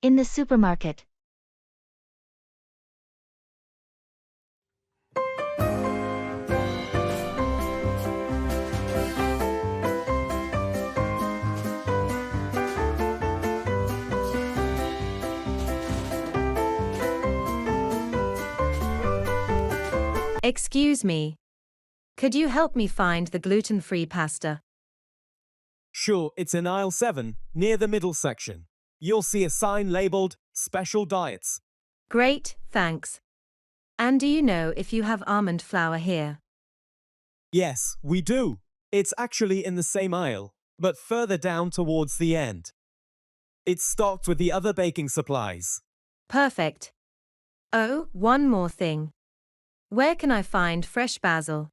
In the supermarket. Excuse me. Could you help me find the gluten-free pasta? Sure, it's in aisle 7, near the middle section. You'll see a sign labeled Special Diets. Great, thanks. And do you know if you have almond flour here? Yes, we do. It's actually in the same aisle, but further down towards the end. It's stocked with the other baking supplies. Perfect. Oh, one more thing. Where can I find fresh basil?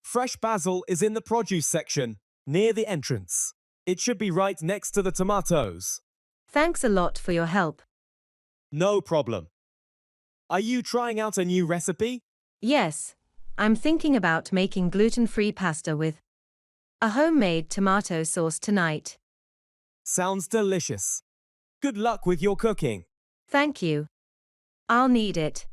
Fresh basil is in the produce section, near the entrance. It should be right next to the tomatoes. Thanks a lot for your help. No problem. Are you trying out a new recipe? Yes, I'm thinking about making gluten-free pasta with a homemade tomato sauce tonight. Sounds delicious. Good luck with your cooking. Thank you. I'll need it.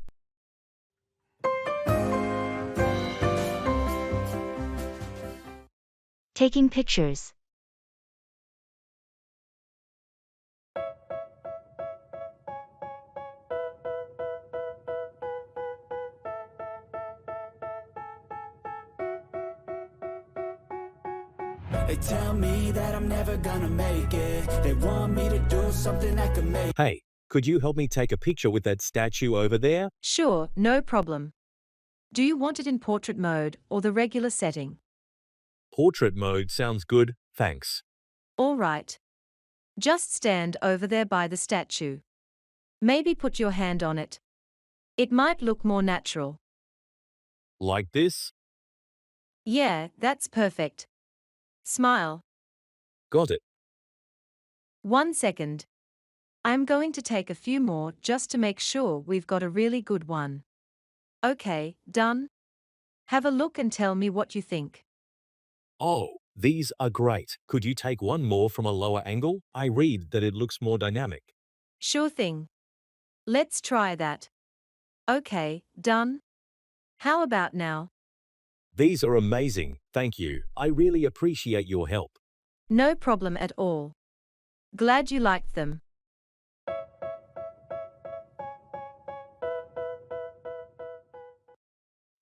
Taking pictures. They tell me that I'm never gonna make it. They want me to do something that could make. Hey, could you help me take a picture with that statue over there? Sure, no problem. Do you want it in portrait mode or the regular setting? Portrait mode sounds good, thanks. All right. Just stand over there by the statue. Maybe put your hand on it. It might look more natural. Like this? Yeah, that's perfect. Smile. Got it. 1 second. I'm going to take a few more just to make sure we've got a really good one. Okay, done. Have a look and tell me what you think. Oh, these are great. Could you take one more from a lower angle? I read that it looks more dynamic. Sure thing. Let's try that. Okay, done. How about now? These are amazing, thank you. I really appreciate your help. No problem at all. Glad you liked them.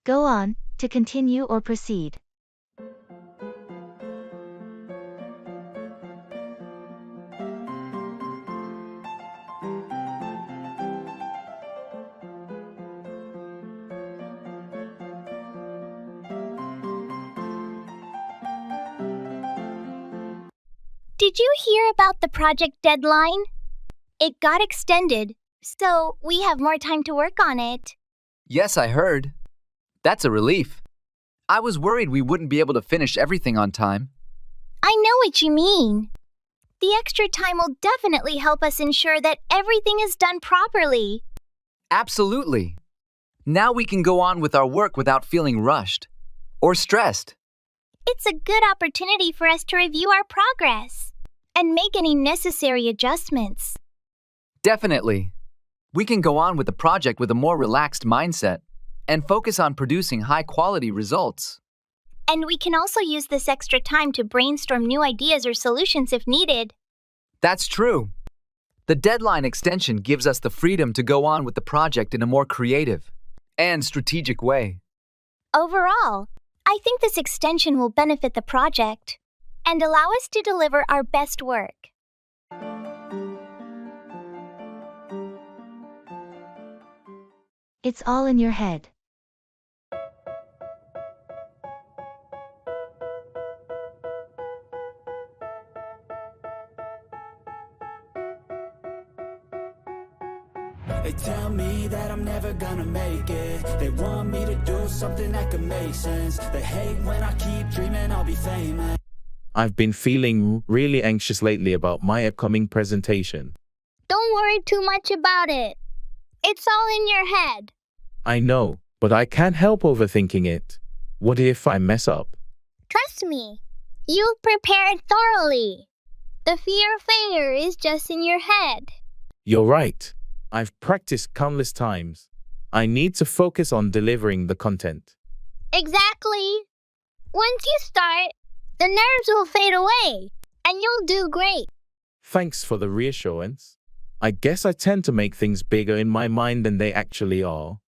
Go on, to continue or proceed. Did you hear about the project deadline? It got extended, so we have more time to work on it. Yes, I heard. That's a relief. I was worried we wouldn't be able to finish everything on time. I know what you mean. The extra time will definitely help us ensure that everything is done properly. Absolutely. Now we can go on with our work without feeling rushed or stressed. It's a good opportunity for us to review our progress and make any necessary adjustments. Definitely. We can go on with the project with a more relaxed mindset and focus on producing high-quality results. And we can also use this extra time to brainstorm new ideas or solutions if needed. That's true. The deadline extension gives us the freedom to go on with the project in a more creative and strategic way. Overall, I think this extension will benefit the project and allow us to deliver our best work. It's all in your head. They tell me that I'm never gonna make it. They want me to do something that could make sense. They hate when I keep dreaming I'll be famous. I've been feeling really anxious lately about my upcoming presentation. Don't worry too much about it. It's all in your head. I know, but I can't help overthinking it. What if I mess up? Trust me, you've prepared thoroughly. The fear of failure is just in your head. You're right. I've practiced countless times. I need to focus on delivering the content. Exactly. Once you start, the nerves will fade away, and you'll do great. Thanks for the reassurance. I guess I tend to make things bigger in my mind than they actually are.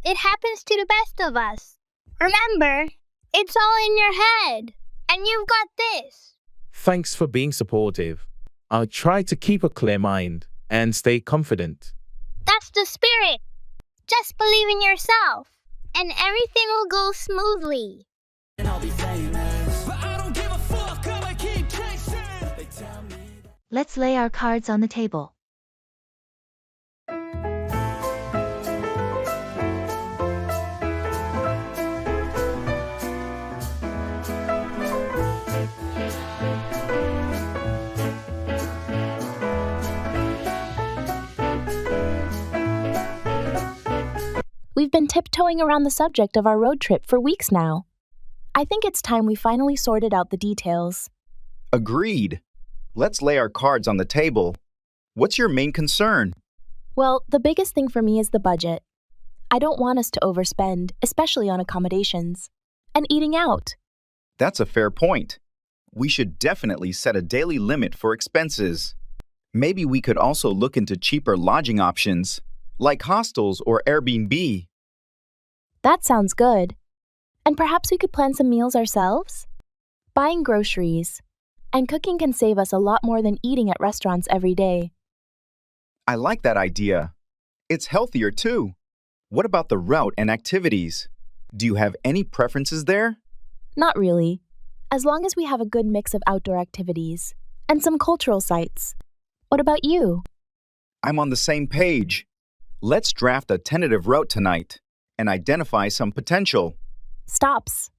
It happens to the best of us. Remember, it's all in your head, and you've got this. Thanks for being supportive. I'll try to keep a clear mind and stay confident. That's the spirit. Just believe in yourself, and everything will go smoothly. And I'll be famous. But I don't give a fuck, I'ma keep chasing. They tell me that Let's lay our cards on the table. We've been tiptoeing around the subject of our road trip for weeks now. I think it's time we finally sorted out the details. Agreed. Let's lay our cards on the table. What's your main concern? Well, the biggest thing for me is the budget. I don't want us to overspend, especially on accommodations. And eating out. That's a fair point. We should definitely set a daily limit for expenses. Maybe we could also look into cheaper lodging options, like hostels or Airbnb. That sounds good. And perhaps we could plan some meals ourselves? Buying groceries and cooking can save us a lot more than eating at restaurants every day. I like that idea. It's healthier too. What about the route and activities? Do you have any preferences there? Not really. As long as we have a good mix of outdoor activities and some cultural sites. What about you? I'm on the same page. Let's draft a tentative route tonight and identify some potential. Stops.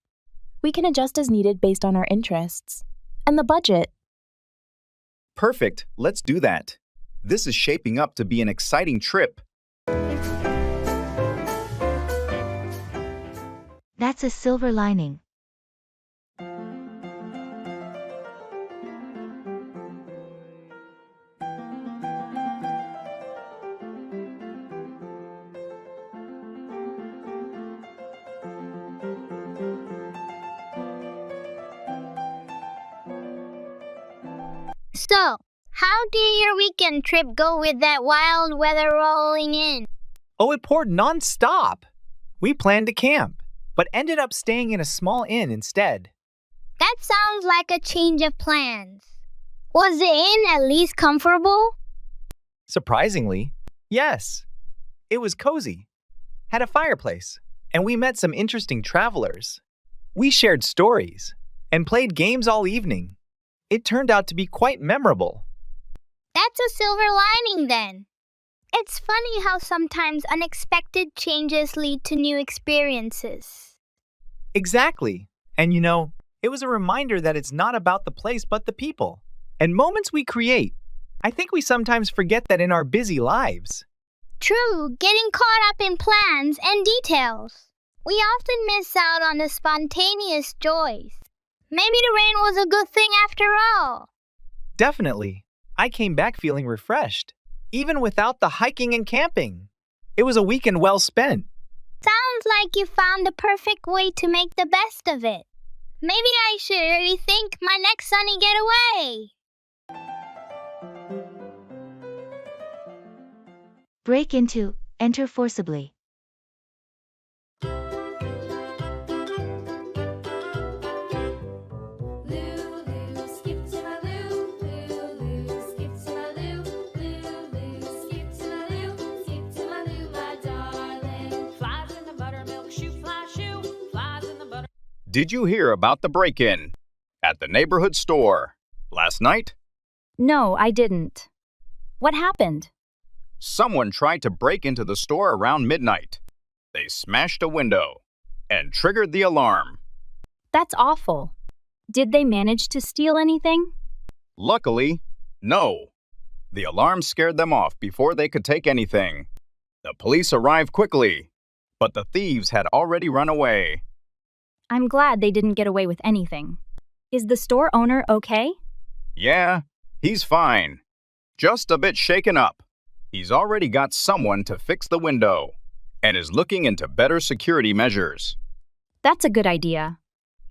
We can adjust as needed based on our interests. And the budget. Perfect. Let's do that. This is shaping up to be an exciting trip. That's a silver lining. So, how did your weekend trip go with that wild weather rolling in? Oh, it poured non-stop. We planned to camp, but ended up staying in a small inn instead. That sounds like a change of plans. Was the inn at least comfortable? Surprisingly, yes. It was cozy, had a fireplace, and we met some interesting travelers. We shared stories and played games all evening. It turned out to be quite memorable. That's a silver lining then. It's funny how sometimes unexpected changes lead to new experiences. Exactly. And you know, it was a reminder that it's not about the place but the people and moments we create. I think we sometimes forget that in our busy lives. True, getting caught up in plans and details. We often miss out on the spontaneous joys. Maybe the rain was a good thing after all. Definitely. I came back feeling refreshed, even without the hiking and camping. It was a weekend well spent. Sounds like you found the perfect way to make the best of it. Maybe I should rethink my next sunny getaway. Break into, enter forcibly. Did you hear about the break-in at the neighborhood store last night? No, I didn't. What happened? Someone tried to break into the store around midnight. They smashed a window and triggered the alarm. That's awful. Did they manage to steal anything? Luckily, no. The alarm scared them off before they could take anything. The police arrived quickly, but the thieves had already run away. I'm glad they didn't get away with anything. Is the store owner okay? Yeah, he's fine. Just a bit shaken up. He's already got someone to fix the window and is looking into better security measures. That's a good idea.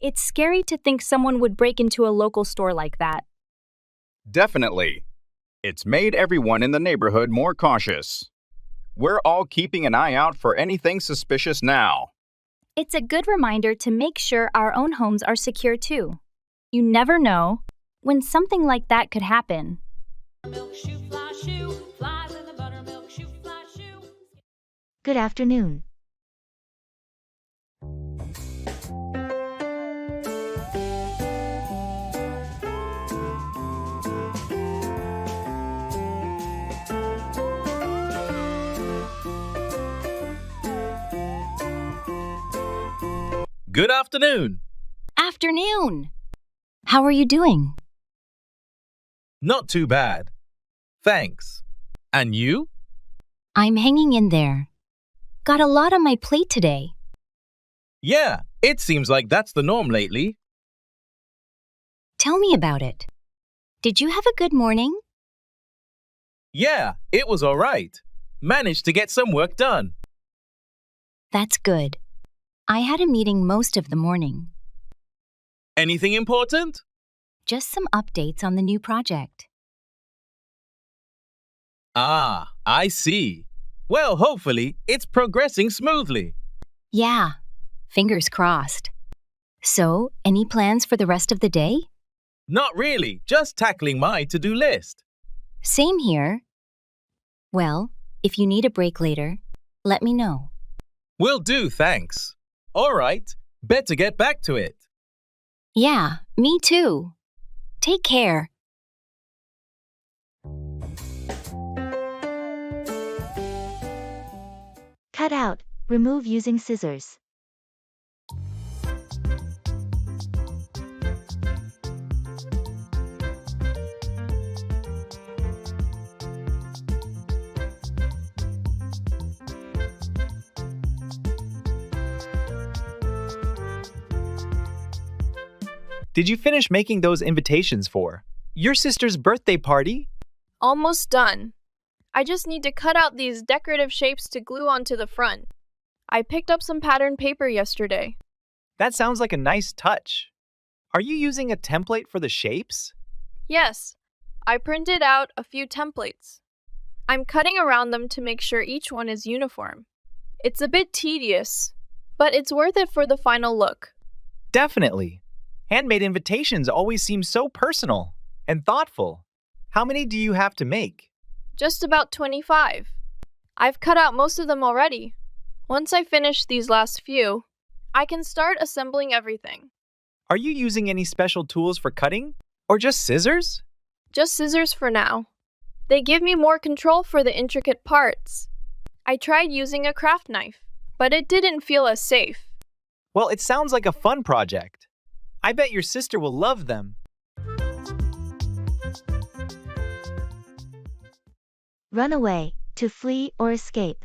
It's scary to think someone would break into a local store like that. Definitely. It's made everyone in the neighborhood more cautious. We're all keeping an eye out for anything suspicious now. It's a good reminder to make sure our own homes are secure too. You never know when something like that could happen. Good afternoon. Good afternoon. Afternoon. How are you doing? Not too bad. Thanks. And you? I'm hanging in there. Got a lot on my plate today. Yeah, it seems like that's the norm lately. Tell me about it. Did you have a good morning? Yeah, it was all right. Managed to get some work done. That's good. I had a meeting most of the morning. Anything important? Just some updates on the new project. Ah, I see. Well, hopefully, it's progressing smoothly. Yeah, fingers crossed. So, any plans for the rest of the day? Not really, just tackling my to-do list. Same here. Well, if you need a break later, let me know. Will do, thanks. All right, better get back to it. Yeah, me too. Take care. Cut out, remove using scissors. Did you finish making those invitations for your sister's birthday party? Almost done. I just need to cut out these decorative shapes to glue onto the front. I picked up some patterned paper yesterday. That sounds like a nice touch. Are you using a template for the shapes? Yes, I printed out a few templates. I'm cutting around them to make sure each one is uniform. It's a bit tedious, but it's worth it for the final look. Definitely. Handmade invitations always seem so personal and thoughtful. How many do you have to make? Just about 25. I've cut out most of them already. Once I finish these last few, I can start assembling everything. Are you using any special tools for cutting? Or just scissors? Just scissors for now. They give me more control for the intricate parts. I tried using a craft knife, but it didn't feel as safe. Well, it sounds like a fun project. I bet your sister will love them. Run away, to flee or escape.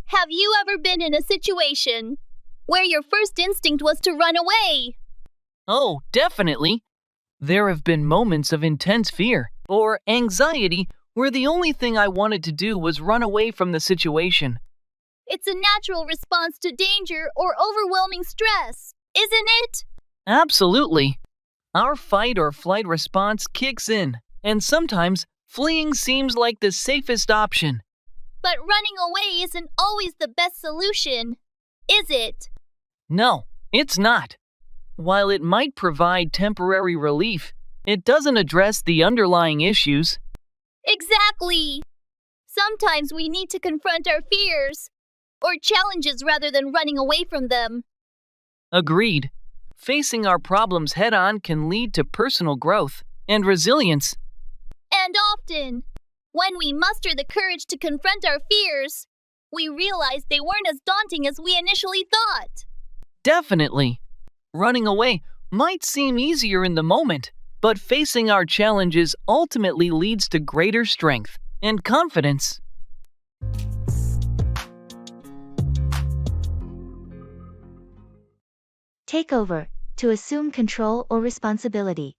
Have you ever been in a situation where your first instinct was to run away? Oh, definitely. There have been moments of intense fear or anxiety where the only thing I wanted to do was run away from the situation. It's a natural response to danger or overwhelming stress, isn't it? Absolutely. Our fight or flight response kicks in, and sometimes fleeing seems like the safest option. But running away isn't always the best solution, is it? No, it's not. While it might provide temporary relief, it doesn't address the underlying issues. Exactly. Sometimes we need to confront our fears or challenges rather than running away from them. Agreed. Facing our problems head-on can lead to personal growth and resilience. And often, when we muster the courage to confront our fears, we realize they weren't as daunting as we initially thought. Definitely. Running away might seem easier in the moment, but facing our challenges ultimately leads to greater strength and confidence. Take over, to assume control or responsibility.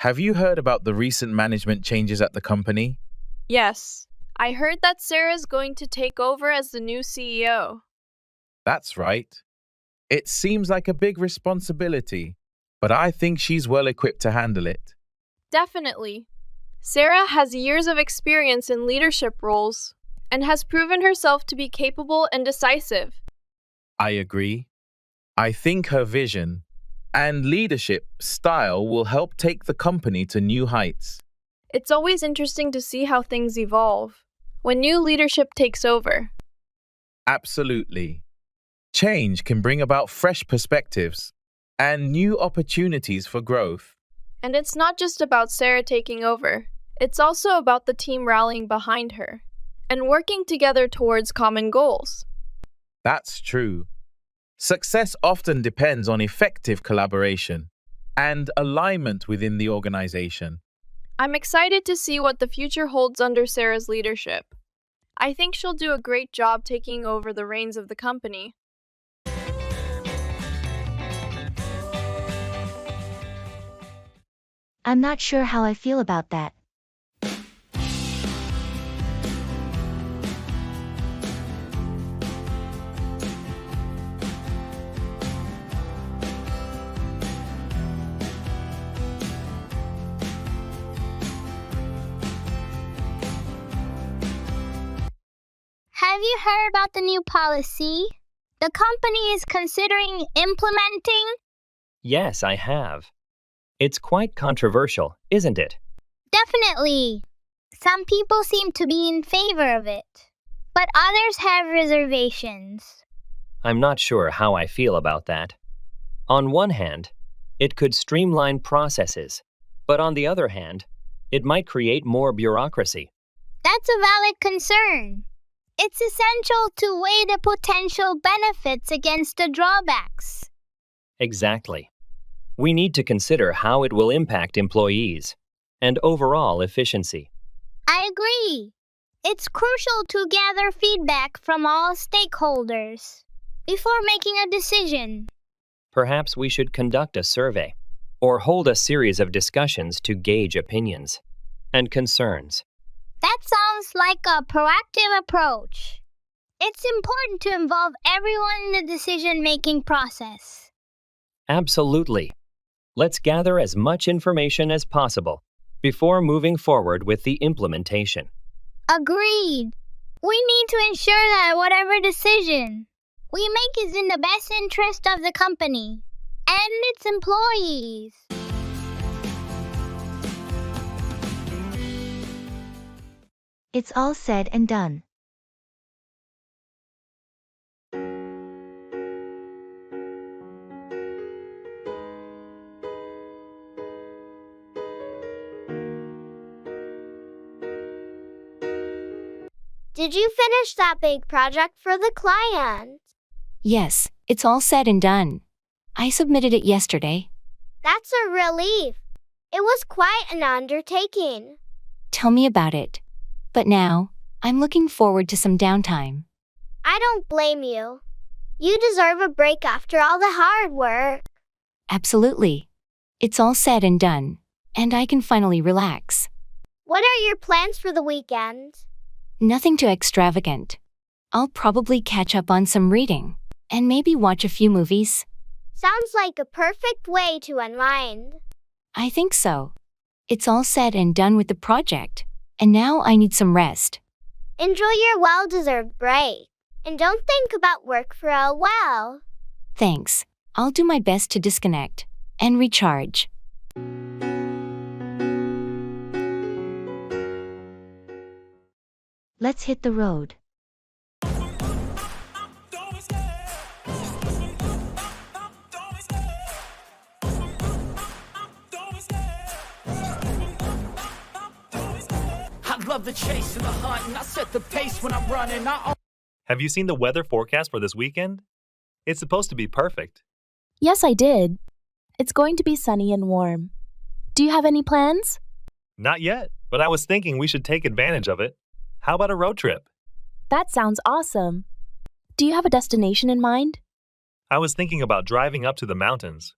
Have you heard about the recent management changes at the company? Yes, I heard that Sarah's going to take over as the new CEO. That's right. It seems like a big responsibility, but I think she's well equipped to handle it. Definitely. Sarah has years of experience in leadership roles and has proven herself to be capable and decisive. I agree. I think her vision and leadership style will help take the company to new heights. It's always interesting to see how things evolve when new leadership takes over. Absolutely. Change can bring about fresh perspectives and new opportunities for growth. And it's not just about Sarah taking over. It's also about the team rallying behind her and working together towards common goals. That's true. Success often depends on effective collaboration and alignment within the organization. I'm excited to see what the future holds under Sarah's leadership. I think she'll do a great job taking over the reins of the company. I'm not sure how I feel about that. Have you heard about the new policy the company is considering implementing? Yes, I have. It's quite controversial, isn't it? Definitely. Some people seem to be in favor of it, but others have reservations. I'm not sure how I feel about that. On one hand, it could streamline processes, but on the other hand, it might create more bureaucracy. That's a valid concern. It's essential to weigh the potential benefits against the drawbacks. Exactly. We need to consider how it will impact employees and overall efficiency. I agree. It's crucial to gather feedback from all stakeholders before making a decision. Perhaps we should conduct a survey or hold a series of discussions to gauge opinions and concerns. That sounds like a proactive approach. It's important to involve everyone in the decision-making process. Absolutely. Let's gather as much information as possible before moving forward with the implementation. Agreed. We need to ensure that whatever decision we make is in the best interest of the company and its employees. It's all said and done. Did you finish that big project for the client? Yes, it's all said and done. I submitted it yesterday. That's a relief. It was quite an undertaking. Tell me about it. But now, I'm looking forward to some downtime. I don't blame you. You deserve a break after all the hard work. Absolutely. It's all said and done, and I can finally relax. What are your plans for the weekend? Nothing too extravagant. I'll probably catch up on some reading, and maybe watch a few movies. Sounds like a perfect way to unwind. I think so. It's all said and done with the project, and now I need some rest. Enjoy your well-deserved break, and don't think about work for a while. Thanks. I'll do my best to disconnect and recharge. Let's hit the road. love the chase and the hunt, and I set the pace when I'm running. Have you seen the weather forecast for this weekend? It's supposed to be perfect. Yes, I did. It's going to be sunny and warm. Do you have any plans? Not yet, but I was thinking we should take advantage of it. How about a road trip? That sounds awesome. Do you have a destination in mind? I was thinking about driving up to the mountains.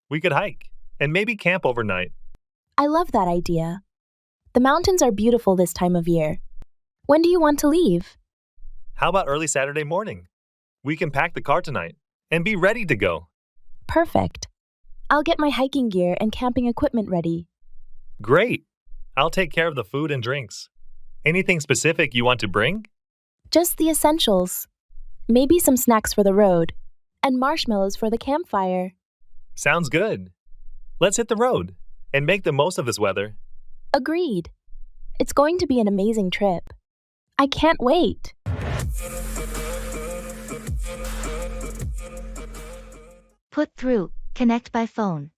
We could hike and maybe camp overnight. I love that idea. The mountains are beautiful this time of year. When do you want to leave? How about early Saturday morning? We can pack the car tonight and be ready to go. Perfect. I'll get my hiking gear and camping equipment ready. Great. I'll take care of the food and drinks. Anything specific you want to bring? Just the essentials. Maybe some snacks for the road, and marshmallows for the campfire. Sounds good. Let's hit the road and make the most of this weather. Agreed. It's going to be an amazing trip. I can't wait. Put through, connect by phone.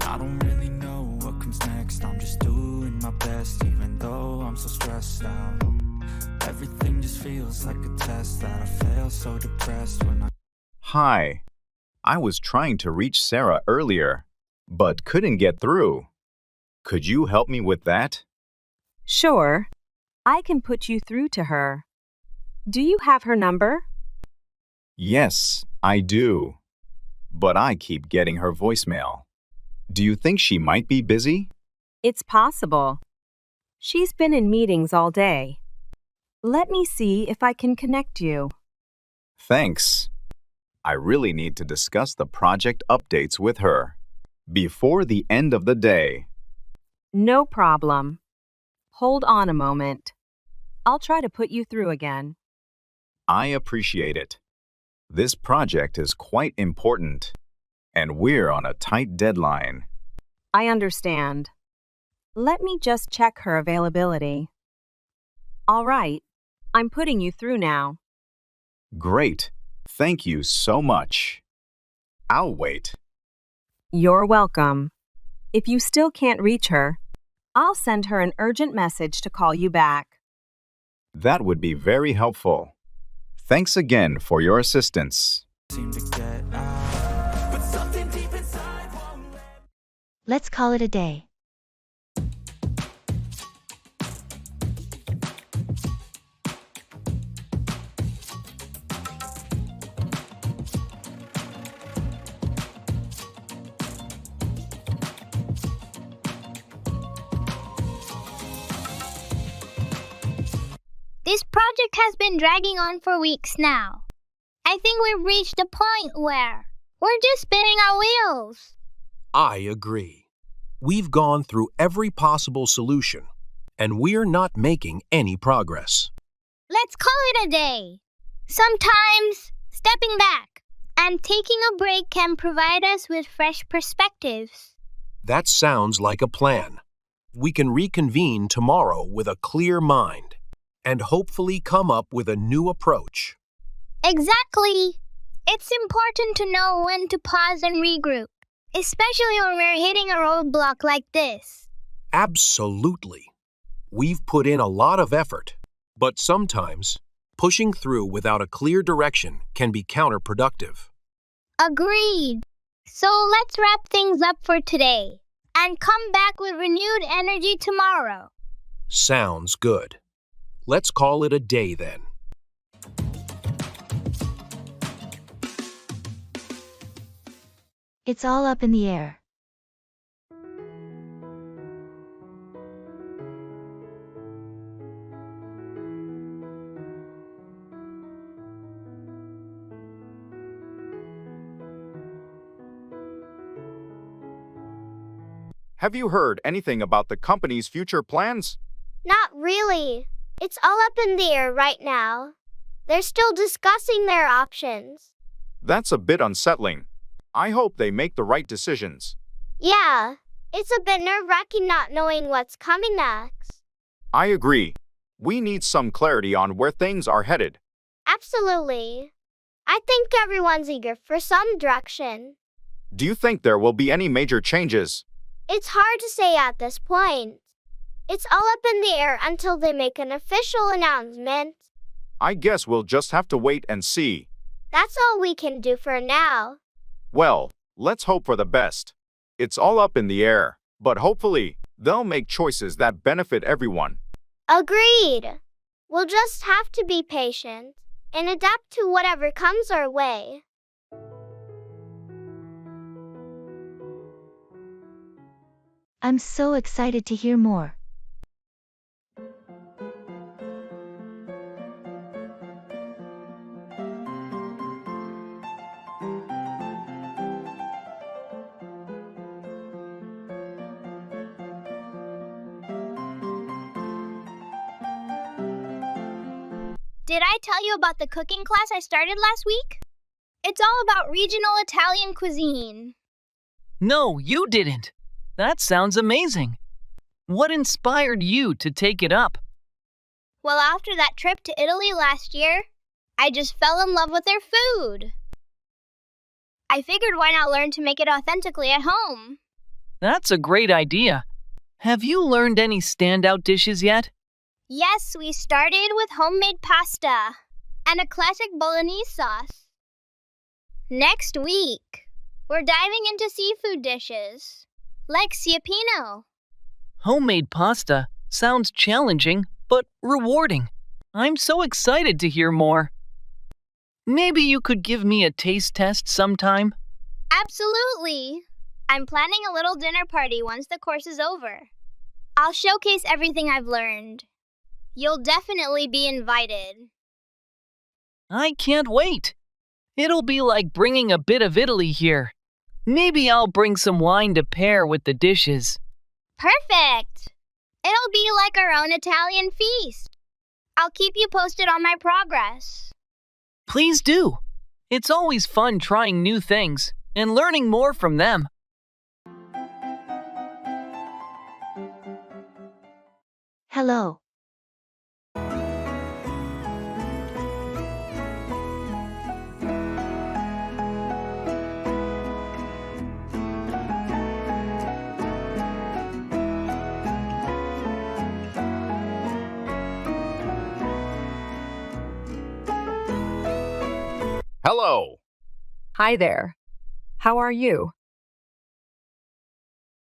I don't really know what comes next. I'm just doing my best, even though I'm so stressed out. Everything just feels like a test that I fail, so depressed when I... Hi. I was trying to reach Sarah earlier, but couldn't get through. Could you help me with that? Sure. I can put you through to her. Do you have her number? Yes, I do. But I keep getting her voicemail. Do you think she might be busy? It's possible. She's been in meetings all day. Let me see if I can connect you. Thanks. I really need to discuss the project updates with her before the end of the day. No problem. Hold on a moment. I'll try to put you through again. I appreciate it. This project is quite important, and we're on a tight deadline. I understand. Let me just check her availability. All right, I'm putting you through now. Great. Thank you so much. I'll wait. You're welcome. If you still can't reach her, I'll send her an urgent message to call you back. That would be very helpful. Thanks again for your assistance. Let's call it a day. This project has been dragging on for weeks now. I think we've reached a point where we're just spinning our wheels. I agree. We've gone through every possible solution, and we're not making any progress. Let's call it a day. Sometimes stepping back and taking a break can provide us with fresh perspectives. That sounds like a plan. We can reconvene tomorrow with a clear mind and hopefully come up with a new approach. Exactly. It's important to know when to pause and regroup, especially when we're hitting a roadblock like this. Absolutely. We've put in a lot of effort, but sometimes pushing through without a clear direction can be counterproductive. Agreed. So let's wrap things up for today and come back with renewed energy tomorrow. Sounds good. Let's call it a day then. It's all up in the air. Have you heard anything about the company's future plans? Not really. It's all up in the air right now. They're still discussing their options. That's a bit unsettling. I hope they make the right decisions. Yeah, it's a bit nerve-wracking not knowing what's coming next. I agree. We need some clarity on where things are headed. Absolutely. I think everyone's eager for some direction. Do you think there will be any major changes? It's hard to say at this point. It's all up in the air until they make an official announcement. I guess we'll just have to wait and see. That's all we can do for now. Well, let's hope for the best. It's all up in the air, but hopefully, they'll make choices that benefit everyone. Agreed. We'll just have to be patient and adapt to whatever comes our way. I'm so excited to hear more. Did I tell you about the cooking class I started last week? It's all about regional Italian cuisine. No, you didn't. That sounds amazing. What inspired you to take it up? Well, after that trip to Italy last year, I just fell in love with their food. I figured why not learn to make it authentically at home? That's a great idea. Have you learned any standout dishes yet? Yes, we started with homemade pasta and a classic bolognese sauce. Next week, we're diving into seafood dishes, like ciappino. Homemade pasta sounds challenging, but rewarding. I'm so excited to hear more. Maybe you could give me a taste test sometime? Absolutely. I'm planning a little dinner party once the course is over. I'll showcase everything I've learned. You'll definitely be invited. I can't wait. It'll be like bringing a bit of Italy here. Maybe I'll bring some wine to pair with the dishes. Perfect! It'll be like our own Italian feast. I'll keep you posted on my progress. Please do. It's always fun trying new things and learning more from them. Hello. Hello. Hi there. How are you?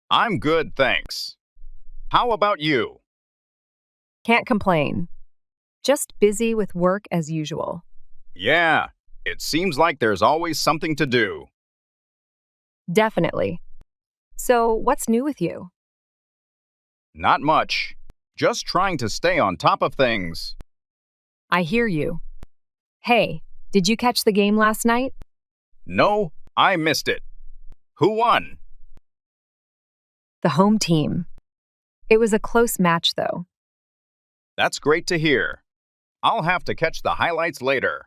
I'm good, thanks. How about you? Can't complain. Just busy with work as usual. Yeah, it seems like there's always something to do. Definitely. So, what's new with you? Not much. Just trying to stay on top of things. I hear you. Hey, did you catch the game last night? No, I missed it. Who won? The home team. It was a close match, though. That's great to hear. I'll have to catch the highlights later.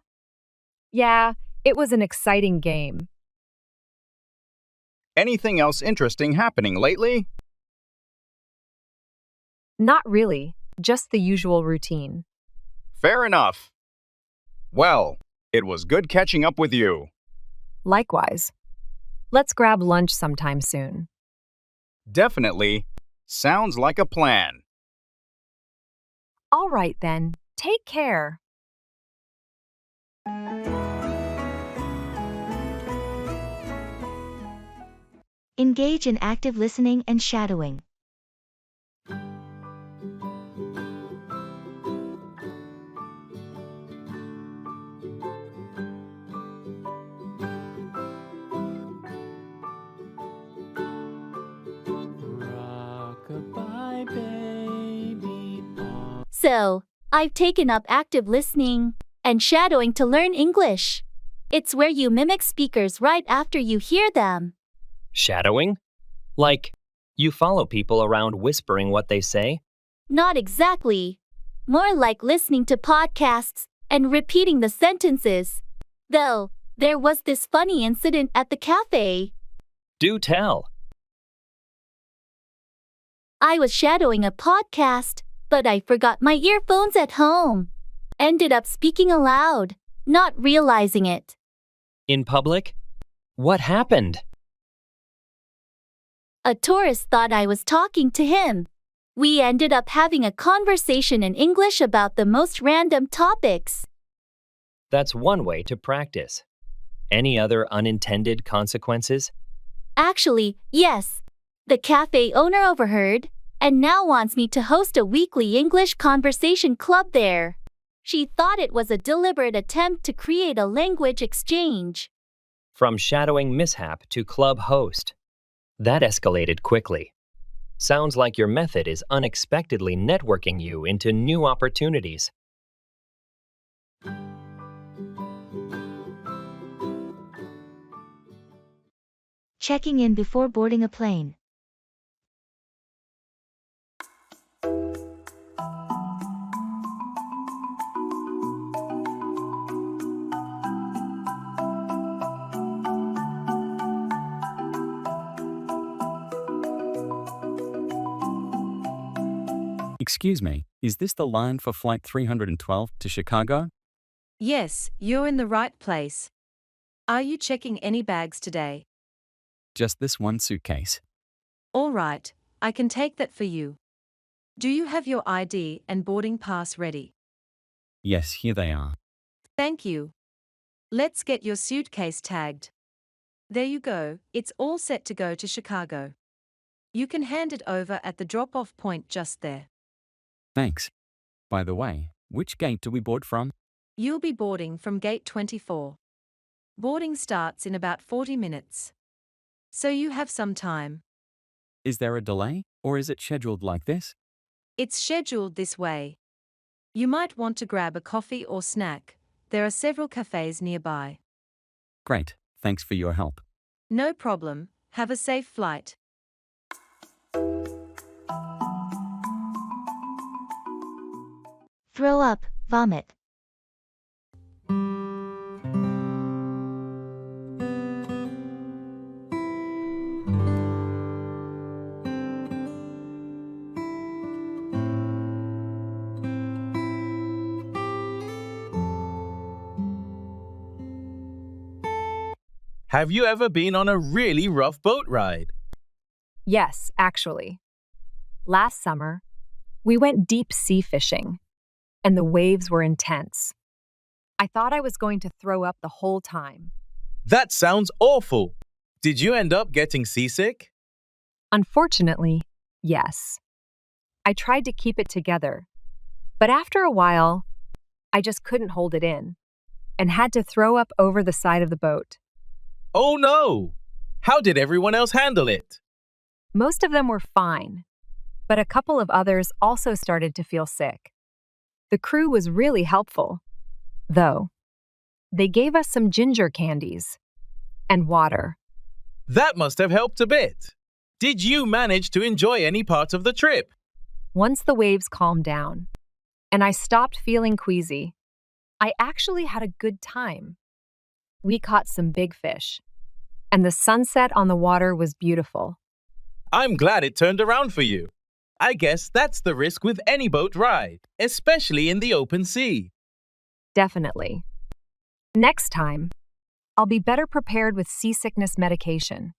Yeah, it was an exciting game. Anything else interesting happening lately? Not really, just the usual routine. Fair enough. Well, it was good catching up with you. Likewise. Let's grab lunch sometime soon. Definitely. Sounds like a plan. All right then, take care. Engage in active listening and shadowing. So, I've taken up active listening and shadowing to learn English. It's where you mimic speakers right after you hear them. Shadowing? Like, you follow people around whispering what they say? Not exactly. More like listening to podcasts and repeating the sentences. Though, there was this funny incident at the cafe. Do tell. I was shadowing a podcast, but I forgot my earphones at home. Ended up speaking aloud. not realizing it. In public? What happened? A tourist thought I was talking to him. We ended up having a conversation in English about the most random topics. That's one way to practice. Any other unintended consequences? Actually, yes. The cafe owner overheard and now wants me to host a weekly English conversation club there. She thought it was a deliberate attempt to create a language exchange. From shadowing mishap to club host. That escalated quickly. Sounds like your method is unexpectedly networking you into new opportunities. Checking in before boarding a plane. Excuse me, is this the line for Flight 312 to Chicago? Yes, you're in the right place. Are you checking any bags today? Just this one suitcase. All right, I can take that for you. Do you have your ID and boarding pass ready? Yes, here they are. Thank you. Let's get your suitcase tagged. There you go, it's all set to go to Chicago. You can hand it over at the drop-off point just there. Thanks. By the way, which gate do we board from? You'll be boarding from gate 24. Boarding starts in about 40 minutes. So you have some time. Is there a delay, or is it scheduled like this? It's scheduled this way. You might want to grab a coffee or snack. There are several cafes nearby. Great, thanks for your help. No problem. Have a safe flight. Throw up, vomit. Have you ever been on a really rough boat ride? Yes, actually. Last summer, we went deep sea fishing, and the waves were intense. I thought I was going to throw up the whole time. That sounds awful. Did you end up getting seasick? Unfortunately, yes. I tried to keep it together, but after a while, I just couldn't hold it in and had to throw up over the side of the boat. Oh no! How did everyone else handle it? Most of them were fine, but a couple of others also started to feel sick. The crew was really helpful, though. They gave us some ginger candies and water. That must have helped a bit. Did you manage to enjoy any part of the trip? Once the waves calmed down and I stopped feeling queasy, I actually had a good time. We caught some big fish, and the sunset on the water was beautiful. I'm glad it turned around for you. I guess that's the risk with any boat ride, especially in the open sea. Definitely. Next time, I'll be better prepared with seasickness medication.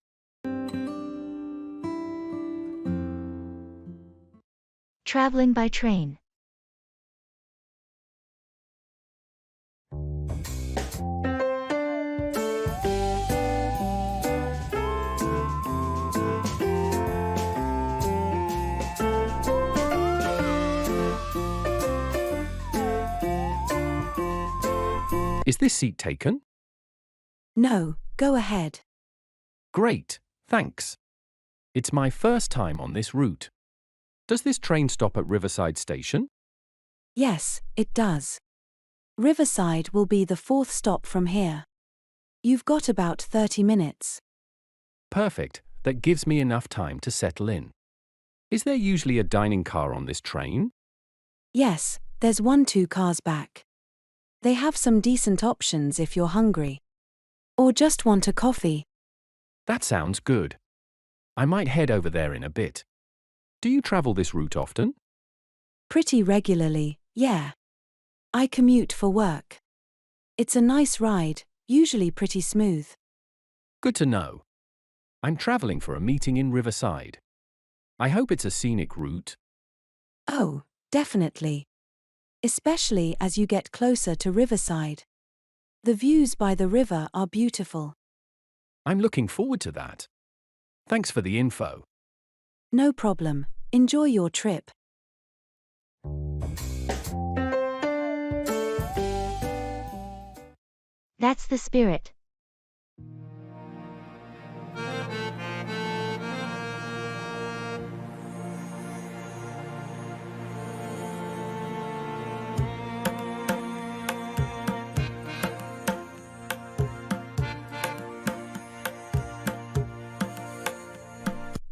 Traveling by train. Is this seat taken? No, go ahead. Great, thanks. It's my first time on this route. Does this train stop at Riverside Station? Yes, it does. Riverside will be the fourth stop from here. You've got about 30 minutes. Perfect, that gives me enough time to settle in. Is there usually a dining car on this train? Yes, there's 1-2 cars back. They have some decent options if you're hungry. Or just want a coffee. That sounds good. I might head over there in a bit. Do you travel this route often? Pretty regularly, yeah. I commute for work. It's a nice ride, usually pretty smooth. Good to know. I'm traveling for a meeting in Riverside. I hope it's a scenic route. Oh, definitely. Especially as you get closer to Riverside. The views by the river are beautiful. I'm looking forward to that. Thanks for the info. No problem. Enjoy your trip. That's the spirit.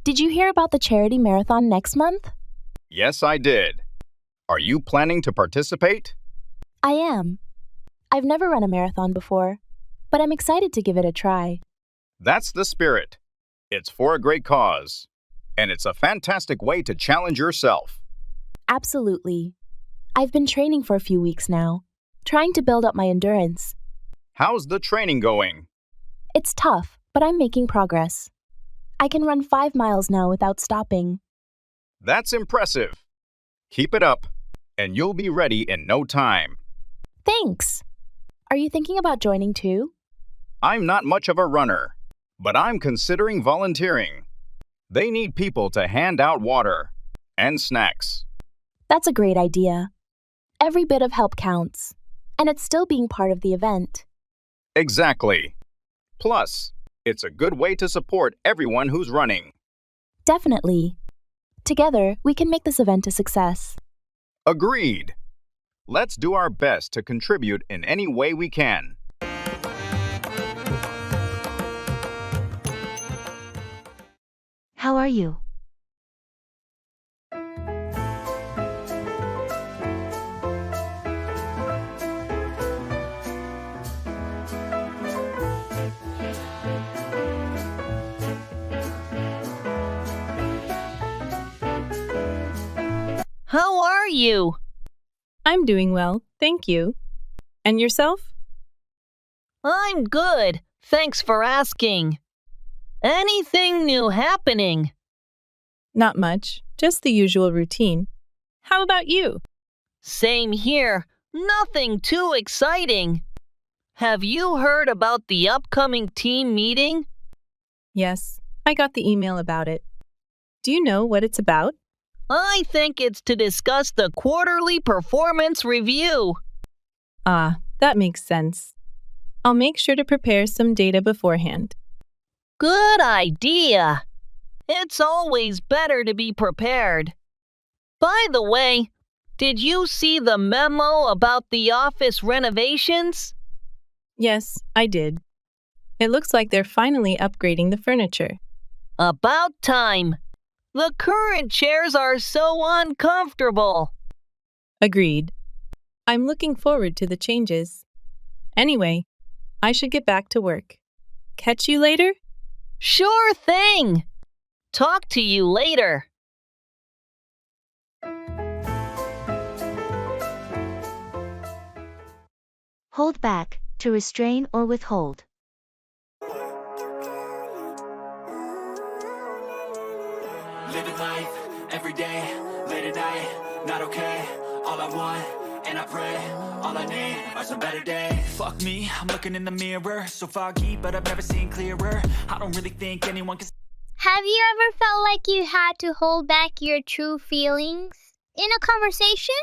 Did you hear about the charity marathon next month? Yes, I did. Are you planning to participate? I am. I've never run a marathon before, but I'm excited to give it a try. That's the spirit. It's for a great cause, and it's a fantastic way to challenge yourself. Absolutely. I've been training for a few weeks now, trying to build up my endurance. How's the training going? It's tough, but I'm making progress. I can run 5 miles now without stopping. That's impressive. Keep it up, and you'll be ready in no time. Thanks. Are you thinking about joining too? I'm not much of a runner, but I'm considering volunteering. They need people to hand out water and snacks. That's a great idea. Every bit of help counts, and it's still being part of the event. Exactly. Plus, it's a good way to support everyone who's running. Definitely. Together, we can make this event a success. Agreed. Let's do our best to contribute in any way we can. How are you? How are you? I'm doing well, thank you. And yourself? I'm good. Thanks for asking. Anything new happening? Not much, just the usual routine. How about you? Same here. Nothing too exciting. Have you heard about the upcoming team meeting? Yes, I got the email about it. Do you know what it's about? I think it's to discuss the quarterly performance review. Ah, that makes sense. I'll make sure to prepare some data beforehand. Good idea. It's always better to be prepared. By the way, did you see the memo about the office renovations? Yes, I did. It looks like they're finally upgrading the furniture. About time. The current chairs are so uncomfortable. Agreed. I'm looking forward to the changes. Anyway, I should get back to work. Catch you later? Sure thing. Talk to you later. Hold back, to restrain or withhold. Living life, every day, late at night, not okay. All I want, and I pray, all I need are some better days. Fuck me, I'm looking in the mirror, so foggy, but I've never seen clearer. I don't really think anyone can. Have you ever felt like you had to hold back your true feelings in a conversation?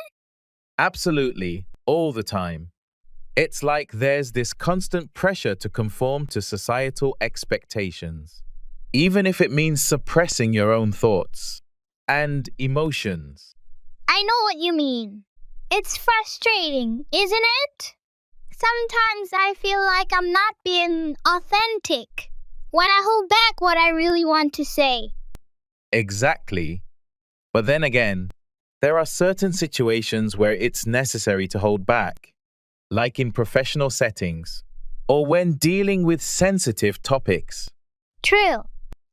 Absolutely, all the time. It's like there's this constant pressure to conform to societal expectations, even if it means suppressing your own thoughts and emotions. I know what you mean. It's frustrating, isn't it? Sometimes I feel like I'm not being authentic when I hold back what I really want to say. Exactly. But then again, there are certain situations where it's necessary to hold back, like in professional settings or when dealing with sensitive topics. True.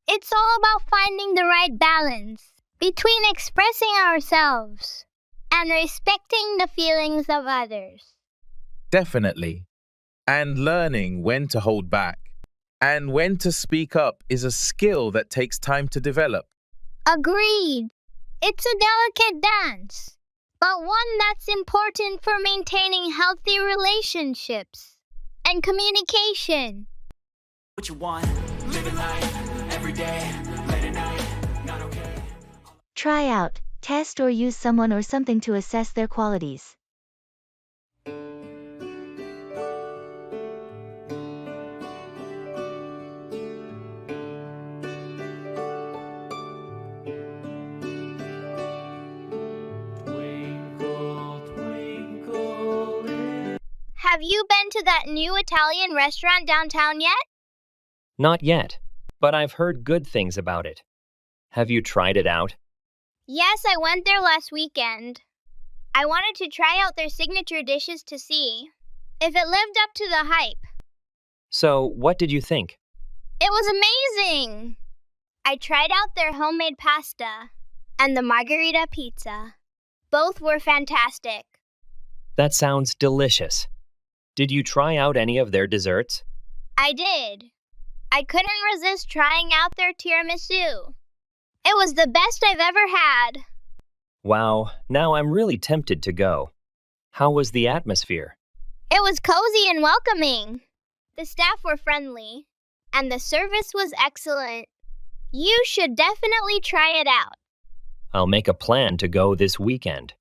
It's all about finding the right balance between expressing ourselves and respecting the feelings of others. Definitely. And learning when to hold back and when to speak up is a skill that takes time to develop. Agreed. It's a delicate dance, but one that's important for maintaining healthy relationships and communication. What you want, living life, every day, late at night, not okay. Try out, test or use someone or something to assess their qualities. Have you been to that new Italian restaurant downtown yet? Not yet, but I've heard good things about it. Have you tried it out? Yes, I went there last weekend. I wanted to try out their signature dishes to see if it lived up to the hype. So, what did you think? It was amazing! I tried out their homemade pasta and the margherita pizza. Both were fantastic. That sounds delicious. Did you try out any of their desserts? I did. I couldn't resist trying out their tiramisu. It was the best I've ever had. Wow, now I'm really tempted to go. How was the atmosphere? It was cozy and welcoming. The staff were friendly, and the service was excellent. You should definitely try it out. I'll make a plan to go this weekend.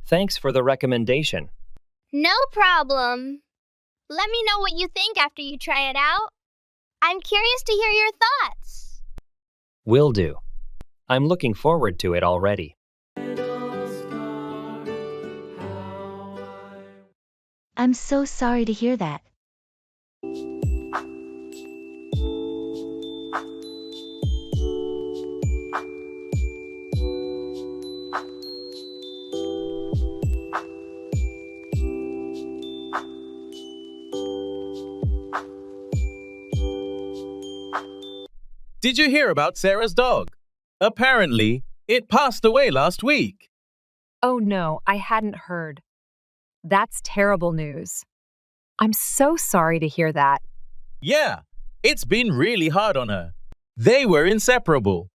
Thanks for the recommendation. No problem. Let me know what you think after you try it out. I'm curious to hear your thoughts. Will do. I'm looking forward to it already. I'm so sorry to hear that. Did you hear about Sarah's dog? Apparently, it passed away last week. Oh no, I hadn't heard. That's terrible news. I'm so sorry to hear that. Yeah, it's been really hard on her. They were inseparable.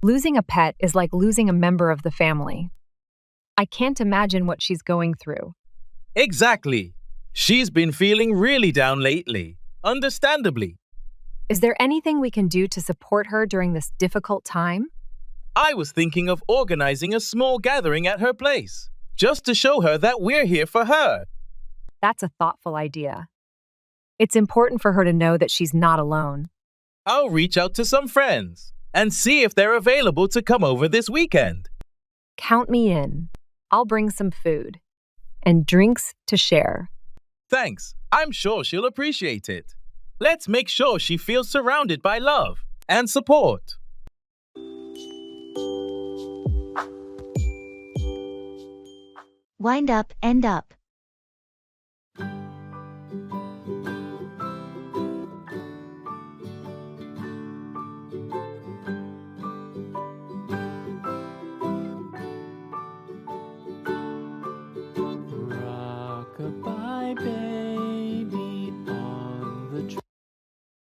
Losing a pet is like losing a member of the family. I can't imagine what she's going through. Exactly. She's been feeling really down lately, understandably. Is there anything we can do to support her during this difficult time? I was thinking of organizing a small gathering at her place, just to show her that we're here for her. That's a thoughtful idea. It's important for her to know that she's not alone. I'll reach out to some friends and see if they're available to come over this weekend. Count me in. I'll bring some food and drinks to share. Thanks. I'm sure she'll appreciate it. Let's make sure she feels surrounded by love and support. Wind up, end up.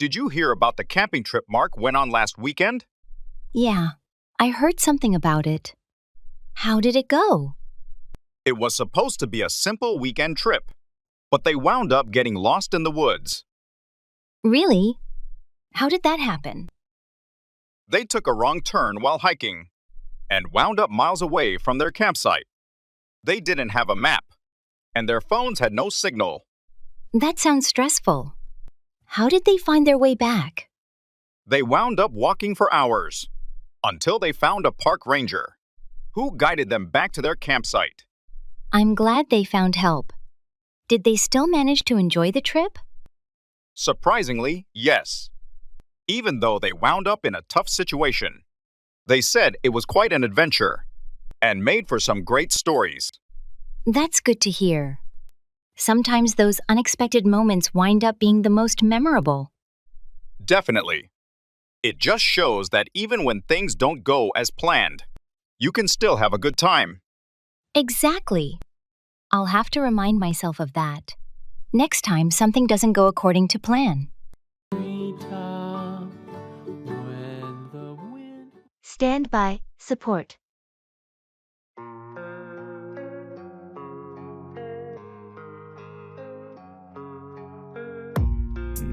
Did you hear about the camping trip Mark went on last weekend? Yeah, I heard something about it. How did it go? It was supposed to be a simple weekend trip, but they wound up getting lost in the woods. Really? How did that happen? They took a wrong turn while hiking and wound up miles away from their campsite. They didn't have a map, and their phones had no signal. That sounds stressful. How did they find their way back? They wound up walking for hours until they found a park ranger who guided them back to their campsite. I'm glad they found help. Did they still manage to enjoy the trip? Surprisingly, yes. Even though they wound up in a tough situation, they said it was quite an adventure and made for some great stories. That's good to hear. Sometimes those unexpected moments wind up being the most memorable. Definitely. It just shows that even when things don't go as planned, you can still have a good time. Exactly. I'll have to remind myself of that. next time something doesn't go according to plan. Stand by, support.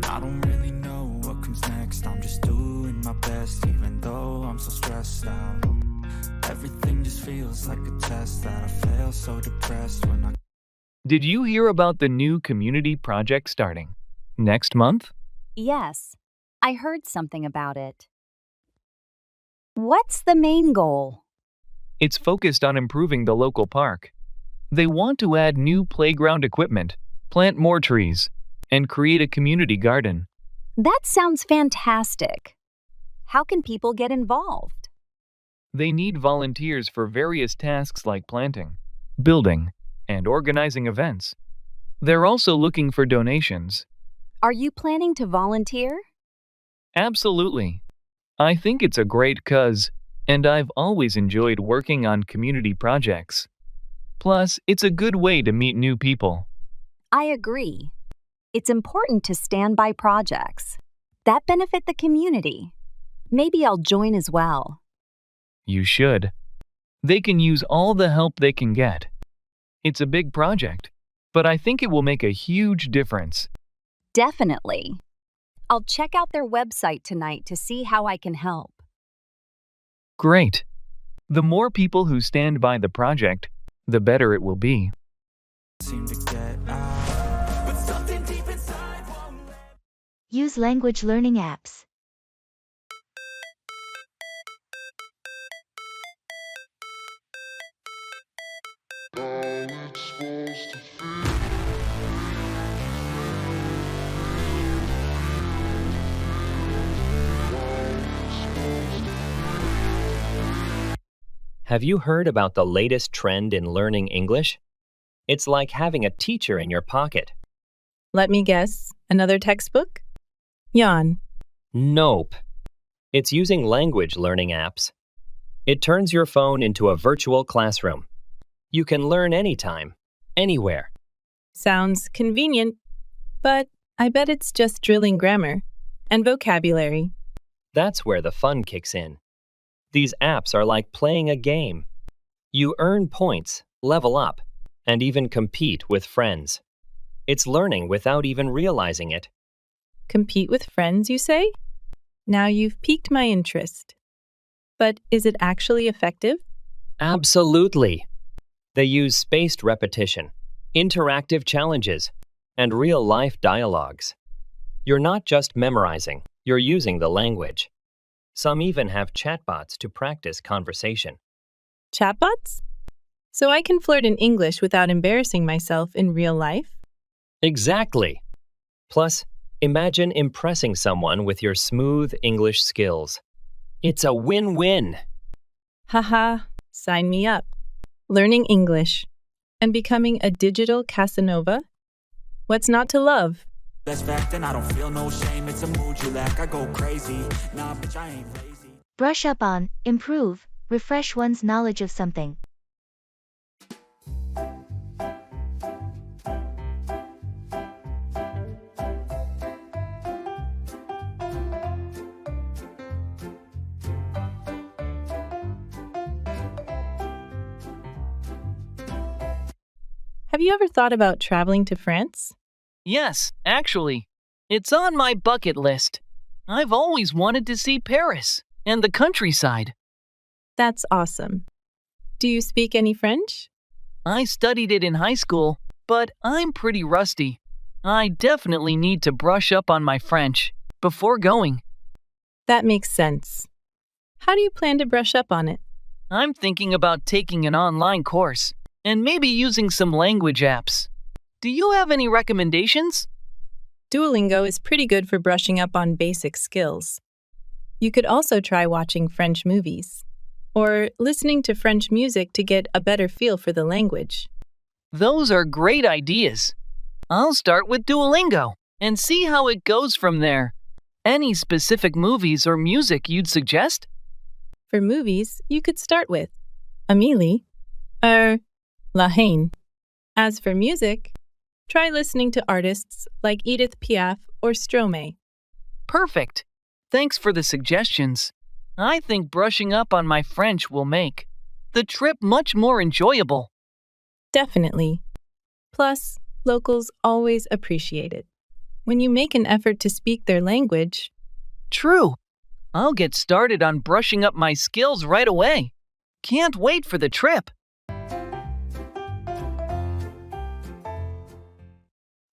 I don't really know what comes next. I'm just doing my best, even though I'm so stressed out. Everything just feels like a test that I fail, so depressed when I... Did you hear about the new community project starting next month? Yes, I heard something about it. What's the main goal? It's focused on improving the local park. They want to add new playground equipment, plant more trees, and create a community garden. That sounds fantastic. How can people get involved? They need volunteers for various tasks like planting, building, and organizing events. They're also looking for donations. Are you planning to volunteer? Absolutely. I think it's a great cause, and I've always enjoyed working on community projects. Plus, it's a good way to meet new people. I agree. It's important to stand by projects that benefit the community. Maybe I'll join as well. You should. They can use all the help they can get. It's a big project, but I think it will make a huge difference. Definitely. I'll check out their website tonight to see how I can help. Great. The more people who stand by the project, the better it will be. Use language learning apps. Have you heard about the latest trend in learning English? It's like having a teacher in your pocket. Let me guess, another textbook? Yawn. Nope. It's using language learning apps. It turns your phone into a virtual classroom. You can learn anytime, anywhere. Sounds convenient, but I bet it's just drilling grammar and vocabulary. That's where the fun kicks in. These apps are like playing a game. You earn points, level up, and even compete with friends. It's learning without even realizing it. Compete with friends, you say? Now you've piqued my interest. But is it actually effective? Absolutely. They use spaced repetition, interactive challenges, and real-life dialogues. You're not just memorizing, you're using the language. Some even have chatbots to practice conversation. Chatbots? So I can flirt in English without embarrassing myself in real life? Exactly. Plus, imagine impressing someone with your smooth English skills. It's a win-win. Haha, sign me up. Learning English and becoming a digital Casanova? What's not to love? That's fact, and I don't feel no shame. It's a mood you lack. I go crazy. Nah, bitch, I ain't lazy. Brush up on, improve, refresh one's knowledge of something. Have you ever thought about traveling to France? Yes, actually. It's on my bucket list. I've always wanted to see Paris and the countryside. That's awesome. Do you speak any French? I studied it in high school, but I'm pretty rusty. I definitely need to brush up on my French before going. That makes sense. How do you plan to brush up on it? I'm thinking about taking an online course and maybe using some language apps. Do you have any recommendations? Duolingo is pretty good for brushing up on basic skills. You could also try watching French movies or listening to French music to get a better feel for the language. Those are great ideas. I'll start with Duolingo and see how it goes from there. Any specific movies or music you'd suggest? For movies, you could start with Amélie or La Haine. As for music, Try listening to artists like Edith Piaf or Stromae. Perfect. Thanks for the suggestions. I think brushing up on my French will make the trip much more enjoyable. Definitely. Plus, locals always appreciate it. When you make an effort to speak their language. True. I'll get started on brushing up my skills right away. Can't wait for the trip.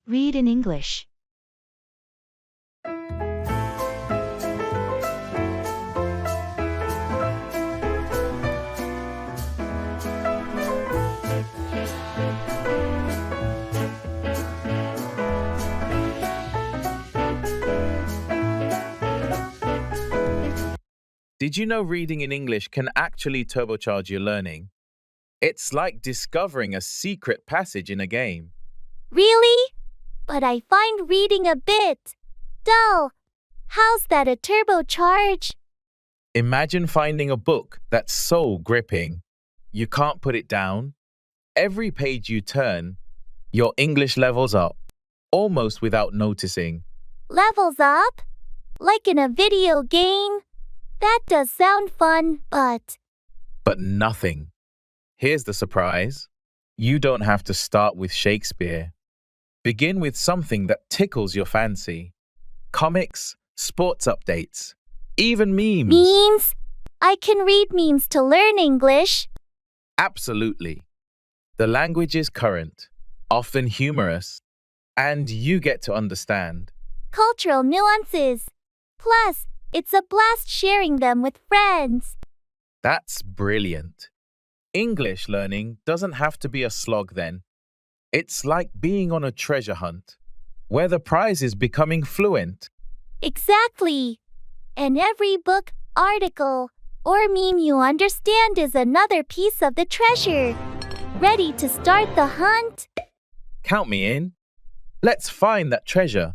Read in English. Did you know reading in English can actually turbocharge your learning? It's like discovering a secret passage in a game. Really? But I find reading a bit dull. How's that a turbocharge? Imagine finding a book that's so gripping. You can't put it down. Every page you turn, your English levels up, almost without noticing. Levels up? Like in a video game? That does sound fun, but nothing. Here's the surprise. You don't have to start with Shakespeare. Begin with something that tickles your fancy. Comics, sports updates, even memes. Memes? I can read memes to learn English. Absolutely. The language is current, often humorous, and you get to understand Cultural nuances. Plus, it's a blast sharing them with friends. That's brilliant. English learning doesn't have to be a slog then. It's like being on a treasure hunt, where the prize is becoming fluent. Exactly. And every book, article, or meme you understand is another piece of the treasure. Ready to start the hunt? Count me in. Let's find that treasure.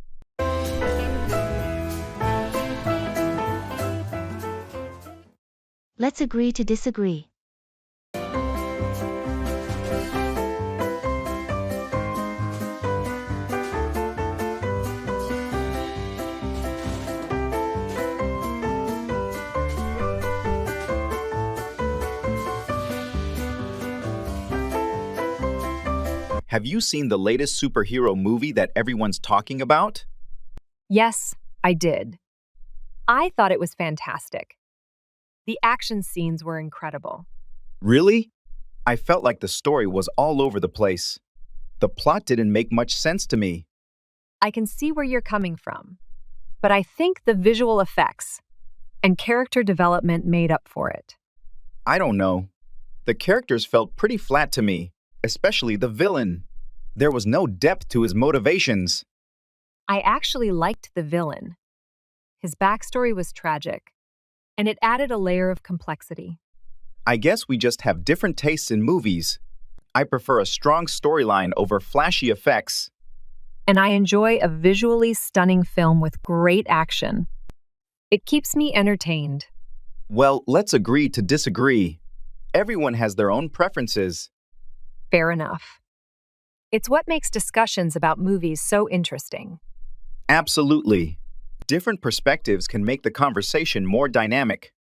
Let's agree to disagree. Have you seen the latest superhero movie that everyone's talking about? Yes, I did. I thought it was fantastic. The action scenes were incredible. Really? I felt like the story was all over the place. The plot didn't make much sense to me. I can see where you're coming from, but I think the visual effects and character development made up for it. I don't know. The characters felt pretty flat to me, especially the villain. There was no depth to his motivations. I actually liked the villain. His backstory was tragic, and it added a layer of complexity. I guess we just have different tastes in movies. I prefer a strong storyline over flashy effects. And I enjoy a visually stunning film with great action. It keeps me entertained. Well, let's agree to disagree. Everyone has their own preferences. Fair enough. It's what makes discussions about movies so interesting. Absolutely. Different perspectives can make the conversation more dynamic.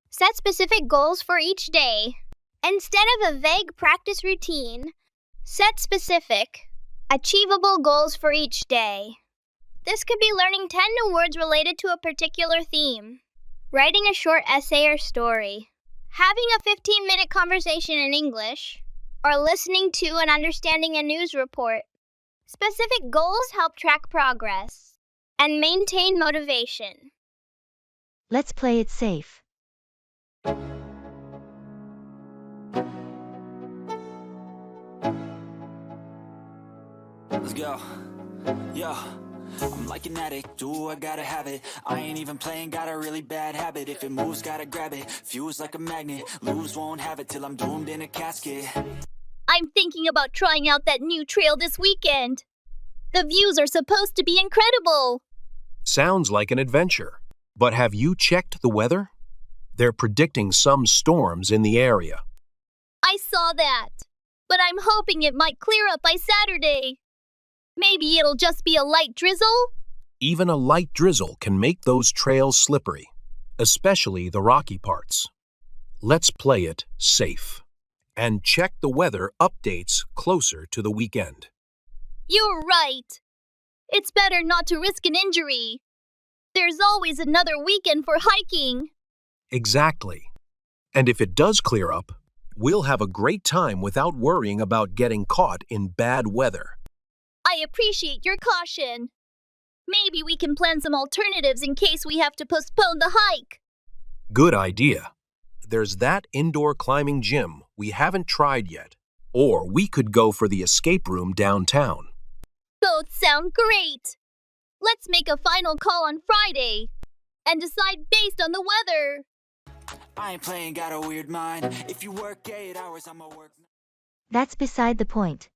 Set specific goals for each day. Instead of a vague practice routine, set specific, achievable goals for each day. This could be learning 10 new words related to a particular theme, writing a short essay or story, having a 15-minute conversation in English, or listening to and understanding a news report. Specific goals help track progress and maintain motivation. Let's play it safe. Let's go. Yo, I'm like an addict, do I gotta have it. I ain't even playing, got a really bad habit. If it moves, gotta grab it, fuse like a magnet. Lose, won't have it till I'm doomed in a casket. I'm thinking about trying out that new trail this weekend. The views are supposed to be incredible. Sounds like an adventure. But have you checked the weather? They're predicting some storms in the area. I saw that. But I'm hoping it might clear up by Saturday. Maybe it'll just be a light drizzle? Even a light drizzle can make those trails slippery, especially the rocky parts. Let's play it safe and check the weather updates closer to the weekend. You're right. It's better not to risk an injury. There's always another weekend for hiking. Exactly. And if it does clear up, we'll have a great time without worrying about getting caught in bad weather. I appreciate your caution. Maybe we can plan some alternatives in case we have to postpone the hike. Good idea. There's that indoor climbing gym we haven't tried yet, or we could go for the escape room downtown. Both sound great. Let's make a final call on Friday and decide based on the weather. I ain't playing, got a weird mind. If you work 8 hours, I'ma work. That's beside the point.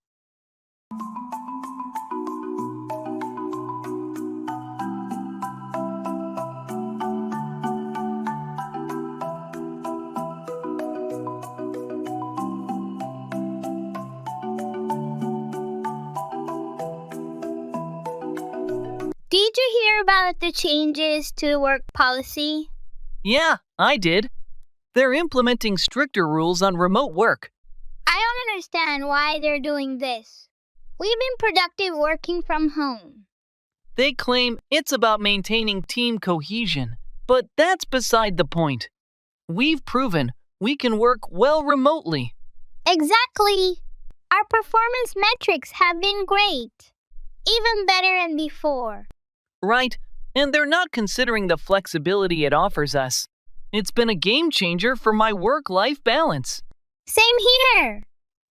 Did you hear about the changes to work policy? Yeah, I did. They're implementing stricter rules on remote work. I don't understand why they're doing this. We've been productive working from home. They claim it's about maintaining team cohesion, but that's beside the point. We've proven we can work well remotely. Exactly. Our performance metrics have been great. Even better than before. Right, and they're not considering the flexibility it offers us. It's been a game changer for my work-life balance. Same here.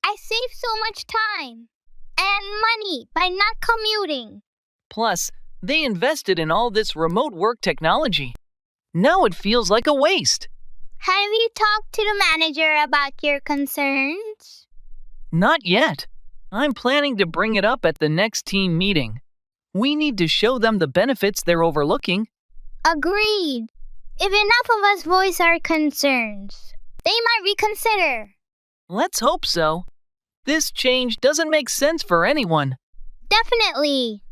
I save so much time and money by not commuting. Plus, they invested in all this remote work technology. Now it feels like a waste. Have you talked to the manager about your concerns? Not yet. I'm planning to bring it up at the next team meeting. We need to show them the benefits they're overlooking. Agreed. If enough of us voice our concerns, they might reconsider. Let's hope so. This change doesn't make sense for anyone. Definitely.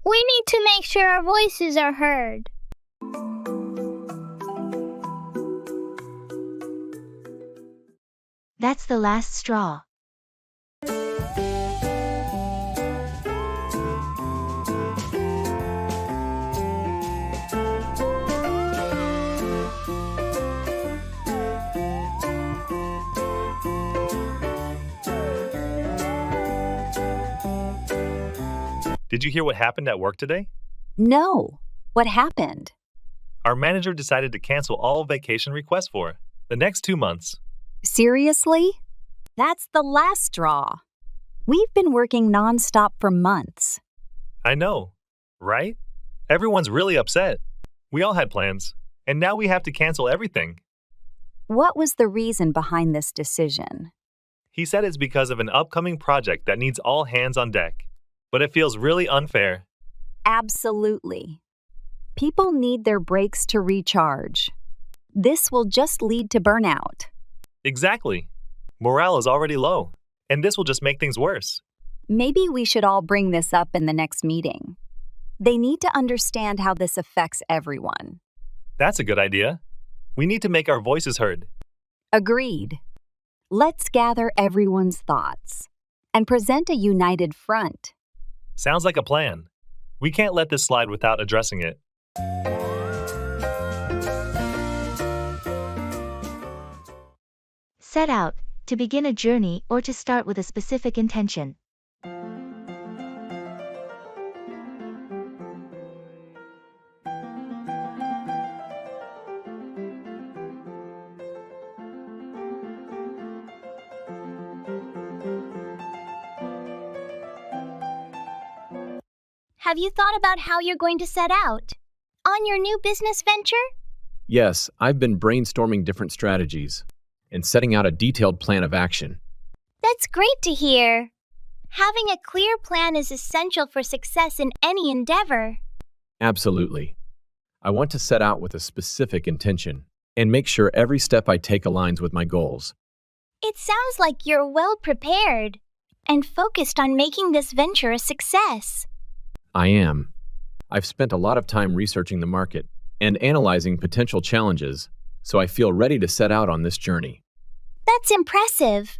We need to make sure our voices are heard. That's the last straw. Did you hear what happened at work today? No. What happened? Our manager decided to cancel all vacation requests for the next 2 months. Seriously? That's the last straw. We've been working nonstop for months. I know, right? Everyone's really upset. We all had plans, and now we have to cancel everything. What was the reason behind this decision? He said it's because of an upcoming project that needs all hands on deck, but it feels really unfair. Absolutely. People need their breaks to recharge. This will just lead to burnout. Exactly. Morale is already low, and this will just make things worse. Maybe we should all bring this up in the next meeting. They need to understand how this affects everyone. That's a good idea. We need to make our voices heard. Agreed. Let's gather everyone's thoughts and present a united front. Sounds like a plan. We can't let this slide without addressing it. Set out, to begin a journey or to start with a specific intention. Have you thought about how you're going to set out? On your new business venture? Yes, I've been brainstorming different strategies and setting out a detailed plan of action. That's great to hear. Having a clear plan is essential for success in any endeavor. Absolutely. I want to set out with a specific intention and make sure every step I take aligns with my goals. It sounds like you're well prepared and focused on making this venture a success. I am. I've spent a lot of time researching the market and analyzing potential challenges, so I feel ready to set out on this journey. That's impressive.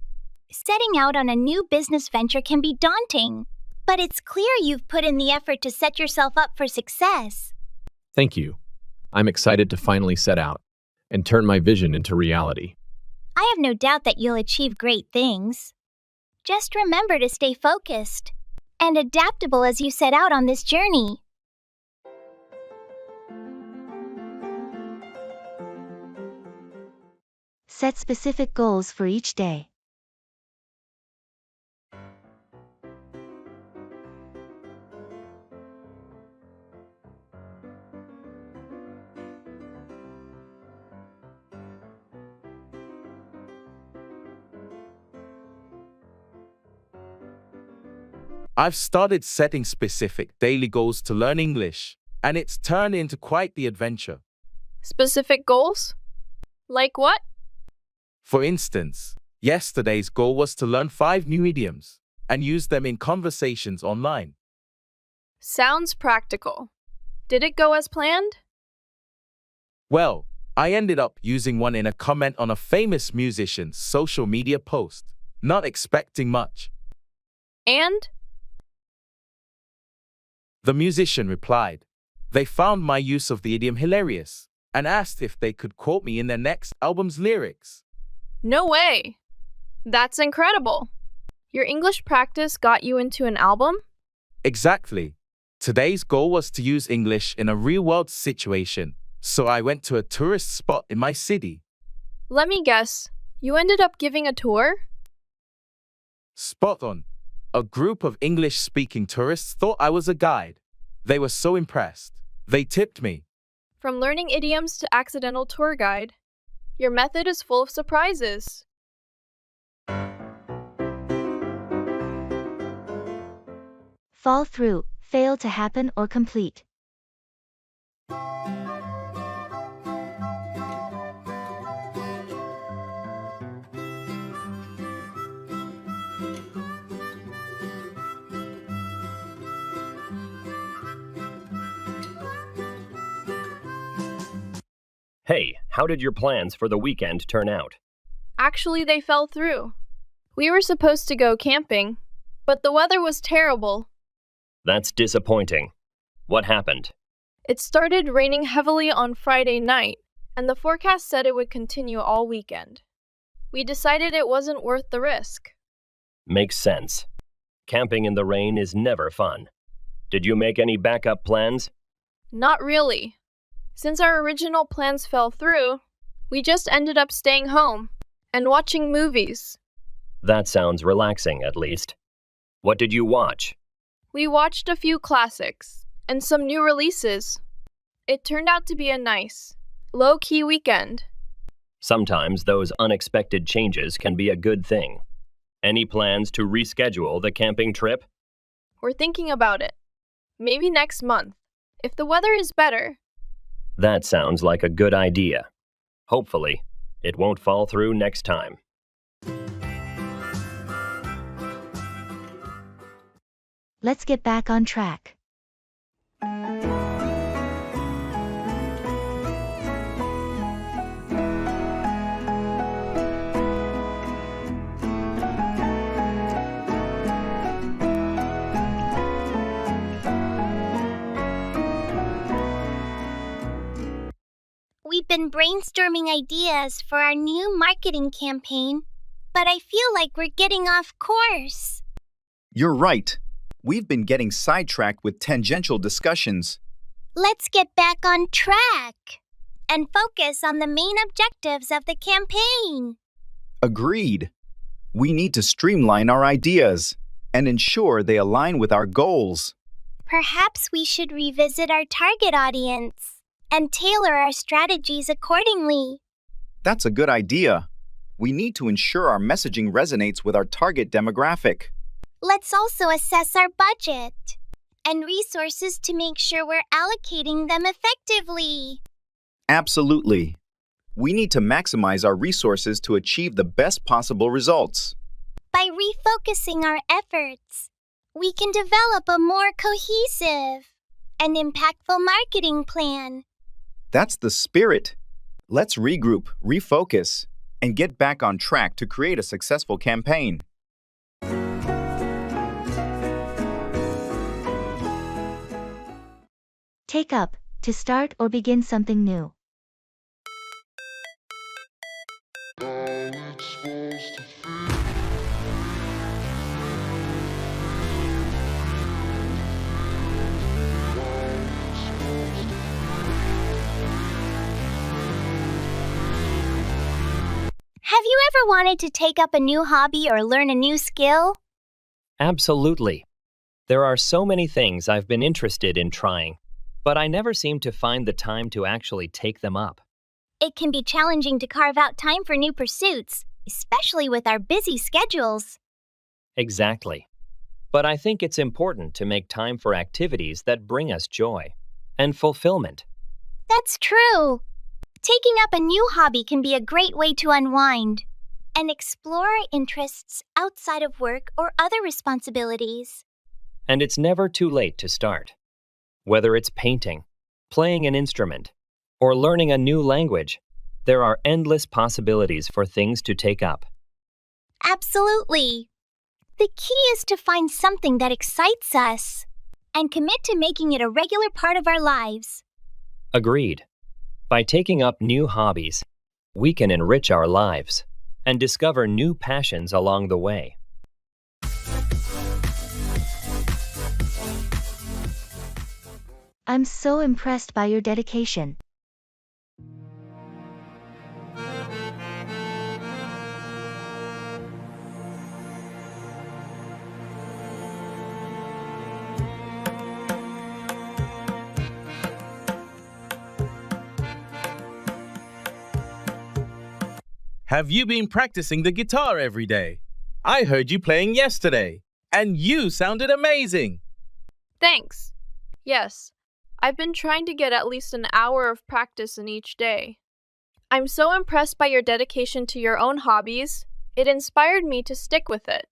Setting out on a new business venture can be daunting, but it's clear you've put in the effort to set yourself up for success. Thank you. I'm excited to finally set out and turn my vision into reality. I have no doubt that you'll achieve great things. Just remember to stay focused and adaptable as you set out on this journey. Set specific goals for each day. I've started setting specific daily goals to learn English, and it's turned into quite the adventure. Specific goals? Like what? For instance, yesterday's goal was to learn 5 new idioms and use them in conversations online. Sounds practical. Did it go as planned? Well, I ended up using one in a comment on a famous musician's social media post, not expecting much. And? The musician replied, they found my use of the idiom hilarious and asked if they could quote me in their next album's lyrics. No way! That's incredible! Your English practice got you into an album? Exactly. Today's goal was to use English in a real-world situation, so I went to a tourist spot in my city. Let me guess, you ended up giving a tour? Spot on. A group of English-speaking tourists thought I was a guide. They were so impressed. They tipped me. From learning idioms to accidental tour guide, your method is full of surprises. Fall through, fail to happen or complete. Hey, how did your plans for the weekend turn out? Actually, they fell through. We were supposed to go camping, but the weather was terrible. That's disappointing. What happened? It started raining heavily on Friday night, and the forecast said it would continue all weekend. We decided it wasn't worth the risk. Makes sense. Camping in the rain is never fun. Did you make any backup plans? Not really. Since our original plans fell through, we just ended up staying home and watching movies. That sounds relaxing, at least. What did you watch? We watched a few classics and some new releases. It turned out to be a nice, low-key weekend. Sometimes those unexpected changes can be a good thing. Any plans to reschedule the camping trip? We're thinking about it. Maybe next month, if the weather is better. That sounds like a good idea. Hopefully, it won't fall through next time. Let's get back on track. We've been brainstorming ideas for our new marketing campaign, but I feel like we're getting off course. You're right. We've been getting sidetracked with tangential discussions. Let's get back on track and focus on the main objectives of the campaign. Agreed. We need to streamline our ideas and ensure they align with our goals. Perhaps we should revisit our target audience and tailor our strategies accordingly. That's a good idea. We need to ensure our messaging resonates with our target demographic. Let's also assess our budget and resources to make sure we're allocating them effectively. Absolutely. We need to maximize our resources to achieve the best possible results. By refocusing our efforts, we can develop a more cohesive and impactful marketing plan. That's the spirit. Let's regroup, refocus, and get back on track to create a successful campaign. Take up, to start or begin something new. Have you ever wanted to take up a new hobby or learn a new skill? Absolutely. There are so many things I've been interested in trying, but I never seem to find the time to actually take them up. It can be challenging to carve out time for new pursuits, especially with our busy schedules. Exactly. But I think it's important to make time for activities that bring us joy and fulfillment. That's true. Taking up a new hobby can be a great way to unwind and explore our interests outside of work or other responsibilities. And it's never too late to start. Whether it's painting, playing an instrument, or learning a new language, there are endless possibilities for things to take up. Absolutely. The key is to find something that excites us and commit to making it a regular part of our lives. Agreed. By taking up new hobbies, we can enrich our lives and discover new passions along the way. I'm so impressed by your dedication. Have you been practicing the guitar every day? I heard you playing yesterday, and you sounded amazing. Thanks. Yes, I've been trying to get at least an hour of practice in each day. I'm so impressed by your dedication to your own hobbies. It inspired me to stick with it.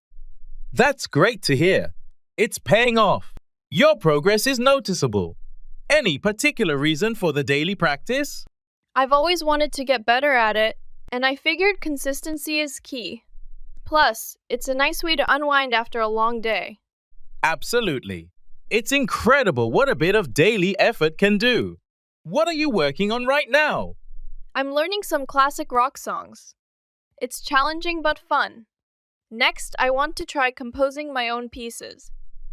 That's great to hear. It's paying off. Your progress is noticeable. Any particular reason for the daily practice? I've always wanted to get better at it, and I figured consistency is key. Plus, it's a nice way to unwind after a long day. Absolutely. It's incredible what a bit of daily effort can do. What are you working on right now? I'm learning some classic rock songs. It's challenging but fun. Next, I want to try composing my own pieces.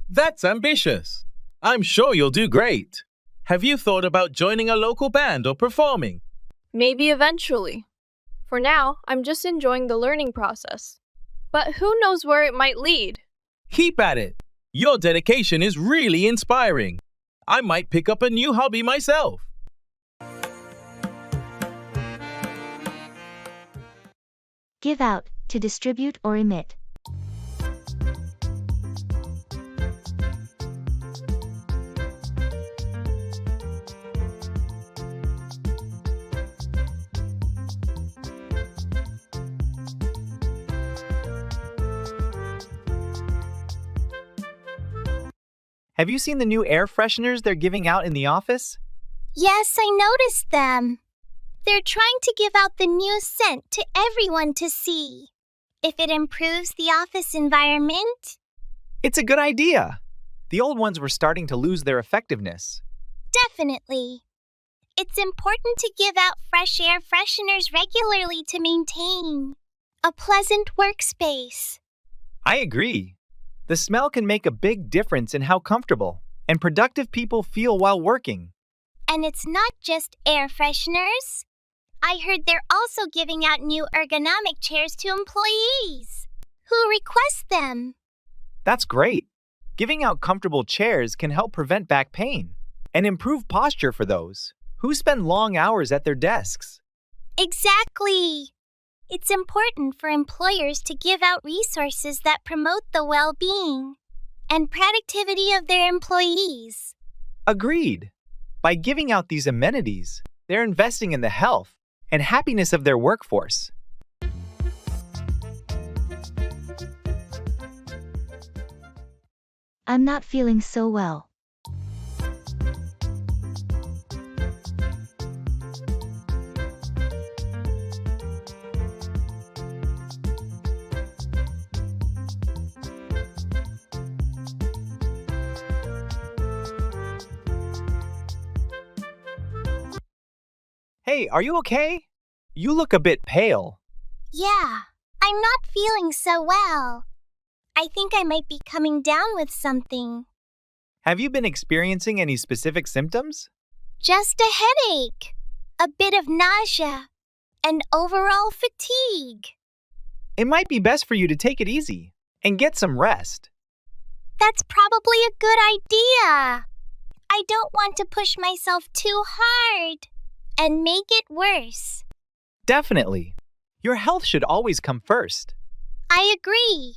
That's ambitious. I'm sure you'll do great. Have you thought about joining a local band or performing? Maybe eventually. For now, I'm just enjoying the learning process. But who knows where it might lead? Keep at it. Your dedication is really inspiring. I might pick up a new hobby myself. Give out, to distribute or emit. Have you seen the new air fresheners they're giving out in the office? Yes, I noticed them. They're trying to give out the new scent to everyone to see. If it improves the office environment? It's a good idea. The old ones were starting to lose their effectiveness. Definitely. It's important to give out fresh air fresheners regularly to maintain a pleasant workspace. I agree. The smell can make a big difference in how comfortable and productive people feel while working. And it's not just air fresheners. I heard they're also giving out new ergonomic chairs to employees who request them. That's great. Giving out comfortable chairs can help prevent back pain and improve posture for those who spend long hours at their desks. Exactly. It's important for employers to give out resources that promote the well-being and productivity of their employees. Agreed. By giving out these amenities, they're investing in the health and happiness of their workforce. I'm not feeling so well. Hey, are you okay? You look a bit pale. Yeah, I'm not feeling so well. I think I might be coming down with something. Have you been experiencing any specific symptoms? Just a headache, a bit of nausea, and overall fatigue. It might be best for you to take it easy and get some rest. That's probably a good idea. I don't want to push myself too hard and make it worse. Definitely. Your health should always come first. I agree.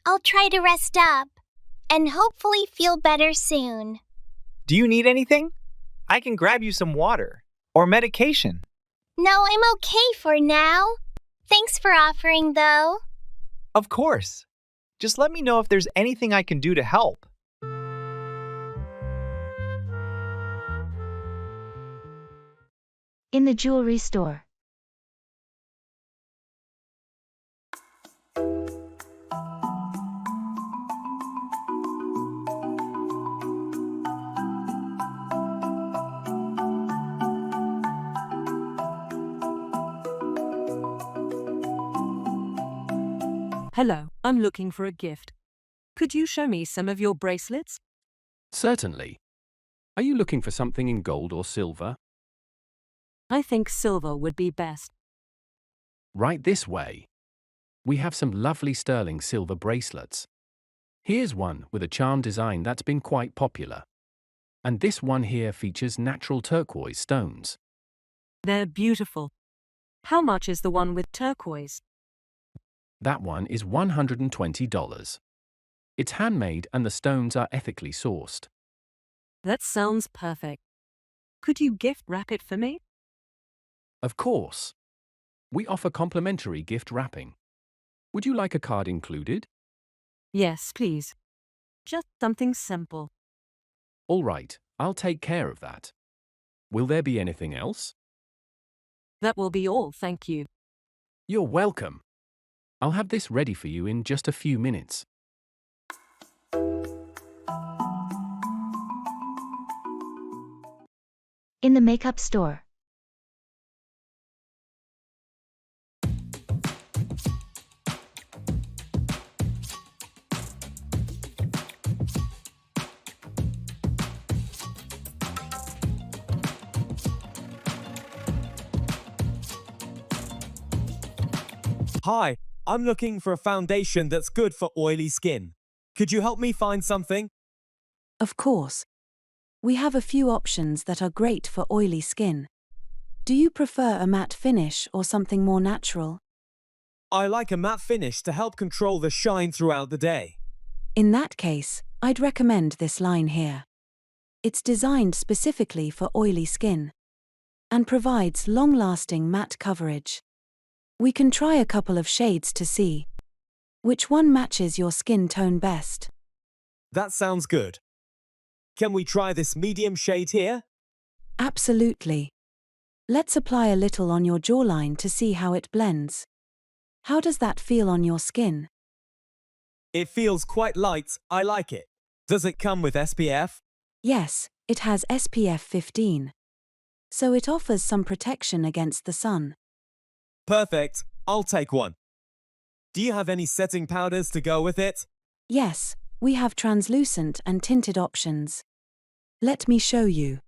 I'll try to rest up and hopefully feel better soon. Do you need anything? I can grab you some water or medication. No, I'm okay for now. Thanks for offering, though. Of course. Just let me know if there's anything I can do to help. In the jewelry store. Hello, I'm looking for a gift. Could you show me some of your bracelets? Certainly. Are you looking for something in gold or silver? I think silver would be best. Right this way. We have some lovely sterling silver bracelets. Here's one with a charm design that's been quite popular. And this one here features natural turquoise stones. They're beautiful. How much is the one with turquoise? That one is $120. It's handmade and the stones are ethically sourced. That sounds perfect. Could you gift wrap it for me? Of course. We offer complimentary gift wrapping. Would you like a card included? Yes, please. Just something simple. All right, I'll take care of that. Will there be anything else? That will be all, thank you. You're welcome. I'll have this ready for you in just a few minutes. In the makeup store. Hi, I'm looking for a foundation that's good for oily skin. Could you help me find something? Of course. We have a few options that are great for oily skin. Do you prefer a matte finish or something more natural? I like a matte finish to help control the shine throughout the day. In that case, I'd recommend this line here. It's designed specifically for oily skin and provides long-lasting matte coverage. We can try a couple of shades to see which one matches your skin tone best. That sounds good. Can we try this medium shade here? Absolutely. Let's apply a little on your jawline to see how it blends. How does that feel on your skin? It feels quite light, I like it. Does it come with SPF? Yes, it has SPF 15. So it offers some protection against the sun. Perfect, I'll take one. Do you have any setting powders to go with it? Yes, we have translucent and tinted options. Let me show you.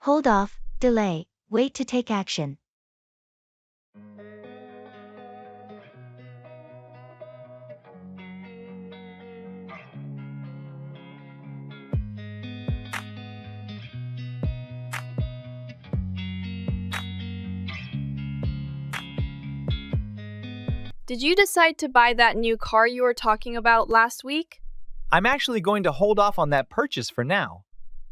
Hold off, delay, wait to take action. Did you decide to buy that new car you were talking about last week? I'm actually going to hold off on that purchase for now.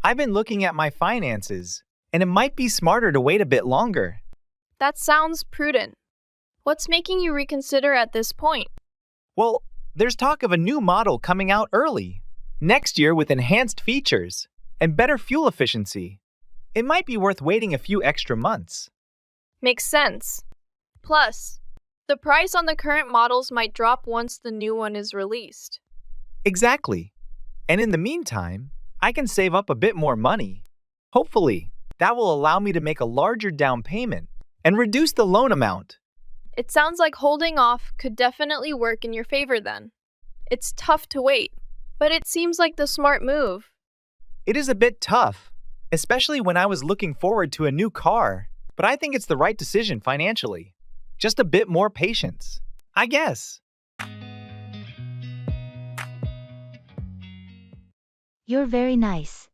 I've been looking at my finances, and it might be smarter to wait a bit longer. That sounds prudent. What's making you reconsider at this point? Well, there's talk of a new model coming out early, next year with enhanced features and better fuel efficiency. It might be worth waiting a few extra months. Makes sense. Plus, the price on the current models might drop once the new one is released. Exactly. And in the meantime, I can save up a bit more money. Hopefully, that will allow me to make a larger down payment and reduce the loan amount. It sounds like holding off could definitely work in your favor then. It's tough to wait, but it seems like the smart move. It is a bit tough, especially when I was looking forward to a new car, but I think it's the right decision financially. Just a bit more patience, I guess. You're very nice.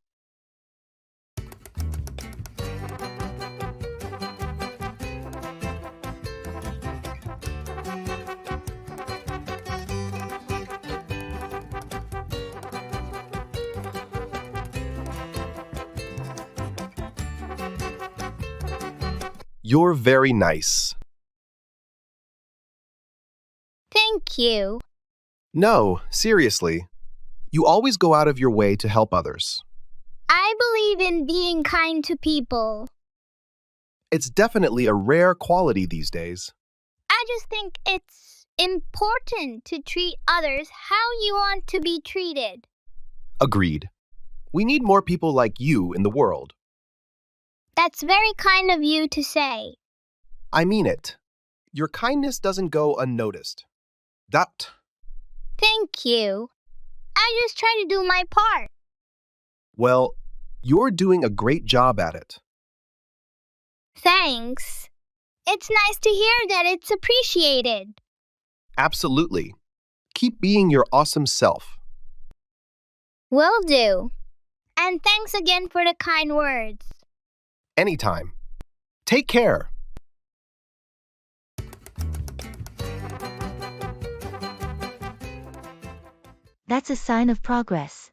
You're very nice. Thank you. No, seriously. You always go out of your way to help others. I believe in being kind to people. It's definitely a rare quality these days. I just think it's important to treat others how you want to be treated. Agreed. We need more people like you in the world. That's very kind of you to say. I mean it. Your kindness doesn't go unnoticed. That. Thank you. I just try to do my part. Well, you're doing a great job at it. Thanks. It's nice to hear that it's appreciated. Absolutely. Keep being your awesome self. Will do. And thanks again for the kind words. Anytime. Take care. That's a sign of progress.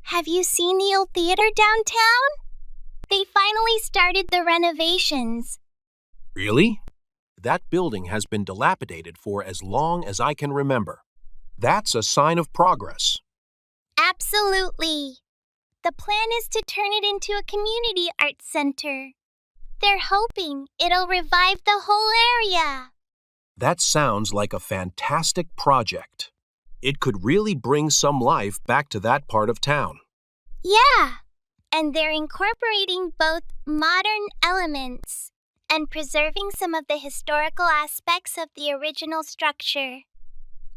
Have you seen the old theater downtown? They finally started the renovations. Really? That building has been dilapidated for as long as I can remember. That's a sign of progress. Absolutely. The plan is to turn it into a community arts center. They're hoping it'll revive the whole area. That sounds like a fantastic project. It could really bring some life back to that part of town. Yeah, and they're incorporating both modern elements and preserving some of the historical aspects of the original structure.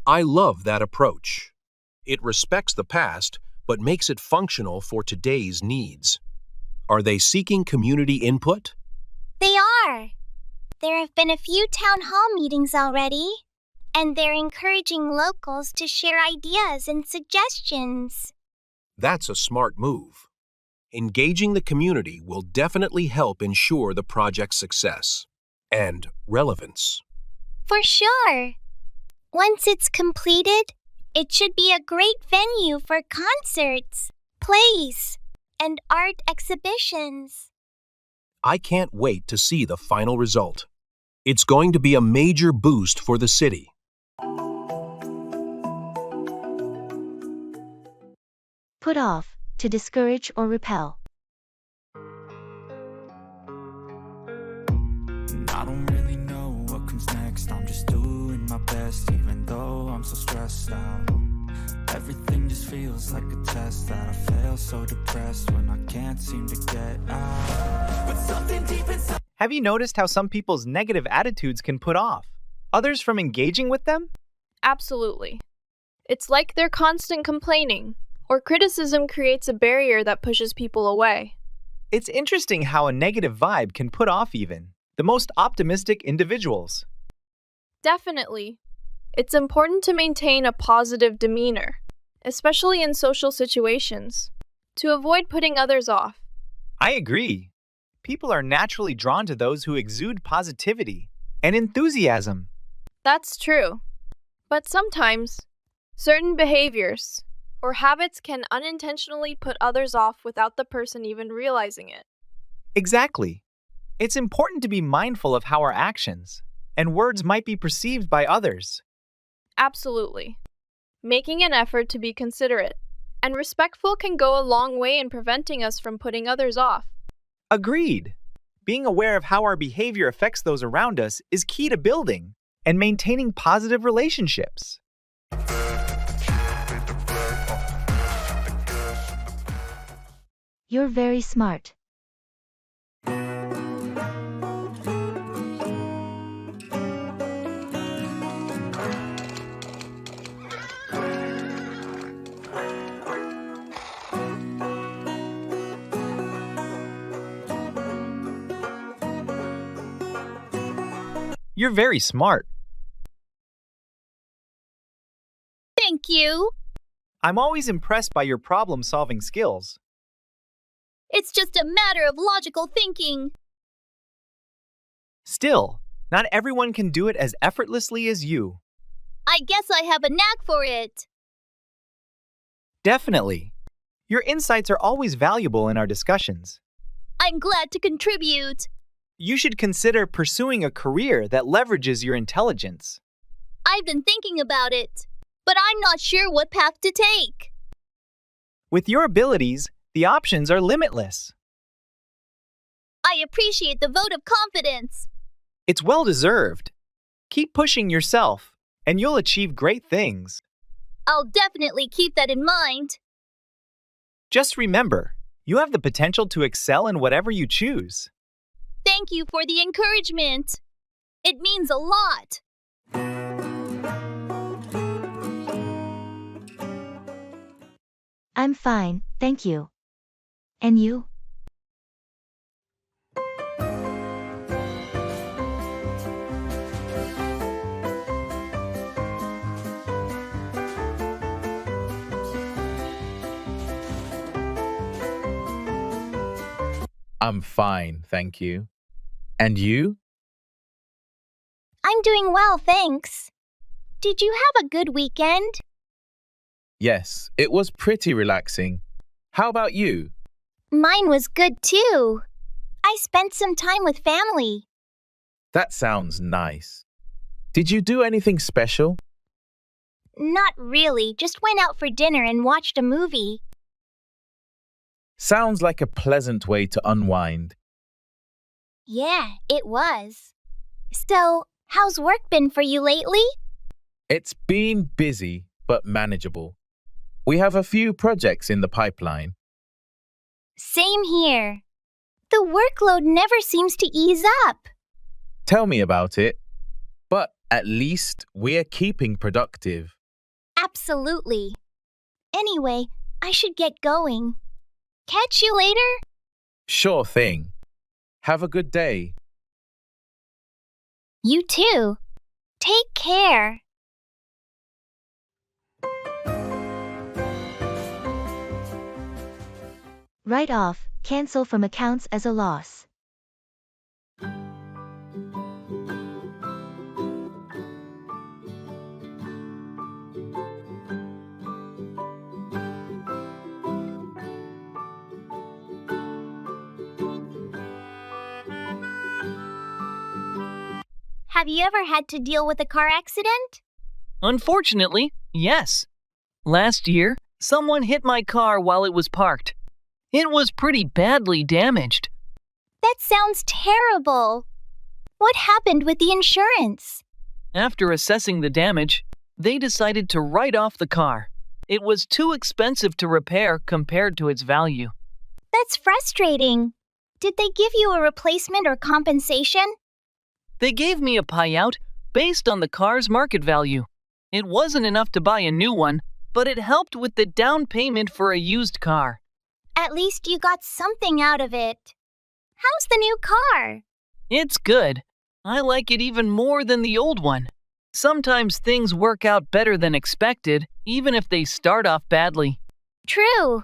I love that approach. It respects the past, but makes it functional for today's needs. Are they seeking community input? They are. There have been a few town hall meetings already, and they're encouraging locals to share ideas and suggestions. That's a smart move. Engaging the community will definitely help ensure the project's success and relevance. For sure. Once it's completed, it should be a great venue for concerts, plays, and art exhibitions. I can't wait to see the final result. It's going to be a major boost for the city. Put off, to discourage or repel. I don't really know what comes next. I'm just doing my best, even though I'm so stressed out. Everything just feels like a test that I fail, so depressed when I can't seem to get out. But something deep inside. Have you noticed how some people's negative attitudes can put off others from engaging with them? Absolutely. It's like they're constant complaining, or criticism creates a barrier that pushes people away. It's interesting how a negative vibe can put off even the most optimistic individuals. Definitely. It's important to maintain a positive demeanor. especially in social situations, to avoid putting others off. I agree. People are naturally drawn to those who exude positivity and enthusiasm. That's true. But sometimes, certain behaviors or habits can unintentionally put others off without the person even realizing it. Exactly. It's important to be mindful of how our actions and words might be perceived by others. Absolutely. Making an effort to be considerate and respectful can go a long way in preventing us from putting others off. Agreed. Being aware of how our behavior affects those around us is key to building and maintaining positive relationships. You're very smart. You're very smart. Thank you. I'm always impressed by your problem-solving skills. It's just a matter of logical thinking. Still, not everyone can do it as effortlessly as you. I guess I have a knack for it. Definitely. Your insights are always valuable in our discussions. I'm glad to contribute. You should consider pursuing a career that leverages your intelligence. I've been thinking about it, but I'm not sure what path to take. With your abilities, the options are limitless. I appreciate the vote of confidence. It's well-deserved. Keep pushing yourself, and you'll achieve great things. I'll definitely keep that in mind. Just remember, you have the potential to excel in whatever you choose. Thank you for the encouragement. It means a lot. I'm fine, thank you. And you? I'm fine, thank you. And you? I'm doing well, thanks. Did you have a good weekend? Yes, it was pretty relaxing. How about you? Mine was good too. I spent some time with family. That sounds nice. Did you do anything special? Not really, just went out for dinner and watched a movie. Sounds like a pleasant way to unwind. Yeah, it was. So, how's work been for you lately? It's been busy, but manageable. We have a few projects in the pipeline. Same here. The workload never seems to ease up. Tell me about it. But at least we're keeping productive. Absolutely. Anyway, I should get going. Catch you later? Sure thing. Have a good day. You too. Take care. Write off, cancel from accounts as a loss. Have you ever had to deal with a car accident? Unfortunately, yes. Last year, someone hit my car while it was parked. It was pretty badly damaged. That sounds terrible. What happened with the insurance? After assessing the damage, they decided to write off the car. It was too expensive to repair compared to its value. That's frustrating. Did they give you a replacement or compensation? They gave me a payout based on the car's market value. It wasn't enough to buy a new one, but it helped with the down payment for a used car. At least you got something out of it. How's the new car? It's good. I like it even more than the old one. Sometimes things work out better than expected, even if they start off badly. True.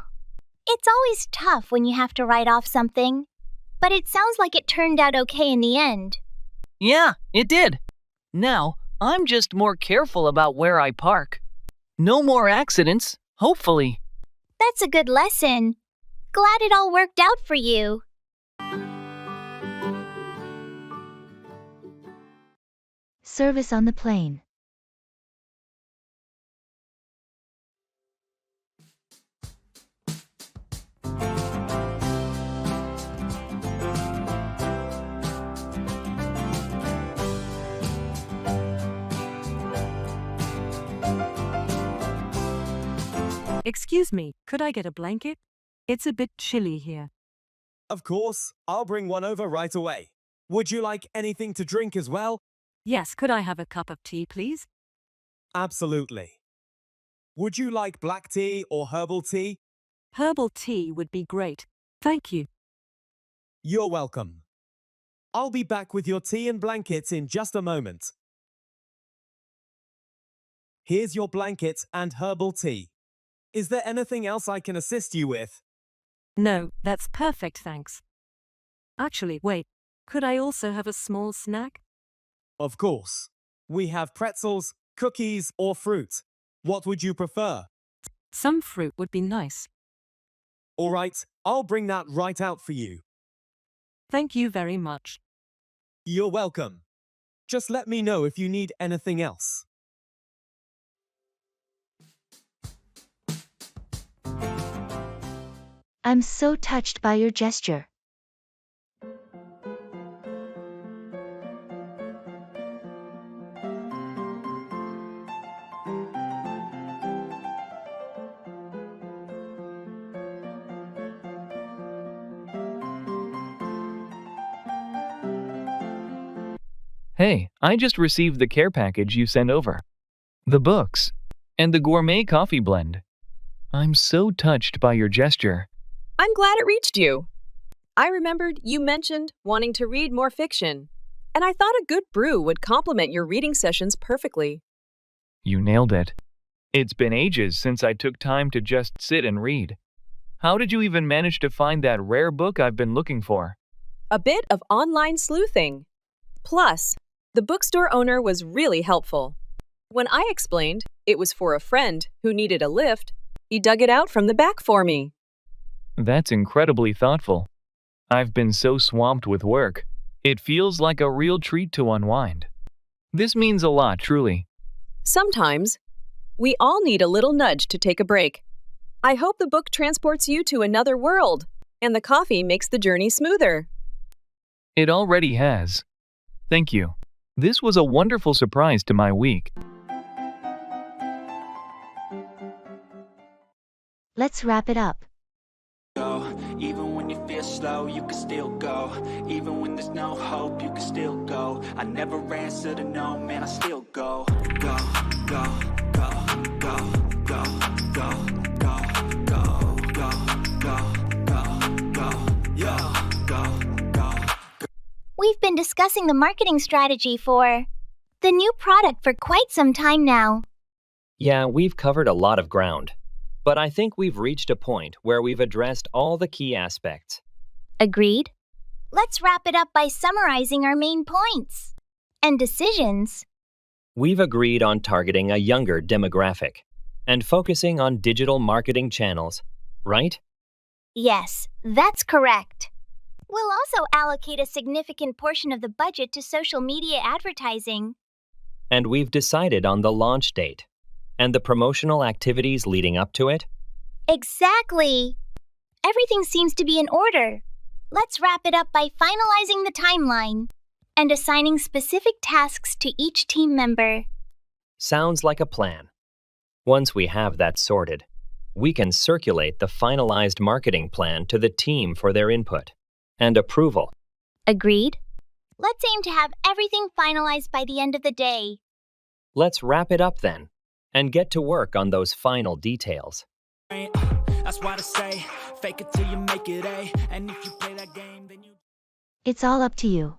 It's always tough when you have to write off something, but it sounds like it turned out okay in the end. Yeah, it did. Now, I'm just more careful about where I park. No more accidents, hopefully. That's a good lesson. Glad it all worked out for you. Service on the plane. Excuse me, could I get a blanket? It's a bit chilly here. Of course, I'll bring one over right away. Would you like anything to drink as well? Yes, could I have a cup of tea, please? Absolutely. Would you like black tea or herbal tea? Herbal tea would be great. Thank you. You're welcome. I'll be back with your tea and blankets in just a moment. Here's your blanket and herbal tea. Is there anything else I can assist you with? No, that's perfect, thanks. Actually, wait, could I also have a small snack? Of course. We have pretzels, cookies, or fruit. What would you prefer? Some fruit would be nice. All right, I'll bring that right out for you. Thank you very much. You're welcome. Just let me know if you need anything else. I'm so touched by your gesture. Hey, I just received the care package you sent over. The books, and the gourmet coffee blend. I'm so touched by your gesture. I'm glad it reached you. I remembered you mentioned wanting to read more fiction, and I thought a good brew would complement your reading sessions perfectly. You nailed it. It's been ages since I took time to just sit and read. How did you even manage to find that rare book I've been looking for? A bit of online sleuthing. Plus, the bookstore owner was really helpful. When I explained it was for a friend who needed a lift, he dug it out from the back for me. That's incredibly thoughtful. I've been so swamped with work. It feels like a real treat to unwind. This means a lot, truly. Sometimes, we all need a little nudge to take a break. I hope the book transports you to another world, and the coffee makes the journey smoother. It already has. Thank you. This was a wonderful surprise to my week. Let's wrap it up. Even when you feel slow, you can still go. Even when there's no hope, you can still go. I never answer to no, man, I still go. Go, go, go, go, go, go, go, go, go, go, go, go, go. We've been discussing the marketing strategy for the new product for quite some time now. Yeah, we've covered a lot of ground. But I think we've reached a point where we've addressed all the key aspects. Agreed? Let's wrap it up by summarizing our main points and decisions. We've agreed on targeting a younger demographic and focusing on digital marketing channels, right? Yes, that's correct. We'll also allocate a significant portion of the budget to social media advertising. And we've decided on the launch date and the promotional activities leading up to it. Exactly. Everything seems to be in order. Let's wrap it up by finalizing the timeline and assigning specific tasks to each team member. Sounds like a plan. Once we have that sorted, we can circulate the finalized marketing plan to the team for their input and approval. Agreed? Let's aim to have everything finalized by the end of the day. Let's wrap it up then and get to work on those final details. That's why I say, fake it till you make it A. And if you play that game, then you... It's all up to you.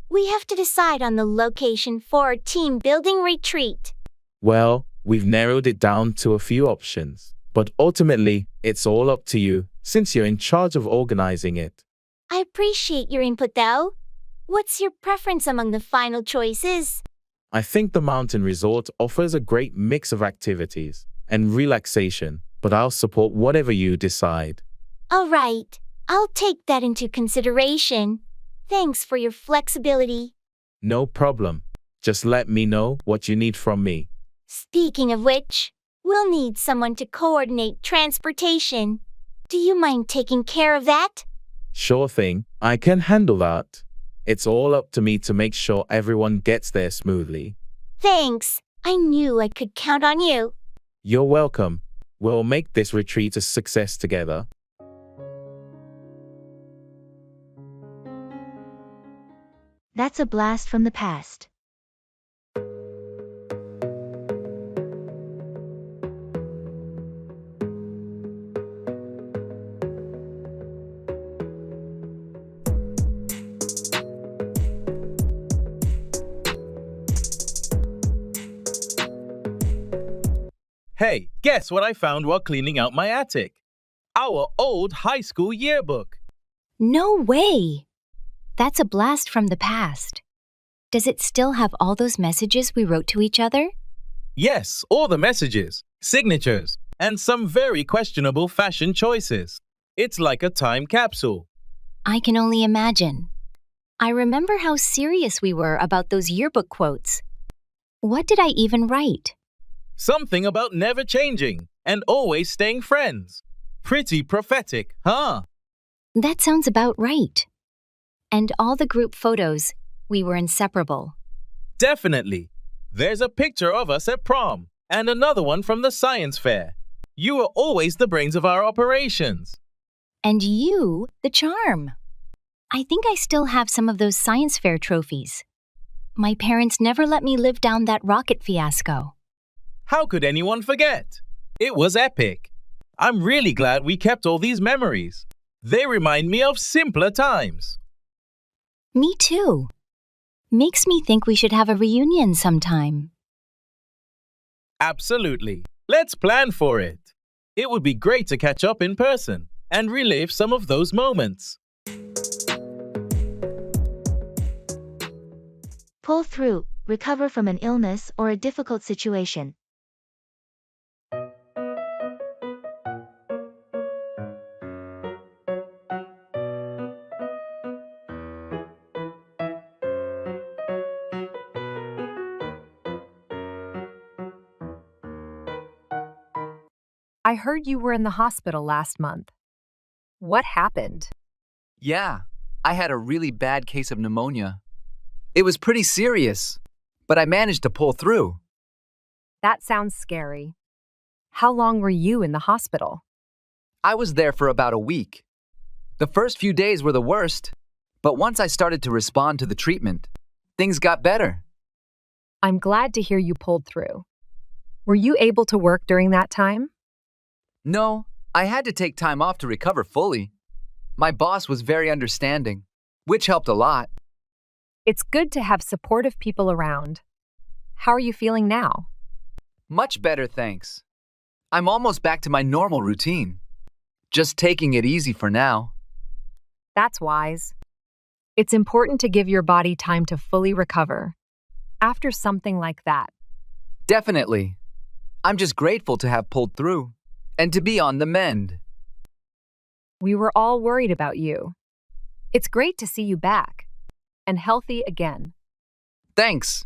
We have to decide on the location for our team building retreat. Well, we've narrowed it down to a few options, but ultimately, it's all up to you since you're in charge of organizing it. I appreciate your input though. What's your preference among the final choices? I think the mountain resort offers a great mix of activities and relaxation, but I'll support whatever you decide. All right, I'll take that into consideration. Thanks for your flexibility. No problem. Just let me know what you need from me. Speaking of which, we'll need someone to coordinate transportation. Do you mind taking care of that? Sure thing, I can handle that. It's all up to me to make sure everyone gets there smoothly. Thanks. I knew I could count on you. You're welcome. We'll make this retreat a success together. That's a blast from the past. Hey, guess what I found while cleaning out my attic? Our old high school yearbook. No way! That's a blast from the past. Does it still have all those messages we wrote to each other? Yes, all the messages, signatures, and some very questionable fashion choices. It's like a time capsule. I can only imagine. I remember how serious we were about those yearbook quotes. What did I even write? Something about never changing and always staying friends. Pretty prophetic, huh? That sounds about right. And all the group photos, we were inseparable. Definitely. There's a picture of us at prom and another one from the science fair. You were always the brains of our operations. And you, the charm. I think I still have some of those science fair trophies. My parents never let me live down that rocket fiasco. How could anyone forget? It was epic. I'm really glad we kept all these memories. They remind me of simpler times. Me too. Makes me think we should have a reunion sometime. Absolutely. Let's plan for it. It would be great to catch up in person and relive some of those moments. Pull through, recover from an illness or a difficult situation. I heard you were in the hospital last month. What happened? Yeah, I had a really bad case of pneumonia. It was pretty serious, but I managed to pull through. That sounds scary. How long were you in the hospital? I was there for about a week. The first few days were the worst, but once I started to respond to the treatment, things got better. I'm glad to hear you pulled through. Were you able to work during that time? No, I had to take time off to recover fully. My boss was very understanding, which helped a lot. It's good to have supportive people around. How are you feeling now? Much better, thanks. I'm almost back to my normal routine. Just taking it easy for now. That's wise. It's important to give your body time to fully recover after something like that. Definitely. I'm just grateful to have pulled through and to be on the mend. We were all worried about you. It's great to see you back and healthy again. Thanks.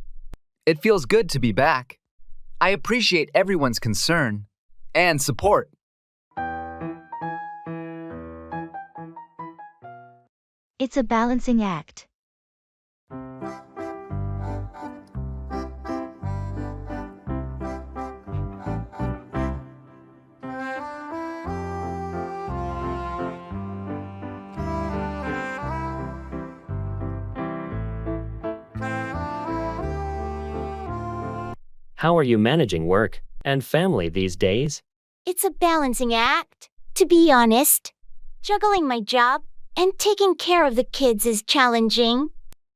It feels good to be back. I appreciate everyone's concern and support. It's a balancing act. How are you managing work and family these days? It's a balancing act, to be honest. Juggling my job and taking care of the kids is challenging.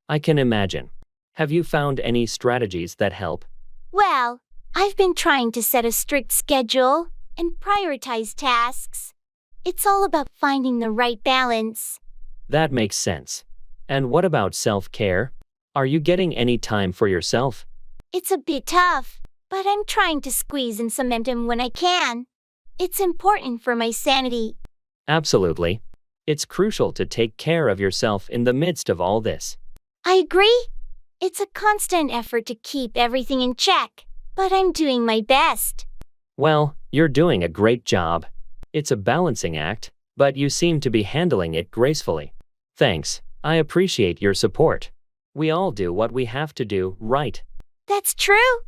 I can imagine. Have you found any strategies that help? Well, I've been trying to set a strict schedule and prioritize tasks. It's all about finding the right balance. That makes sense. And what about self-care? Are you getting any time for yourself? It's a bit tough, but I'm trying to squeeze in some time when I can. It's important for my sanity. Absolutely. It's crucial to take care of yourself in the midst of all this. I agree. It's a constant effort to keep everything in check, but I'm doing my best. Well, you're doing a great job. It's a balancing act, but you seem to be handling it gracefully. Thanks. I appreciate your support. We all do what we have to do, right? That's true.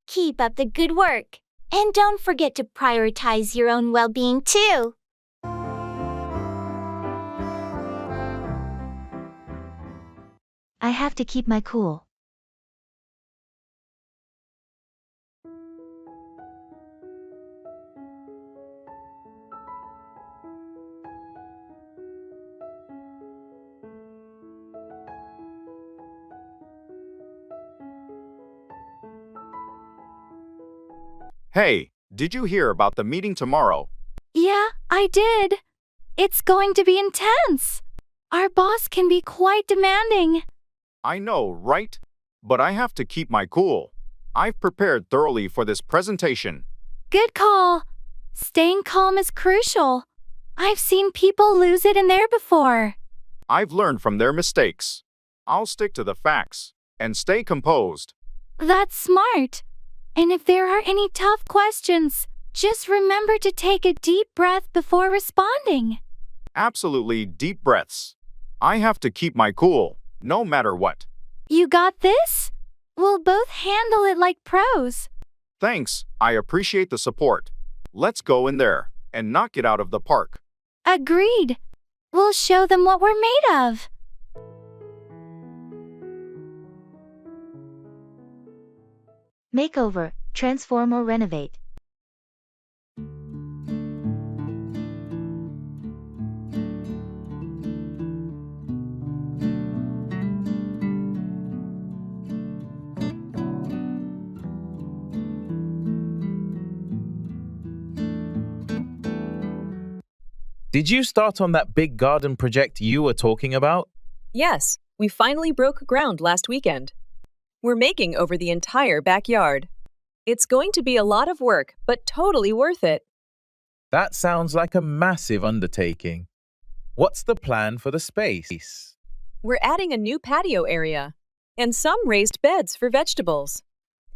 Keep up the good work. And don't forget to prioritize your own well-being too. I have to keep my cool. Hey, did you hear about the meeting tomorrow? Yeah, I did. It's going to be intense. Our boss can be quite demanding. I know, right? But I have to keep my cool. I've prepared thoroughly for this presentation. Good call. Staying calm is crucial. I've seen people lose it in there before. I've learned from their mistakes. I'll stick to the facts and stay composed. That's smart. And if there are any tough questions, just remember to take a deep breath before responding. Absolutely deep breaths. I have to keep my cool, no matter what. You got this? We'll both handle it like pros. Thanks, I appreciate the support. Let's go in there and knock it out of the park. Agreed. We'll show them what we're made of. Makeover, transform or renovate. Did you start on that big garden project you were talking about? Yes, we finally broke ground last weekend. We're making over the entire backyard. It's going to be a lot of work, but totally worth it. That sounds like a massive undertaking. What's the plan for the space? We're adding a new patio area and some raised beds for vegetables.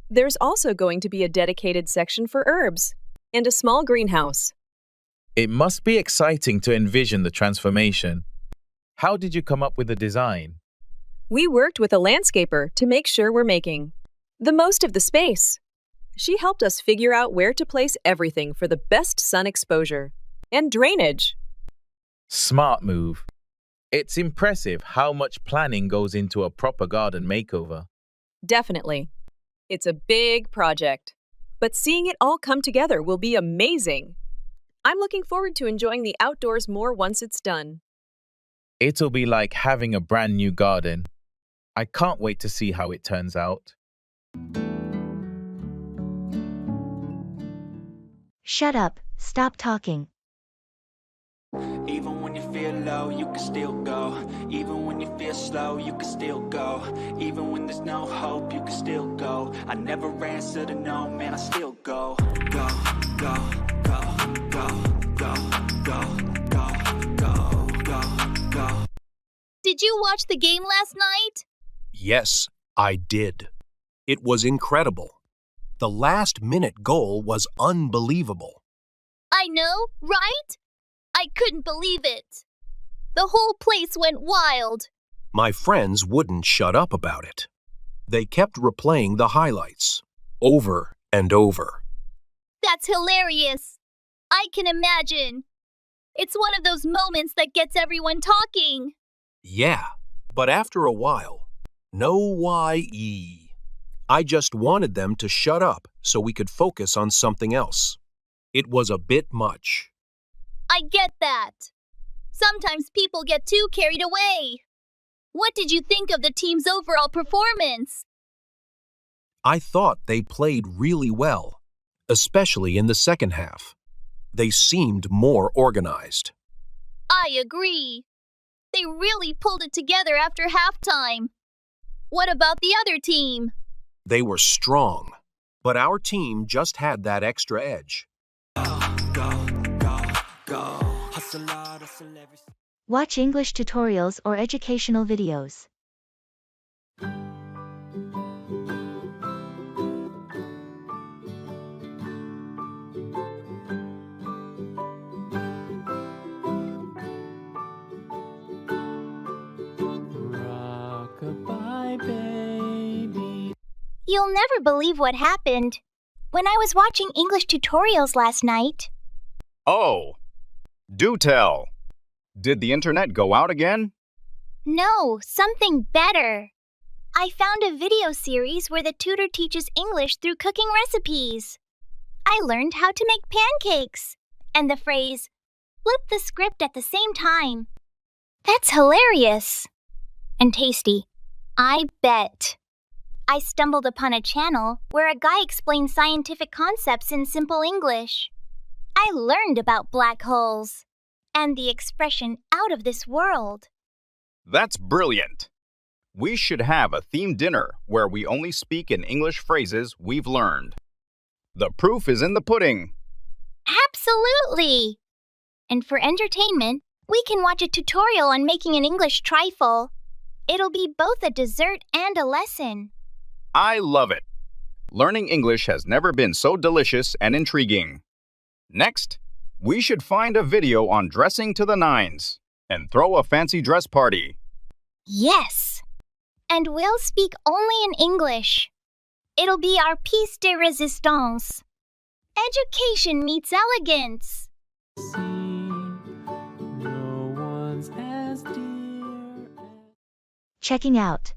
There's also going to be a dedicated section for herbs and a small greenhouse. It must be exciting to envision the transformation. How did you come up with the design? We worked with a landscaper to make sure we're making the most of the space. She helped us figure out where to place everything for the best sun exposure and drainage. Smart move. It's impressive how much planning goes into a proper garden makeover. Definitely. It's a big project, but seeing it all come together will be amazing. I'm looking forward to enjoying the outdoors more once it's done. It'll be like having a brand new garden. I can't wait to see how it turns out. Shut up, stop talking. Even when you feel low, you can still go. Even when you feel slow, you can still go. Even when there's no hope, you can still go. I never answer to no, man, I still go. Go, go, go, go, go, go, go, go, go, go. Did you watch the game last night? Yes, I did. It was incredible. The last-minute goal was unbelievable. I know, right? I couldn't believe it. The whole place went wild. My friends wouldn't shut up about it. They kept replaying the highlights, over and over. That's hilarious. I can imagine. It's one of those moments that gets everyone talking. Yeah, but after a while, no Y-E. I just wanted them to shut up so we could focus on something else. It was a bit much. I get that. Sometimes people get too carried away. What did you think of the team's overall performance? I thought they played really well, especially in the second half. They seemed more organized. I agree. They really pulled it together after halftime. What about the other team? They were strong, but our team just had that extra edge. Watch English tutorials or educational videos. Rock-a-bye, baby. You'll never believe what happened. When I was watching English tutorials last night. Oh, do tell. Did the internet go out again? No, something better. I found a video series where the tutor teaches English through cooking recipes. I learned how to make pancakes and the phrase, flip the script at the same time. That's hilarious. And tasty. I bet. I stumbled upon a channel where a guy explained scientific concepts in simple English. I learned about black holes and the expression out of this world. That's brilliant. We should have a themed dinner where we only speak in English phrases we've learned. The proof is in the pudding. Absolutely! And for entertainment, we can watch a tutorial on making an English trifle. It'll be both a dessert and a lesson. I love it. Learning English has never been so delicious and intriguing. Next, we should find a video on dressing to the nines and throw a fancy dress party. Yes! And we'll speak only in English. It'll be our piece de resistance. Education meets elegance. No one's as dear. Checking out.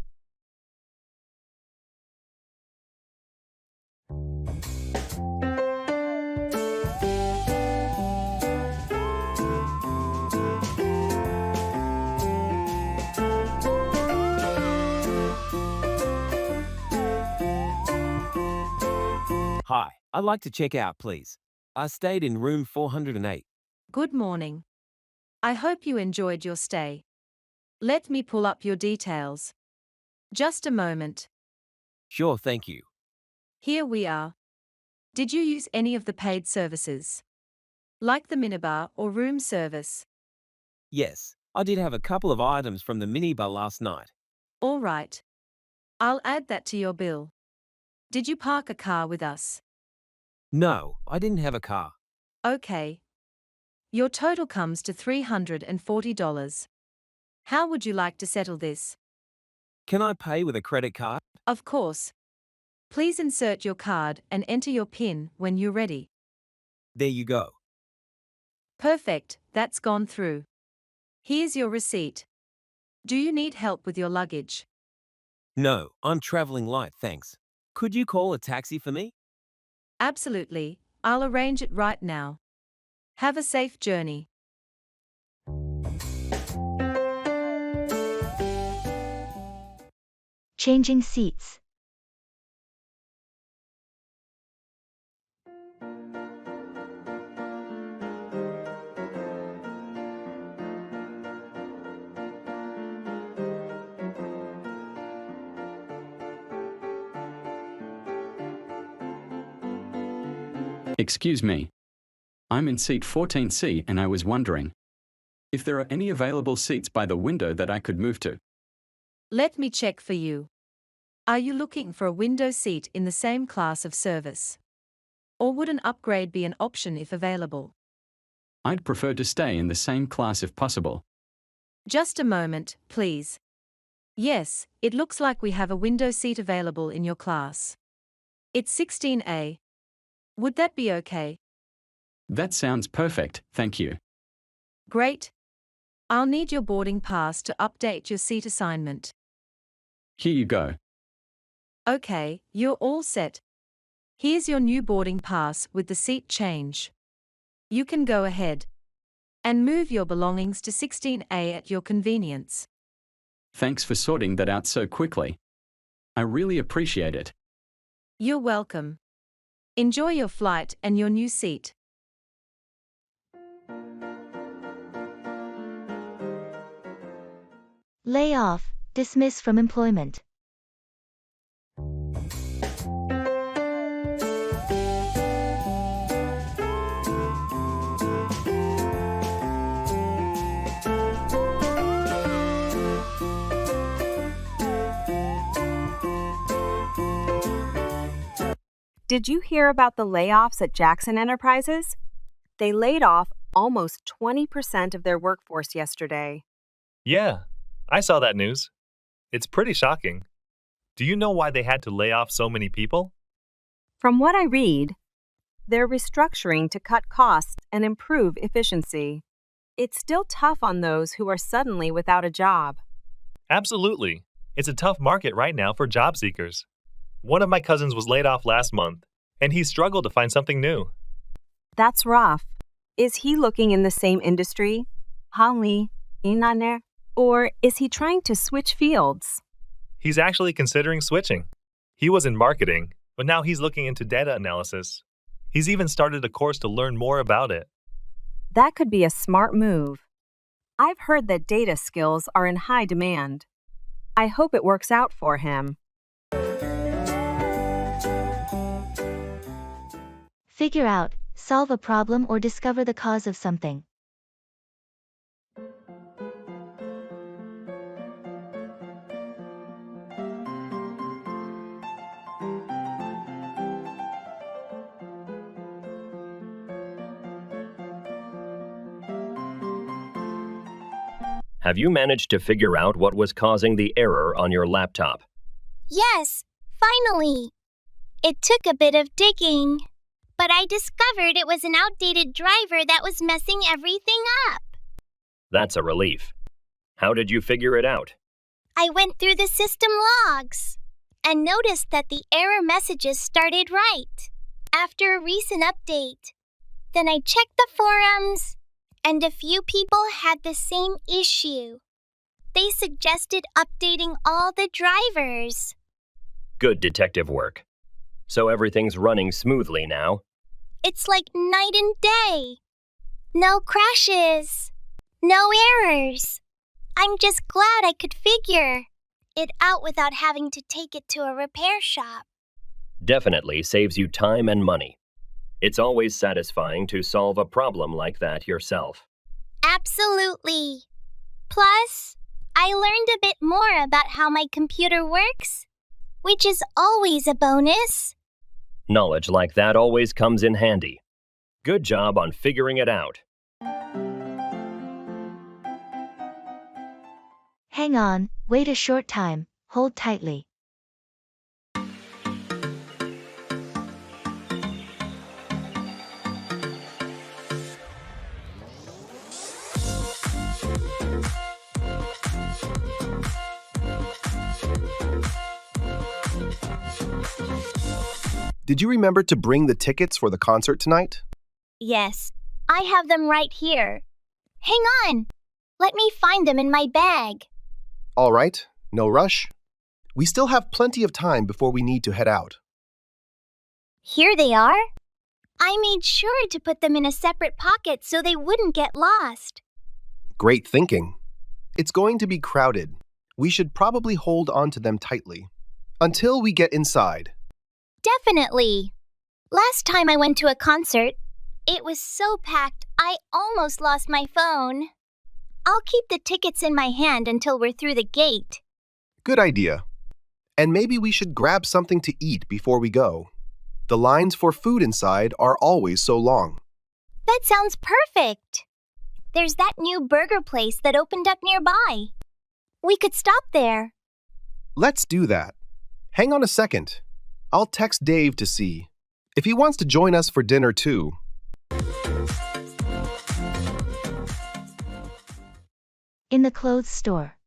Hi, I'd like to check out, please. I stayed in room 408. Good morning. I hope you enjoyed your stay. Let me pull up your details. Just a moment. Sure, thank you. Here we are. Did you use any of the paid services? Like the minibar or room service? Yes, I did have a couple of items from the minibar last night. All right. I'll add that to your bill. Did you park a car with us? No, I didn't have a car. Okay. Your total comes to $340. How would you like to settle this? Can I pay with a credit card? Of course. Please insert your card and enter your PIN when you're ready. There you go. Perfect, that's gone through. Here's your receipt. Do you need help with your luggage? No, I'm traveling light, thanks. Could you call a taxi for me? Absolutely, I'll arrange it right now. Have a safe journey. Changing seats. Excuse me. I'm in seat 14C and I was wondering if there are any available seats by the window that I could move to. Let me check for you. Are you looking for a window seat in the same class of service? Or would an upgrade be an option if available? I'd prefer to stay in the same class if possible. Just a moment, please. Yes, it looks like we have a window seat available in your class. It's 16A. Would that be okay? That sounds perfect, thank you. Great. I'll need your boarding pass to update your seat assignment. Here you go. Okay, you're all set. Here's your new boarding pass with the seat change. You can go ahead and move your belongings to 16A at your convenience. Thanks for sorting that out so quickly. I really appreciate it. You're welcome. Enjoy your flight and your new seat. Lay off, dismiss from employment. Did you hear about the layoffs at Jackson Enterprises? They laid off almost 20% of their workforce yesterday. Yeah, I saw that news. It's pretty shocking. Do you know why they had to lay off so many people? From what I read, they're restructuring to cut costs and improve efficiency. It's still tough on those who are suddenly without a job. Absolutely. It's a tough market right now for job seekers. One of my cousins was laid off last month, and he struggled to find something new. That's rough. Is he looking in the same industry? Hanli, Inaner? Or is he trying to switch fields? He's actually considering switching. He was in marketing, but now he's looking into data analysis. He's even started a course to learn more about it. That could be a smart move. I've heard that data skills are in high demand. I hope it works out for him. Figure out, solve a problem or discover the cause of something. Have you managed to figure out what was causing the error on your laptop? Yes, finally. It took a bit of digging, but I discovered it was an outdated driver that was messing everything up. That's a relief. How did you figure it out? I went through the system logs and noticed that the error messages started right after a recent update. Then I checked the forums, and a few people had the same issue. They suggested updating all the drivers. Good detective work. So everything's running smoothly now? It's like night and day. No crashes. No errors. I'm just glad I could figure it out without having to take it to a repair shop. Definitely saves you time and money. It's always satisfying to solve a problem like that yourself. Absolutely. Plus, I learned a bit more about how my computer works, which is always a bonus. Knowledge like that always comes in handy. Good job on figuring it out. Hang on, wait a short time, hold tightly. Did you remember to bring the tickets for the concert tonight? Yes, I have them right here. Hang on. Let me find them in my bag. All right, no rush. We still have plenty of time before we need to head out. Here they are. I made sure to put them in a separate pocket so they wouldn't get lost. Great thinking. It's going to be crowded. We should probably hold on to them tightly until we get inside. Definitely. Last time I went to a concert, it was so packed I almost lost my phone. I'll keep the tickets in my hand until we're through the gate. Good idea. And maybe we should grab something to eat before we go. The lines for food inside are always so long. That sounds perfect. There's that new burger place that opened up nearby. We could stop there. Let's do that. Hang on a second. I'll text Dave to see if he wants to join us for dinner too. In the clothes store.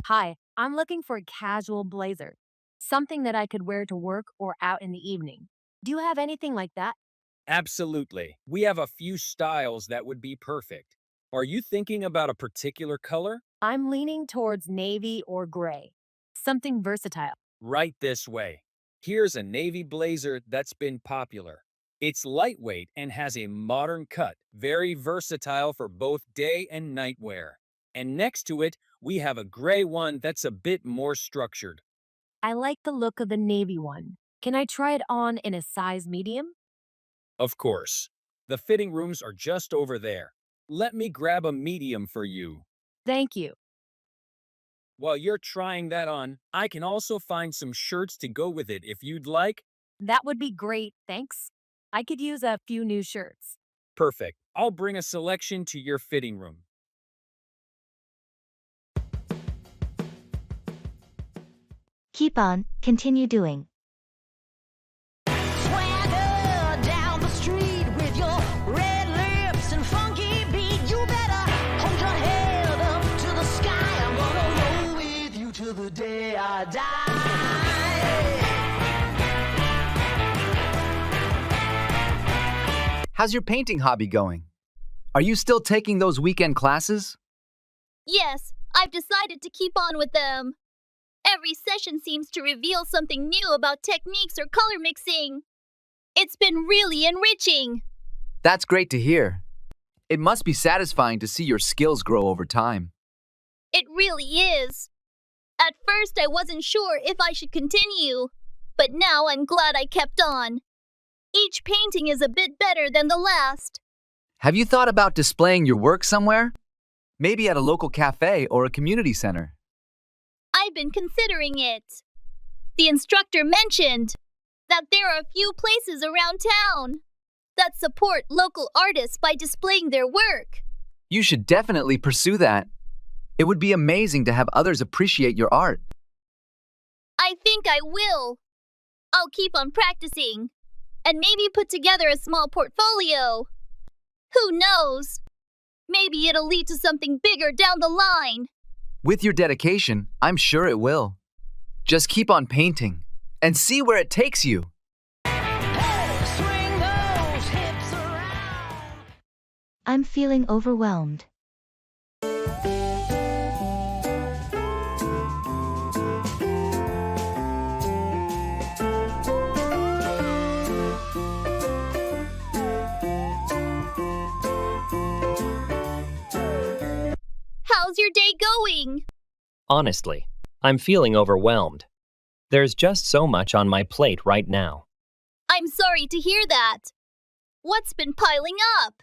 Hi, I'm looking for a casual blazer. Something that I could wear to work or out in the evening. Do you have anything like that? Absolutely. We have a few styles that would be perfect. Are you thinking about a particular color? I'm leaning towards navy or gray. Something versatile. Right this way. Here's a navy blazer that's been popular. It's lightweight and has a modern cut, very versatile for both day and night wear. And next to it, we have a gray one that's a bit more structured. I like the look of the navy one. Can I try it on in a size medium? Of course. The fitting rooms are just over there. Let me grab a medium for you. Thank you. While you're trying that on, I can also find some shirts to go with it if you'd like. That would be great, thanks. I could use a few new shirts. Perfect. I'll bring a selection to your fitting room. Keep on, continue doing. Swagger down the street with your red lips and funky beat. You better hold your head up to the sky. I'm gonna roll with you till the day I die. How's your painting hobby going? Are you still taking those weekend classes? Yes, I've decided to keep on with them. Every session seems to reveal something new about techniques or color mixing. It's been really enriching. That's great to hear. It must be satisfying to see your skills grow over time. It really is. At first, I wasn't sure if I should continue, but now I'm glad I kept on. Each painting is a bit better than the last. Have you thought about displaying your work somewhere? Maybe at a local cafe or a community center. I've been considering it. The instructor mentioned that there are a few places around town that support local artists by displaying their work. You should definitely pursue that. It would be amazing to have others appreciate your art. I think I will. I'll keep on practicing and maybe put together a small portfolio. Who knows? Maybe it'll lead to something bigger down the line. With your dedication, I'm sure it will. Just keep on painting and see where it takes you. Swing those hips around. I'm feeling overwhelmed. How's your day going? Honestly, I'm feeling overwhelmed. There's just so much on my plate right now. I'm sorry to hear that. What's been piling up?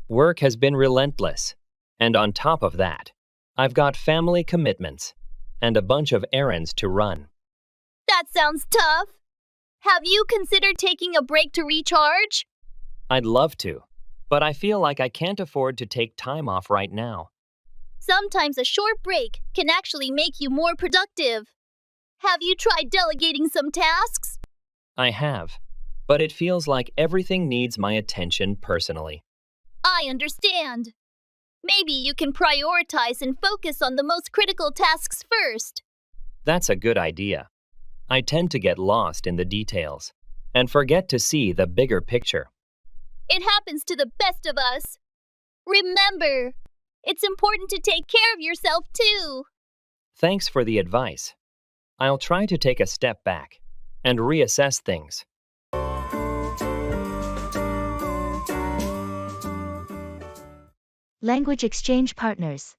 Work has been relentless. And on top of that, I've got family commitments and a bunch of errands to run. That sounds tough. Have you considered taking a break to recharge? I'd love to, but I feel like I can't afford to take time off right now. Sometimes a short break can actually make you more productive. Have you tried delegating some tasks? I have, but it feels like everything needs my attention personally. I understand. Maybe you can prioritize and focus on the most critical tasks first. That's a good idea. I tend to get lost in the details and forget to see the bigger picture. It happens to the best of us. Remember, it's important to take care of yourself too. Thanks for the advice. I'll try to take a step back and reassess things. Language exchange partners.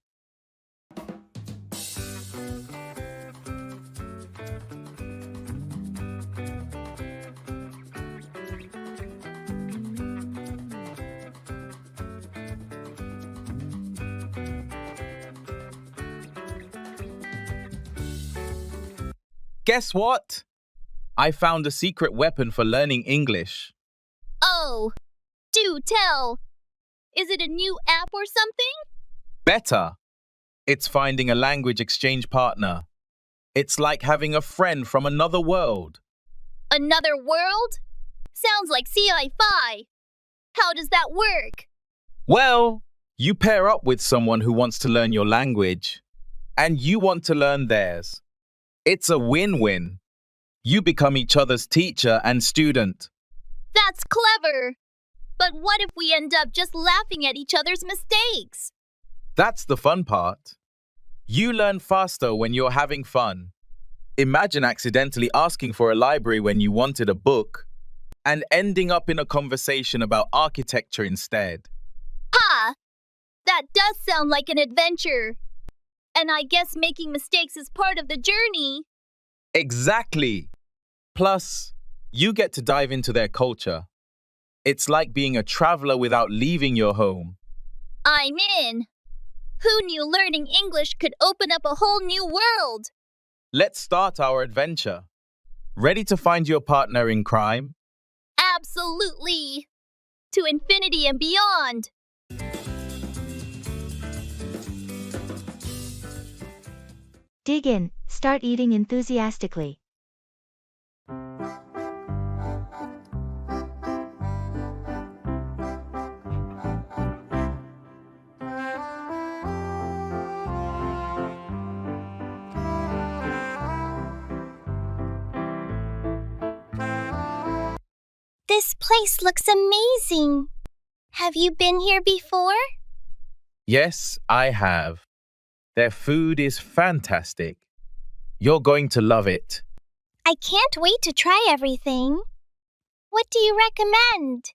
Guess what? I found a secret weapon for learning English. Oh, do tell. Is it a new app or something? Better. It's finding a language exchange partner. It's like having a friend from another world. Another world? Sounds like sci-fi. How does that work? Well, you pair up with someone who wants to learn your language. and you want to learn theirs. It's a win-win. You become each other's teacher and student. That's clever. But what if we end up just laughing at each other's mistakes? That's the fun part. You learn faster when you're having fun. Imagine accidentally asking for a library when you wanted a book and ending up in a conversation about architecture instead. Ha! That does sound like an adventure. And I guess making mistakes is part of the journey. Exactly. Plus, you get to dive into their culture. It's like being a traveler without leaving your home. I'm in. Who knew learning English could open up a whole new world? Let's start our adventure. Ready to find your partner in crime? Absolutely. To infinity and beyond. Dig in, start eating enthusiastically. This place looks amazing. Have you been here before? Yes, I have. Their food is fantastic. You're going to love it. I can't wait to try everything. What do you recommend?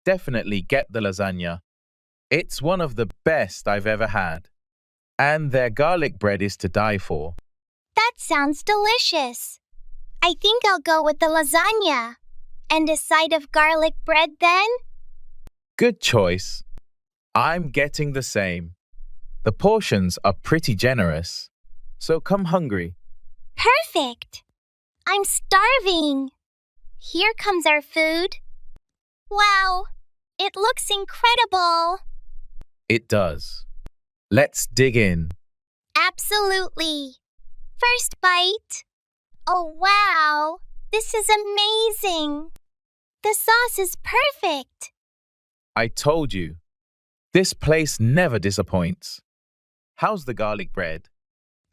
Definitely get the lasagna. It's one of the best I've ever had. And their garlic bread is to die for. That sounds delicious. I think I'll go with the lasagna. And a side of garlic bread then? Good choice. I'm getting the same. The portions are pretty generous, so come hungry. Perfect. I'm starving. Here comes our food. Wow, it looks incredible. It does. Let's dig in. Absolutely. First bite. Oh, wow. This is amazing. The sauce is perfect. I told you. This place never disappoints. How's the garlic bread?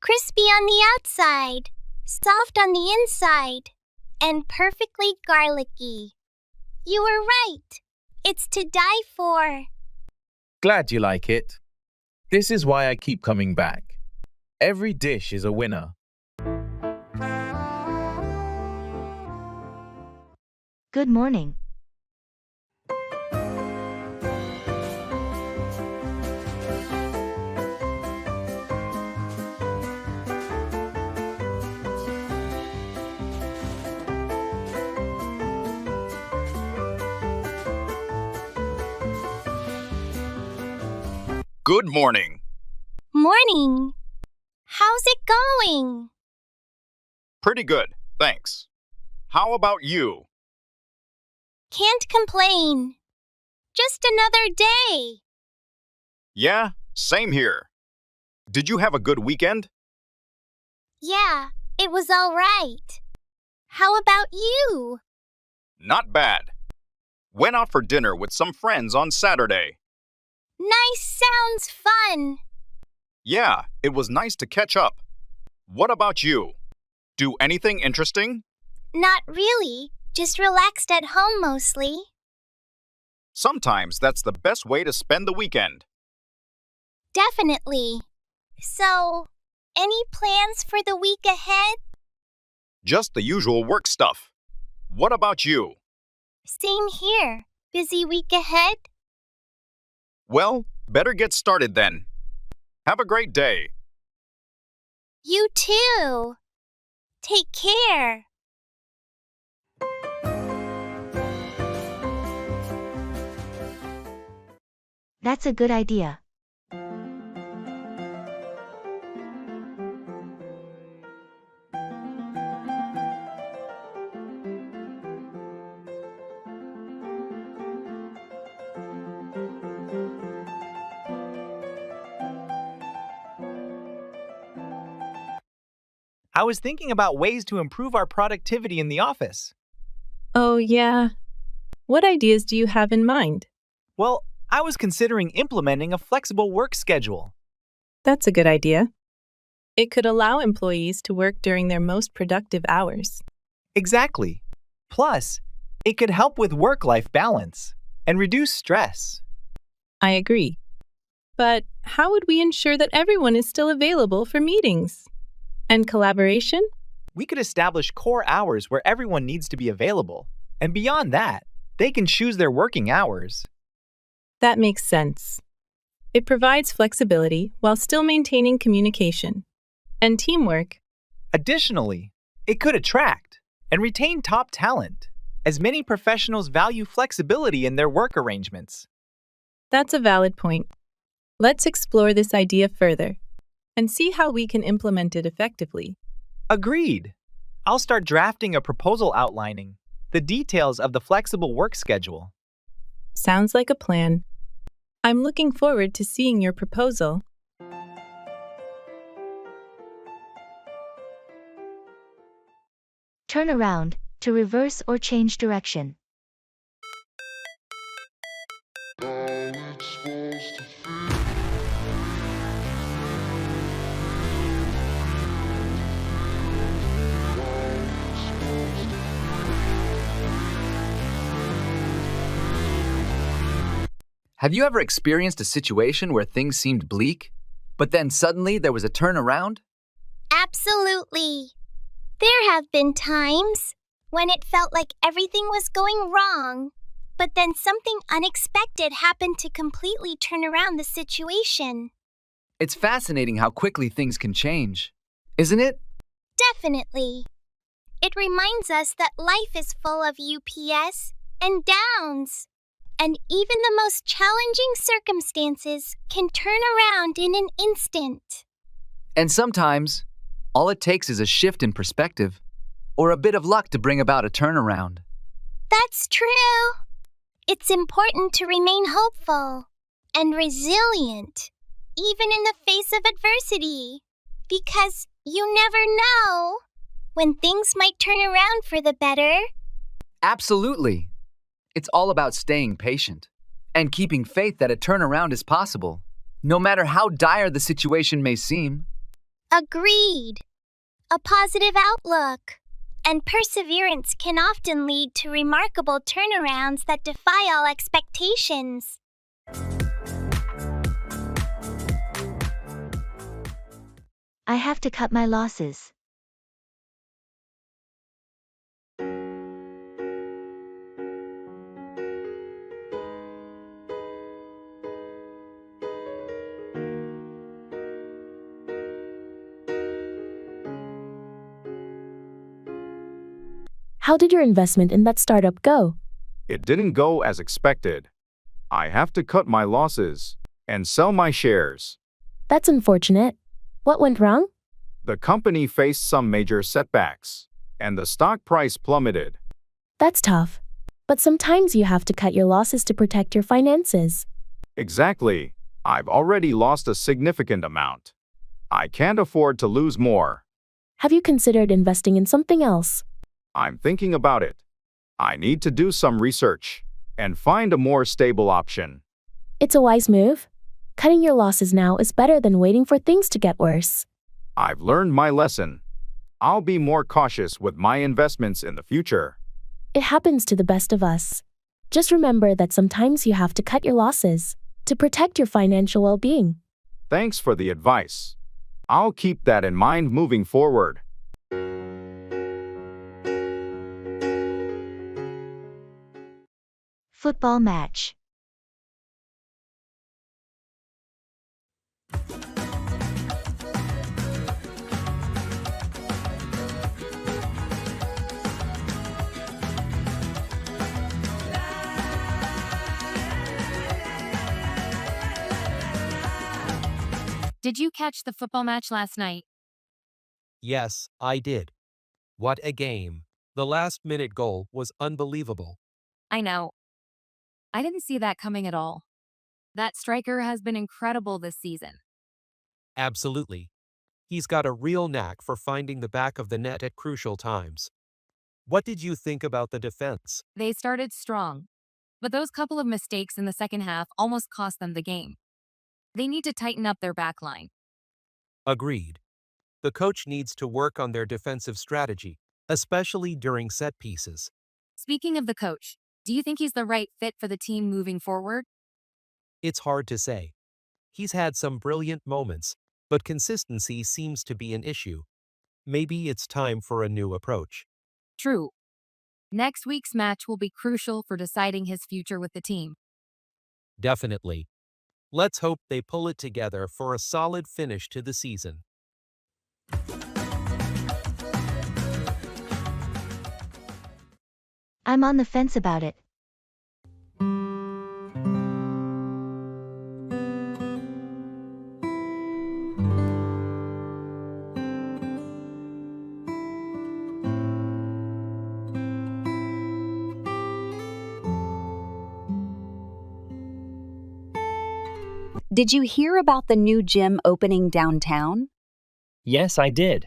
Crispy on the outside, soft on the inside, and perfectly garlicky. You were right. It's to die for. Glad you like it. This is why I keep coming back. Every dish is a winner. Good morning. Good morning. Morning. How's it going? Pretty good, thanks. How about you? Can't complain. Just another day. Yeah, same here. Did you have a good weekend? Yeah, it was all right. How about you? Not bad. Went out for dinner with some friends on Saturday. Nice, sounds fun. Yeah, it was nice to catch up. What about you? Do anything interesting? Not really, just relaxed at home mostly. Sometimes that's the best way to spend the weekend. Definitely. So, any plans for the week ahead? Just the usual work stuff. What about you? Same here. Busy week ahead? Well, better get started then. Have a great day. You too. Take care. That's a good idea. I was thinking about ways to improve our productivity in the office. Oh, yeah. What ideas do you have in mind? Well, I was considering implementing a flexible work schedule. That's a good idea. It could allow employees to work during their most productive hours. Exactly. Plus, it could help with work-life balance and reduce stress. I agree. But how would we ensure that everyone is still available for meetings? And collaboration? We could establish core hours where everyone needs to be available. And beyond that, they can choose their working hours. That makes sense. It provides flexibility while still maintaining communication and teamwork. Additionally, it could attract and retain top talent, as many professionals value flexibility in their work arrangements. That's a valid point. Let's explore this idea further and see how we can implement it effectively. Agreed. I'll start drafting a proposal outlining the details of the flexible work schedule. Sounds like a plan. I'm looking forward to seeing your proposal. Turn around, to reverse or change direction. Have you ever experienced a situation where things seemed bleak, but then suddenly there was a turnaround? Absolutely. There have been times when it felt like everything was going wrong, but then something unexpected happened to completely turn around the situation. It's fascinating how quickly things can change, isn't it? Definitely. It reminds us that life is full of UPS and downs, and even the most challenging circumstances can turn around in an instant. And sometimes, all it takes is a shift in perspective or a bit of luck to bring about a turnaround. That's true. It's important to remain hopeful and resilient, even in the face of adversity, because you never know when things might turn around for the better. Absolutely. It's all about staying patient and keeping faith that a turnaround is possible, no matter how dire the situation may seem. Agreed. A positive outlook and perseverance can often lead to remarkable turnarounds that defy all expectations. I have to cut my losses. How did your investment in that startup go? It didn't go as expected. I have to cut my losses and sell my shares. That's unfortunate. What went wrong? The company faced some major setbacks, and the stock price plummeted. That's tough. But sometimes you have to cut your losses to protect your finances. Exactly. I've already lost a significant amount. I can't afford to lose more. Have you considered investing in something else? I'm thinking about it. I need to do some research and find a more stable option. It's a wise move. Cutting your losses now is better than waiting for things to get worse. I've learned my lesson. I'll be more cautious with my investments in the future. It happens to the best of us. Just remember that sometimes you have to cut your losses to protect your financial well-being. Thanks for the advice. I'll keep that in mind moving forward. Football match. Did you catch the football match last night? Yes, I did. What a game. The last-minute goal was unbelievable. I know. I didn't see that coming at all. That striker has been incredible this season. Absolutely. He's got a real knack for finding the back of the net at crucial times. What did you think about the defense? They started strong, but those couple of mistakes in the second half almost cost them the game. They need to tighten up their back line. Agreed. The coach needs to work on their defensive strategy, especially during set pieces. Speaking of the coach, do you think he's the right fit for the team moving forward? It's hard to say. He's had some brilliant moments, but consistency seems to be an issue. Maybe it's time for a new approach. True. Next week's match will be crucial for deciding his future with the team. Definitely. Let's hope they pull it together for a solid finish to the season. I'm on the fence about it. Did you hear about the new gym opening downtown? Yes, I did.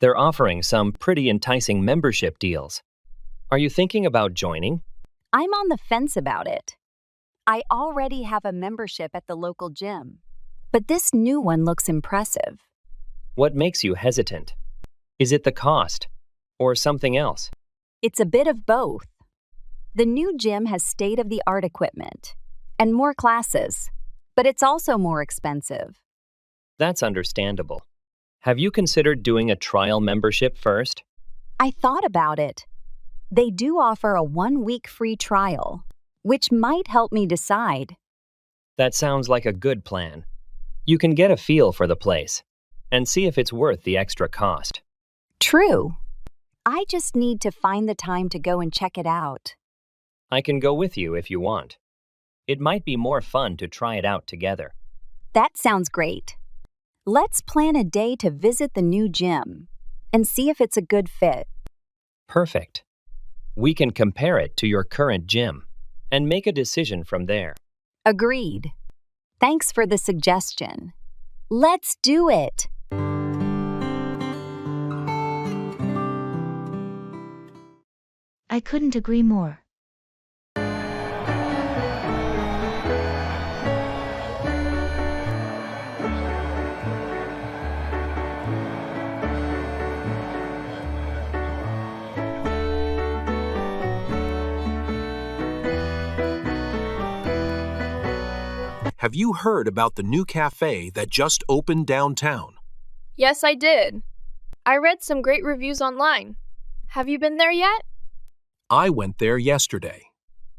They're offering some pretty enticing membership deals. Are you thinking about joining? I'm on the fence about it. I already have a membership at the local gym, but this new one looks impressive. What makes you hesitant? Is it the cost or something else? It's a bit of both. The new gym has state-of-the-art equipment and more classes, but it's also more expensive. That's understandable. Have you considered doing a trial membership first? I thought about it. They do offer a 1-week free trial, which might help me decide. That sounds like a good plan. You can get a feel for the place and see if it's worth the extra cost. True. I just need to find the time to go and check it out. I can go with you if you want. It might be more fun to try it out together. That sounds great. Let's plan a day to visit the new gym and see if it's a good fit. Perfect. We can compare it to your current gym and make a decision from there. Agreed. Thanks for the suggestion. Let's do it. I couldn't agree more. Have you heard about the new cafe that just opened downtown? Yes, I did. I read some great reviews online. Have you been there yet? I went there yesterday.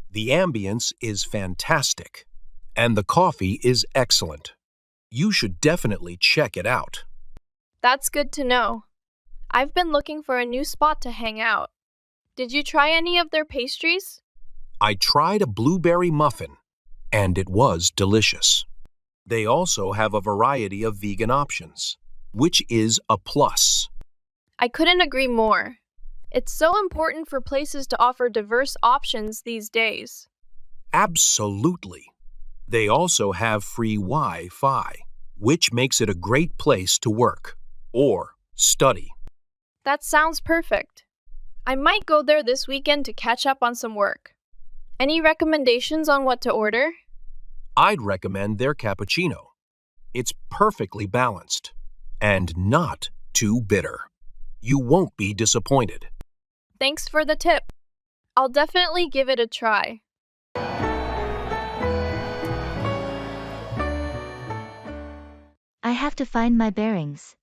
The ambience is fantastic, and the coffee is excellent. You should definitely check it out. That's good to know. I've been looking for a new spot to hang out. Did you try any of their pastries? I tried a blueberry muffin, and it was delicious. They also have a variety of vegan options, which is a plus. I couldn't agree more. It's so important for places to offer diverse options these days. Absolutely. They also have free Wi-Fi, which makes it a great place to work or study. That sounds perfect. I might go there this weekend to catch up on some work. Any recommendations on what to order? I'd recommend their cappuccino. It's perfectly balanced and not too bitter. You won't be disappointed. Thanks for the tip. I'll definitely give it a try. I have to find my bearings.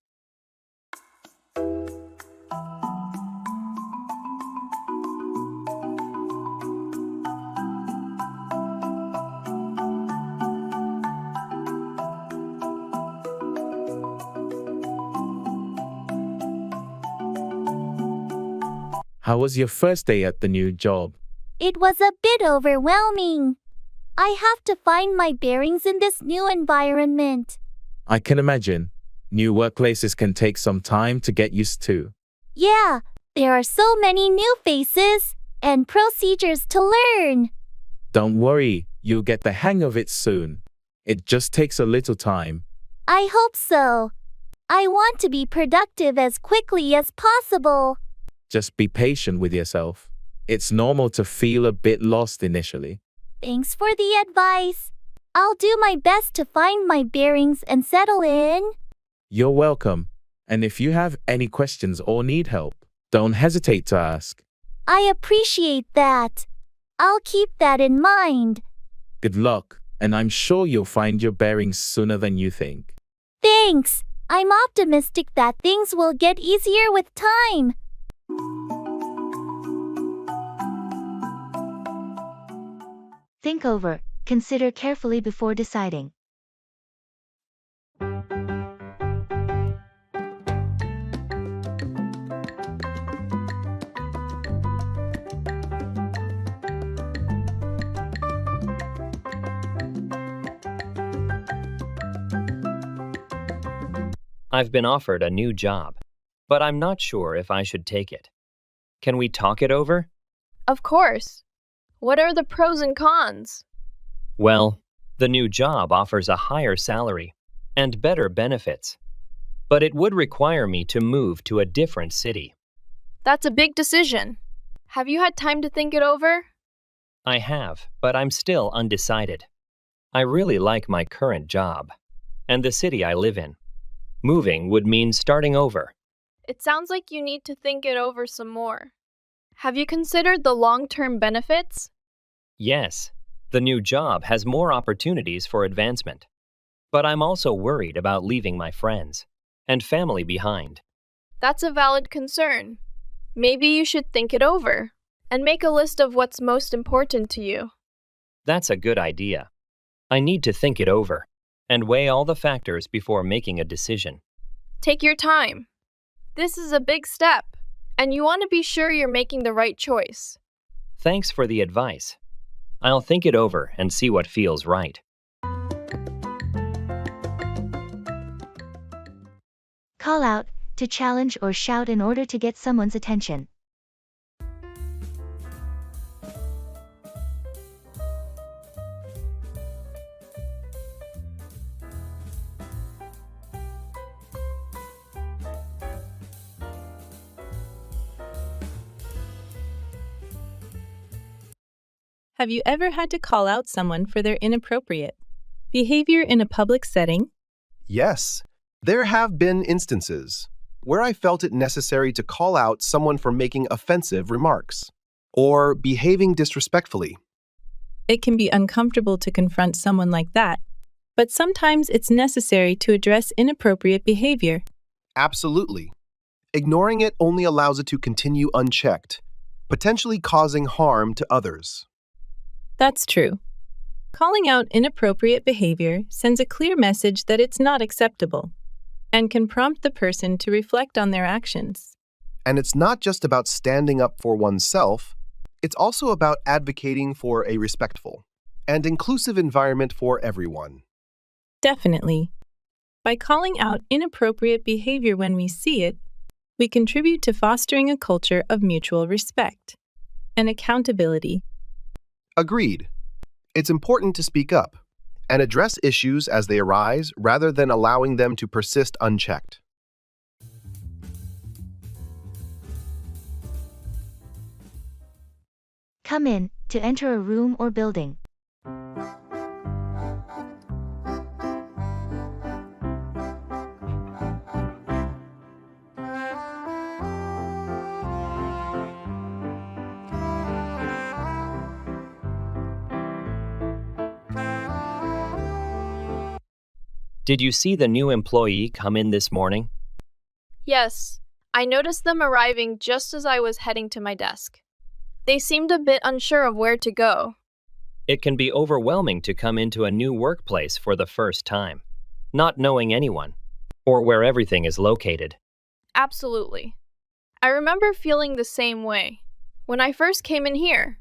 How was your first day at the new job? It was a bit overwhelming. I have to find my bearings in this new environment. I can imagine. New workplaces can take some time to get used to. Yeah, there are so many new faces and procedures to learn. Don't worry, you'll get the hang of it soon. It just takes a little time. I hope so. I want to be productive as quickly as possible. Just be patient with yourself. It's normal to feel a bit lost initially. Thanks for the advice. I'll do my best to find my bearings and settle in. You're welcome. And if you have any questions or need help, don't hesitate to ask. I appreciate that. I'll keep that in mind. Good luck, and I'm sure you'll find your bearings sooner than you think. Thanks. I'm optimistic that things will get easier with time. Think over, consider carefully before deciding. I've been offered a new job, but I'm not sure if I should take it. Can we talk it over? Of course. What are the pros and cons? Well, the new job offers a higher salary and better benefits, but it would require me to move to a different city. That's a big decision. Have you had time to think it over? I have, but I'm still undecided. I really like my current job and the city I live in. Moving would mean starting over. It sounds like you need to think it over some more. Have you considered the long-term benefits? Yes, the new job has more opportunities for advancement. But I'm also worried about leaving my friends and family behind. That's a valid concern. Maybe you should think it over and make a list of what's most important to you. That's a good idea. I need to think it over and weigh all the factors before making a decision. Take your time. This is a big step, and you want to be sure you're making the right choice. Thanks for the advice. I'll think it over and see what feels right. Call out, to challenge or shout in order to get someone's attention. Have you ever had to call out someone for their inappropriate behavior in a public setting? Yes, there have been instances where I felt it necessary to call out someone for making offensive remarks or behaving disrespectfully. It can be uncomfortable to confront someone like that, but sometimes it's necessary to address inappropriate behavior. Absolutely. Ignoring it only allows it to continue unchecked, potentially causing harm to others. That's true. Calling out inappropriate behavior sends a clear message that it's not acceptable and can prompt the person to reflect on their actions. And it's not just about standing up for oneself, it's also about advocating for a respectful and inclusive environment for everyone. Definitely. By calling out inappropriate behavior when we see it, we contribute to fostering a culture of mutual respect and accountability. Agreed. It's important to speak up and address issues as they arise rather than allowing them to persist unchecked. Come in, to enter a room or building. Did you see the new employee come in this morning? Yes, I noticed them arriving just as I was heading to my desk. They seemed a bit unsure of where to go. It can be overwhelming to come into a new workplace for the first time, not knowing anyone, or where everything is located. Absolutely. I remember feeling the same way when I first came in here.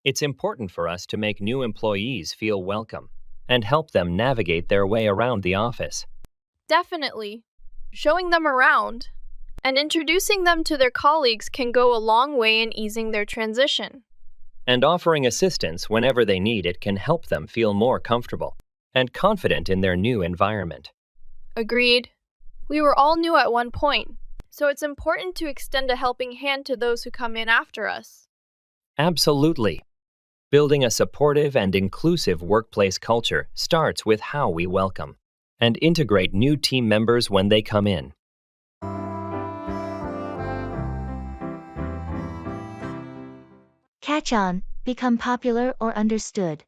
It's important for us to make new employees feel welcome and help them navigate their way around the office. Definitely. Showing them around and introducing them to their colleagues can go a long way in easing their transition. And offering assistance whenever they need it can help them feel more comfortable and confident in their new environment. Agreed. We were all new at one point, so it's important to extend a helping hand to those who come in after us. Absolutely. Building a supportive and inclusive workplace culture starts with how we welcome and integrate new team members when they come in. Catch on, become popular or understood.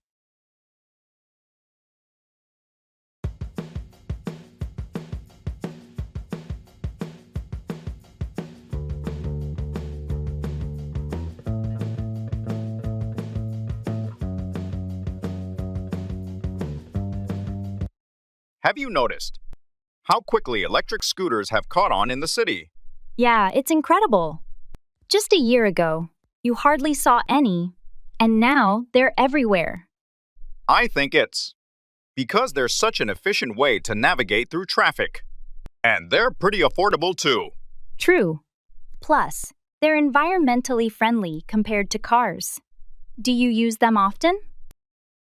Have you noticed how quickly electric scooters have caught on in the city? Yeah, it's incredible. Just a year ago, you hardly saw any, and now they're everywhere. I think it's because they're such an efficient way to navigate through traffic. And they're pretty affordable too. True. Plus, they're environmentally friendly compared to cars. Do you use them often?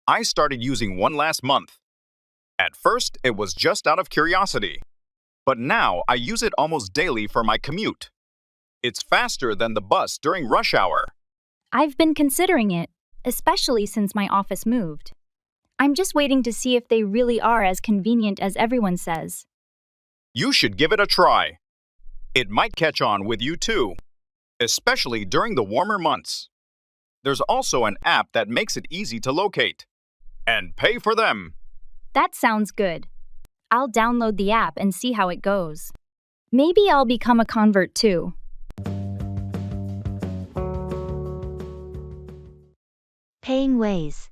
I started using one last month. At first, it was just out of curiosity. But now I use it almost daily for my commute. It's faster than the bus during rush hour. I've been considering it, especially since my office moved. I'm just waiting to see if they really are as convenient as everyone says. You should give it a try. It might catch on with you too, especially during the warmer months. There's also an app that makes it easy to locate and pay for them. That sounds good. I'll download the app and see how it goes. Maybe I'll become a convert too. Paying ways.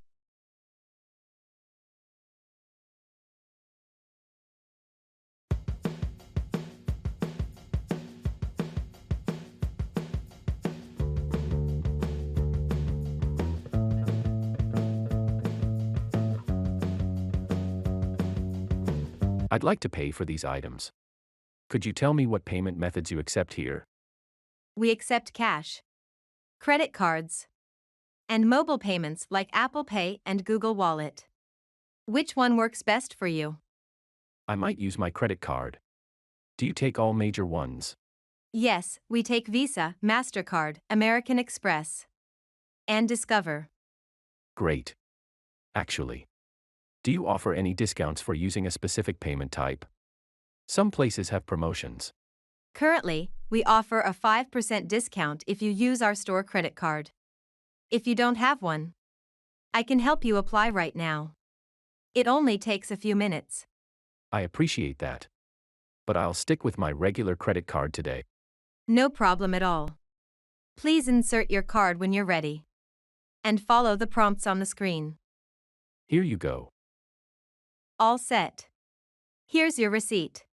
I'd like to pay for these items. Could you tell me what payment methods you accept here? We accept cash, credit cards, and mobile payments like Apple Pay and Google Wallet. Which one works best for you? I might use my credit card. Do you take all major ones? Yes, we take Visa, MasterCard, American Express, and Discover. Great. Actually, do you offer any discounts for using a specific payment type? Some places have promotions. Currently, we offer a 5% discount if you use our store credit card. If you don't have one, I can help you apply right now. It only takes a few minutes. I appreciate that. But I'll stick with my regular credit card today. No problem at all. Please insert your card when you're ready. And follow the prompts on the screen. Here you go. All set. Here's your receipt.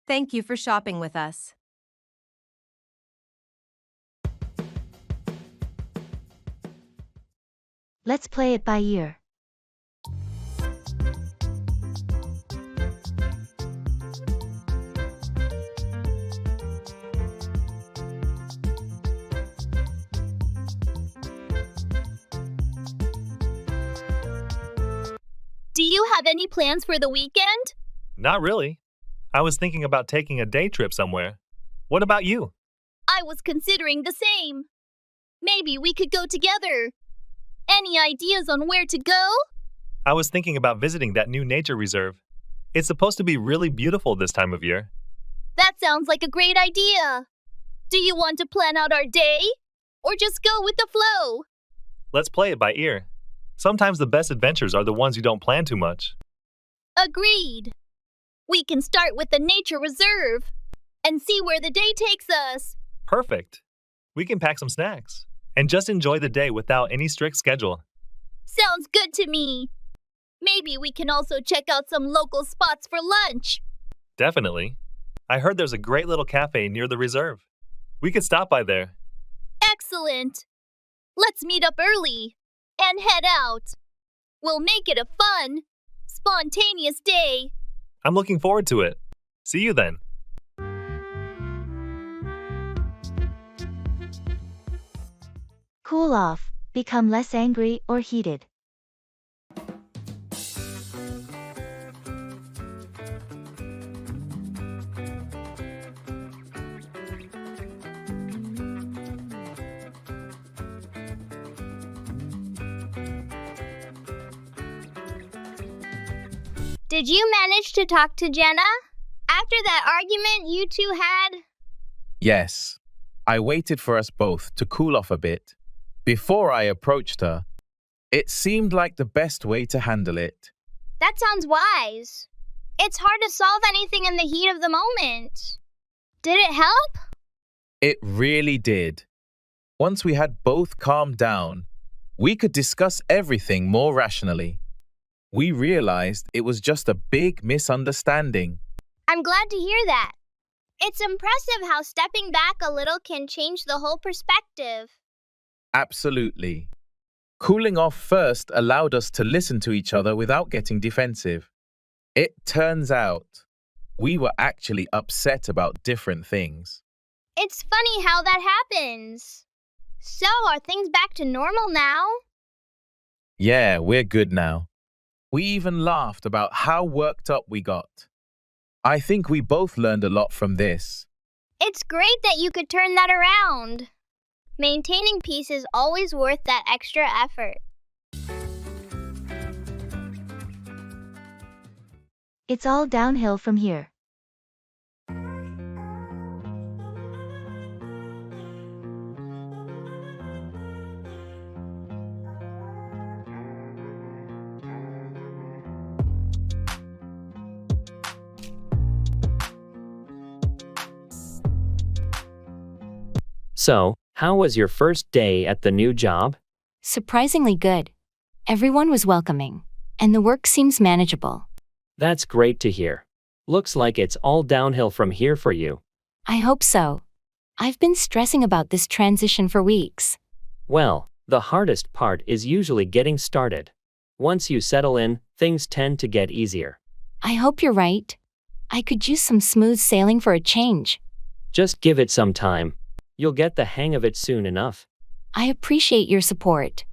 Thank you for shopping with us. Let's play it by ear. Do you have any plans for the weekend? Not really. I was thinking about taking a day trip somewhere. What about you? I was considering the same. Maybe we could go together. Any ideas on where to go? I was thinking about visiting that new nature reserve. It's supposed to be really beautiful this time of year. That sounds like a great idea. Do you want to plan out our day? Or just go with the flow? Let's play it by ear. Sometimes the best adventures are the ones you don't plan too much. Agreed. We can start with the nature reserve and see where the day takes us. Perfect. We can pack some snacks and just enjoy the day without any strict schedule. Sounds good to me. Maybe we can also check out some local spots for lunch. Definitely. I heard there's a great little cafe near the reserve. We could stop by there. Excellent. Let's meet up early and head out. We'll make it a fun, spontaneous day. I'm looking forward to it. See you then. Cool off, become less angry or heated. Did you manage to talk to Jenna? After that argument you two had? Yes. I waited for us both to cool off a bit. Before I approached her, it seemed like the best way to handle it. That sounds wise. It's hard to solve anything in the heat of the moment. Did it help? It really did. Once we had both calmed down, we could discuss everything more rationally. We realized it was just a big misunderstanding. I'm glad to hear that. It's impressive how stepping back a little can change the whole perspective. Absolutely. Cooling off first allowed us to listen to each other without getting defensive. It turns out we were actually upset about different things. It's funny how that happens. So, are things back to normal now? Yeah, we're good now. We even laughed about how worked up we got. I think we both learned a lot from this. It's great that you could turn that around. Maintaining peace is always worth that extra effort. It's all downhill from here. So, how was your first day at the new job? Surprisingly good. Everyone was welcoming, and the work seems manageable. That's great to hear. Looks like it's all downhill from here for you. I hope so. I've been stressing about this transition for weeks. Well, the hardest part is usually getting started. Once you settle in, things tend to get easier. I hope you're right. I could use some smooth sailing for a change. Just give it some time. You'll get the hang of it soon enough. I appreciate your support.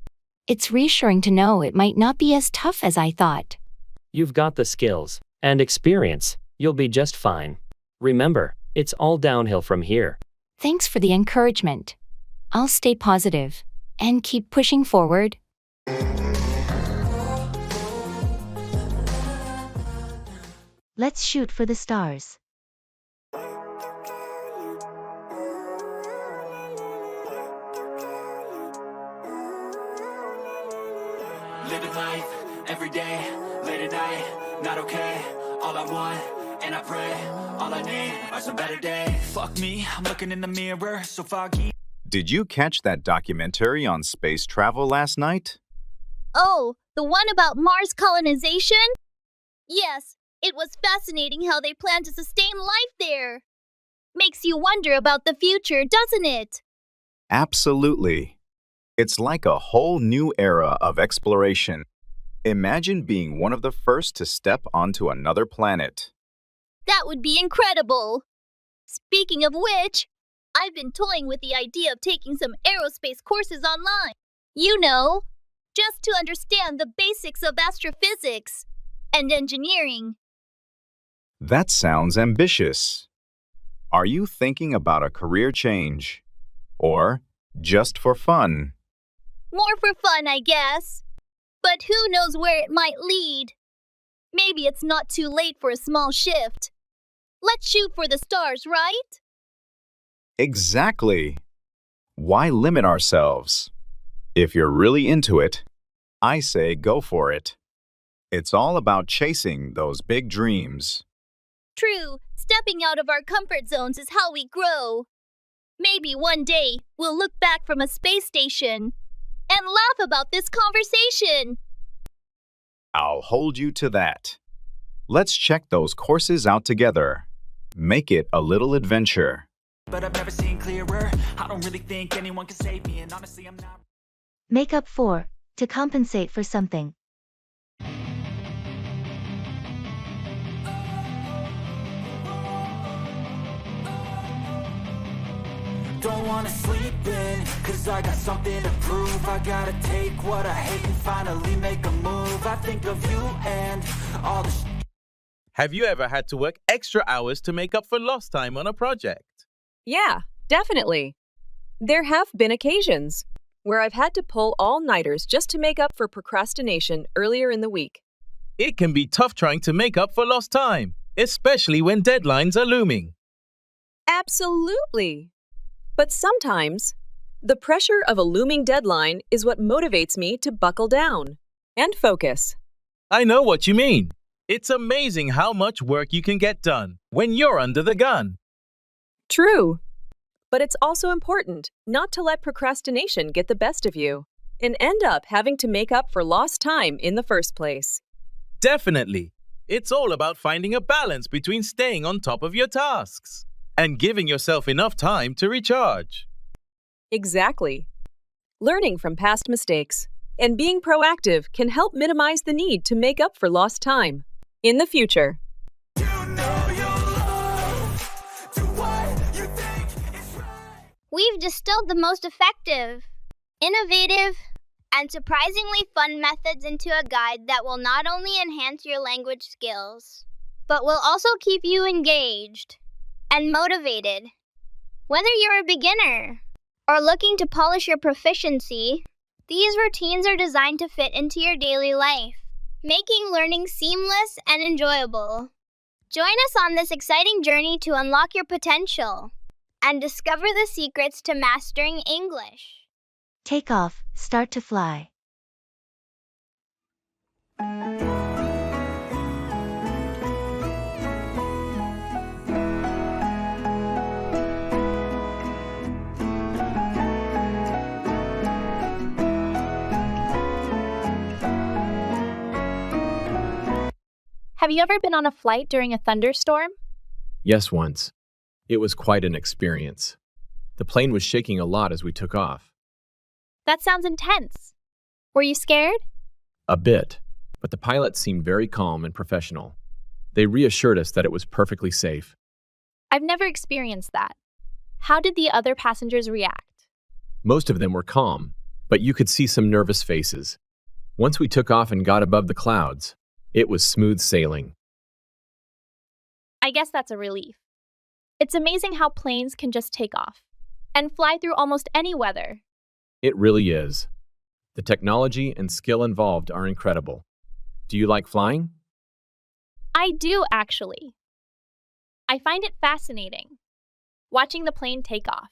It's reassuring to know it might not be as tough as I thought. You've got the skills and experience. You'll be just fine. Remember, it's all downhill from here. Thanks for the encouragement. I'll stay positive and keep pushing forward. Let's shoot for the stars. Living life every day, late at night, not okay. All I want, and I pray, all I need are some better days. Fuck me, I'm looking in the mirror, so foggy. Did you catch that documentary on space travel last night? Oh, the one about Mars colonization? Yes, it was fascinating how they plan to sustain life there. Makes you wonder about the future, doesn't it? Absolutely. It's like a whole new era of exploration. Imagine being one of the first to step onto another planet. That would be incredible. Speaking of which, I've been toying with the idea of taking some aerospace courses online. You know, just to understand the basics of astrophysics and engineering. That sounds ambitious. Are you thinking about a career change? Or just for fun? More for fun, I guess. But who knows where it might lead? Maybe it's not too late for a small shift. Let's shoot for the stars, right? Exactly. Why limit ourselves? If you're really into it, I say go for it. It's all about chasing those big dreams. True, stepping out of our comfort zones is how we grow. Maybe one day we'll look back from a space station and laugh about this conversation. I'll hold you to that. Let's check those courses out together. Make it a little adventure. But I've never seen clearer. I don't really think anyone can save me, and honestly, I'm not. Make up for, to compensate for something. Don't wanna sleep in, cause I got something to prove. I gotta take what I hate and finally make a move. I think of you and all the Have you ever had to work extra hours to make up for lost time on a project? Yeah, definitely. There have been occasions where I've had to pull all-nighters just to make up for procrastination earlier in the week. It can be tough trying to make up for lost time, especially when deadlines are looming. Absolutely. But sometimes, The pressure of a looming deadline is what motivates me to buckle down and focus. I know what you mean. It's amazing how much work you can get done when you're under the gun. True. But it's also important not to let procrastination get the best of you and end up having to make up for lost time in the first place. Definitely. It's all about finding a balance between staying on top of your tasks and giving yourself enough time to recharge. Exactly. Learning from past mistakes and being proactive can help minimize the need to make up for lost time in the future. We've distilled the most effective, innovative, and surprisingly fun methods into a guide that will not only enhance your language skills, but will also keep you engaged and motivated. Whether you're a beginner or looking to polish your proficiency, these routines are designed to fit into your daily life, making learning seamless and enjoyable. Join us on this exciting journey to unlock your potential and discover the secrets to mastering English. Take off, start to fly. Have you ever been on a flight during a thunderstorm? Yes, once. It was quite an experience. The plane was shaking a lot as we took off. That sounds intense. Were you scared? A bit, but the pilots seemed very calm and professional. They reassured us that it was perfectly safe. I've never experienced that. How did the other passengers react? Most of them were calm, but you could see some nervous faces. Once we took off and got above the clouds, it was smooth sailing. I guess that's a relief. It's amazing how planes can just take off and fly through almost any weather. It really is. The technology and skill involved are incredible. Do you like flying? I do, actually. I find it fascinating. Watching the plane take off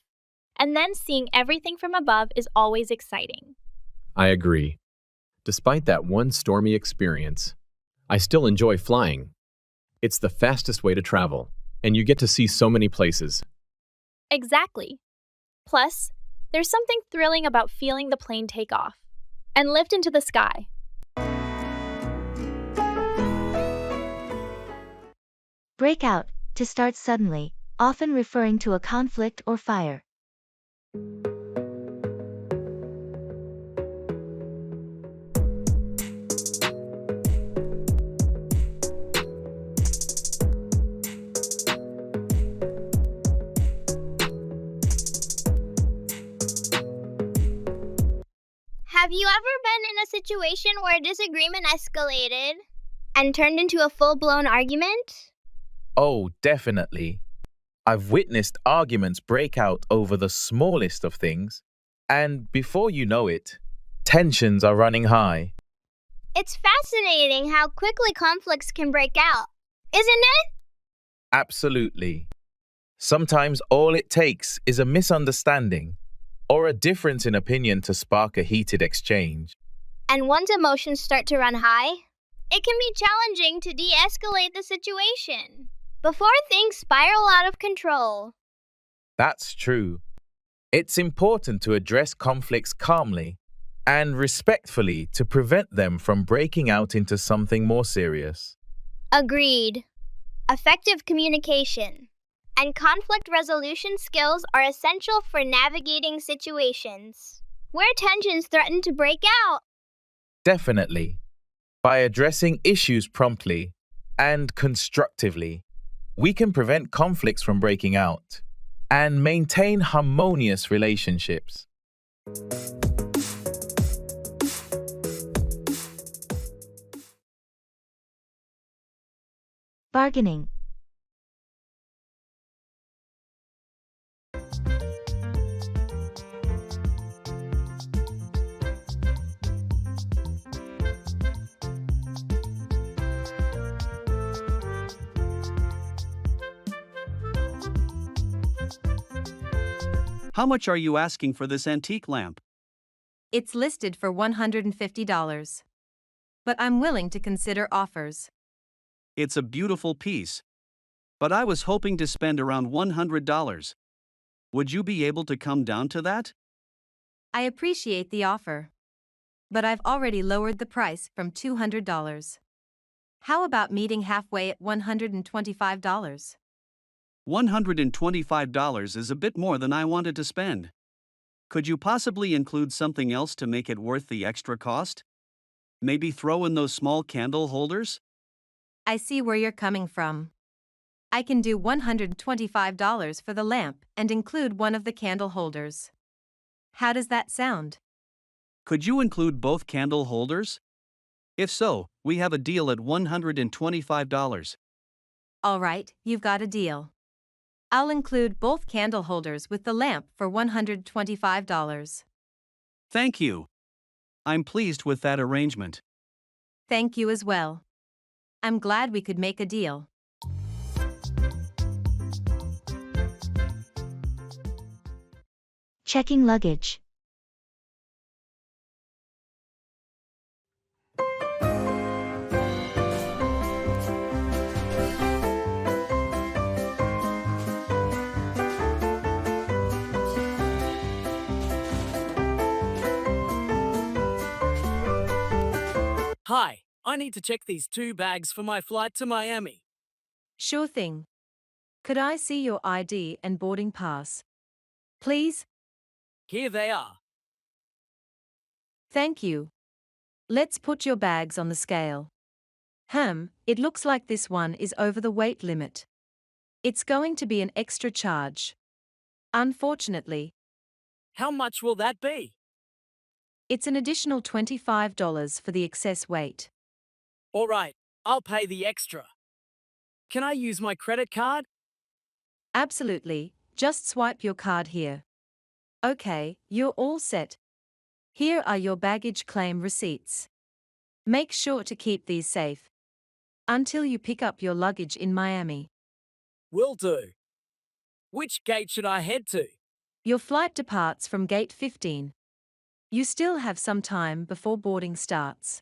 and then seeing everything from above is always exciting. I agree. Despite that one stormy experience, I still enjoy flying. It's the fastest way to travel, and you get to see so many places. Exactly. Plus, there's something thrilling about feeling the plane take off and lift into the sky. Break out, to start suddenly, often referring to a conflict or fire. Have you ever been in a situation where a disagreement escalated and turned into a full-blown argument? Oh, definitely. I've witnessed arguments break out over the smallest of things, and before you know it, tensions are running high. It's fascinating how quickly conflicts can break out, isn't it? Absolutely. Sometimes all it takes is a misunderstanding or a difference in opinion to spark a heated exchange. And once emotions start to run high, it can be challenging to de-escalate the situation before things spiral out of control. That's true. It's important to address conflicts calmly and respectfully to prevent them from breaking out into something more serious. Agreed. Effective communication and conflict resolution skills are essential for navigating situations where tensions threaten to break out. Definitely. By addressing issues promptly and constructively, we can prevent conflicts from breaking out and maintain harmonious relationships. Bargaining. How much are you asking for this antique lamp? It's listed for $150. But I'm willing to consider offers. It's a beautiful piece. But I was hoping to spend around $100. Would you be able to come down to that? I appreciate the offer. But I've already lowered the price from $200. How about meeting halfway at $125? $125 is a bit more than I wanted to spend. Could you possibly include something else to make it worth the extra cost? Maybe throw in those small candle holders? I see where you're coming from. I can do $125 for the lamp and include one of the candle holders. How does that sound? Could you include both candle holders? If so, we have a deal at $125. All right, you've got a deal. I'll include both candle holders with the lamp for $125. Thank you. I'm pleased with that arrangement. Thank you as well. I'm glad we could make a deal. Checking luggage. Hi, I need to check these 2 bags for my flight to Miami. Sure thing. Could I see your ID and boarding pass? Please? Here they are. Thank you. Let's put your bags on the scale. It looks like this one is over the weight limit. It's going to be an extra charge. Unfortunately. How much will that be? It's an additional $25 for the excess weight. All right, I'll pay the extra. Can I use my credit card? Absolutely, just swipe your card here. Okay, you're all set. Here are your baggage claim receipts. Make sure to keep these safe until you pick up your luggage in Miami. Will do. Which gate should I head to? Your flight departs from gate 15. You still have some time before boarding starts.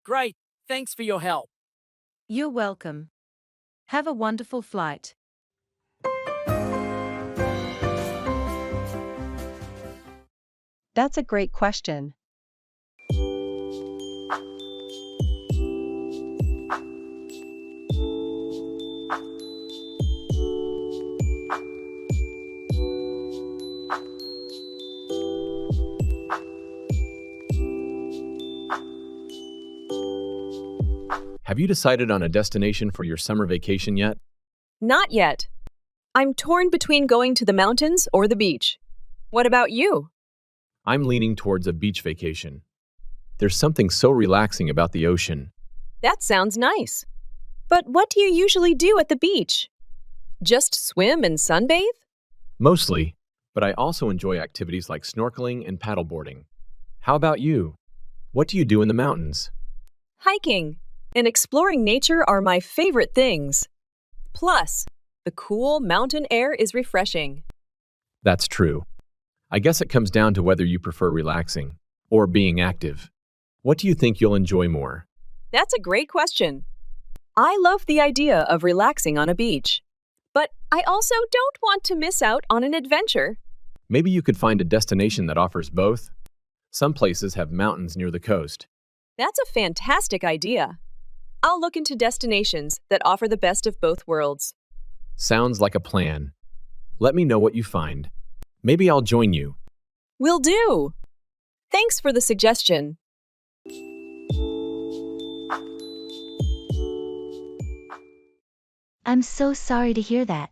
Great, thanks for your help. You're welcome. Have a wonderful flight. That's a great question. Have you decided on a destination for your summer vacation yet? Not yet. I'm torn between going to the mountains or the beach. What about you? I'm leaning towards a beach vacation. There's something so relaxing about the ocean. That sounds nice. But what do you usually do at the beach? Just swim and sunbathe? Mostly, but I also enjoy activities like snorkeling and paddleboarding. How about you? What do you do in the mountains? Hiking and exploring nature are my favorite things. Plus, the cool mountain air is refreshing. That's true. I guess it comes down to whether you prefer relaxing or being active. What do you think you'll enjoy more? That's a great question. I love the idea of relaxing on a beach, but I also don't want to miss out on an adventure. Maybe you could find a destination that offers both. Some places have mountains near the coast. That's a fantastic idea. I'll look into destinations that offer the best of both worlds. Sounds like a plan. Let me know what you find. Maybe I'll join you. Will do. Thanks for the suggestion. I'm so sorry to hear that.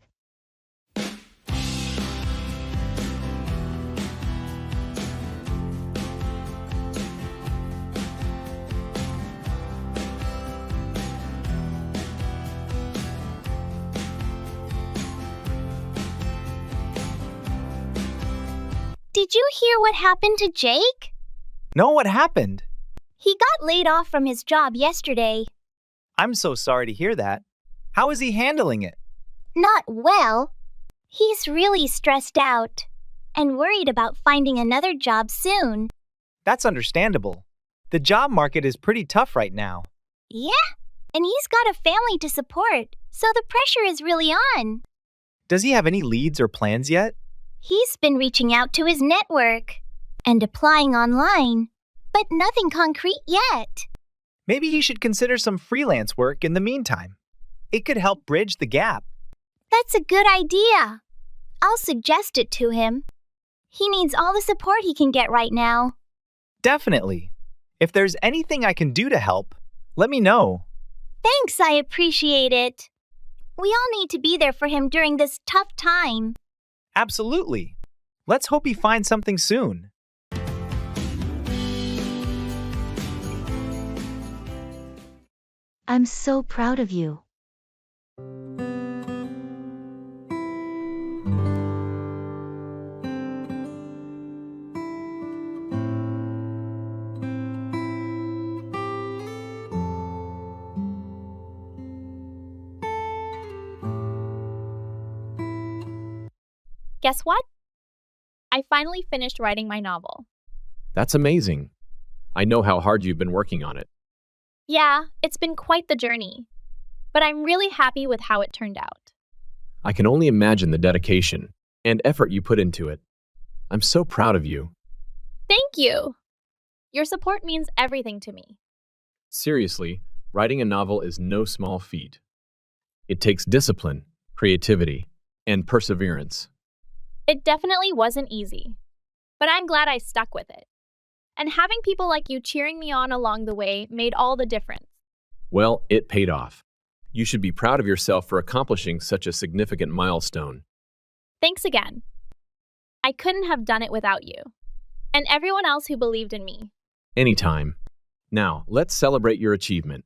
Did you hear what happened to Jake? No, what happened? He got laid off from his job yesterday. I'm so sorry to hear that. How is he handling it? Not well. He's really stressed out. and worried about finding another job soon. That's understandable. The job market is pretty tough right now. Yeah, and he's got a family to support, so the pressure is really on. Does he have any leads or plans yet? He's been reaching out to his network and applying online, but nothing concrete yet. Maybe he should consider some freelance work in the meantime. It could help bridge the gap. That's a good idea. I'll suggest it to him. He needs all the support he can get right now. Definitely. If there's anything I can do to help, let me know. Thanks, I appreciate it. We all need to be there for him during this tough time. Absolutely. Let's hope he finds something soon. I'm so proud of you. Guess what? I finally finished writing my novel. That's amazing. I know how hard you've been working on it. Yeah, it's been quite the journey, but I'm really happy with how it turned out. I can only imagine the dedication and effort you put into it. I'm so proud of you. Thank you! Your support means everything to me. Seriously, writing a novel is no small feat. It takes discipline, creativity, and perseverance. It definitely wasn't easy, but I'm glad I stuck with it. And having people like you cheering me on along the way made all the difference. Well, it paid off. You should be proud of yourself for accomplishing such a significant milestone. Thanks again. I couldn't have done it without you, and everyone else who believed in me. Anytime. Now, let's celebrate your achievement.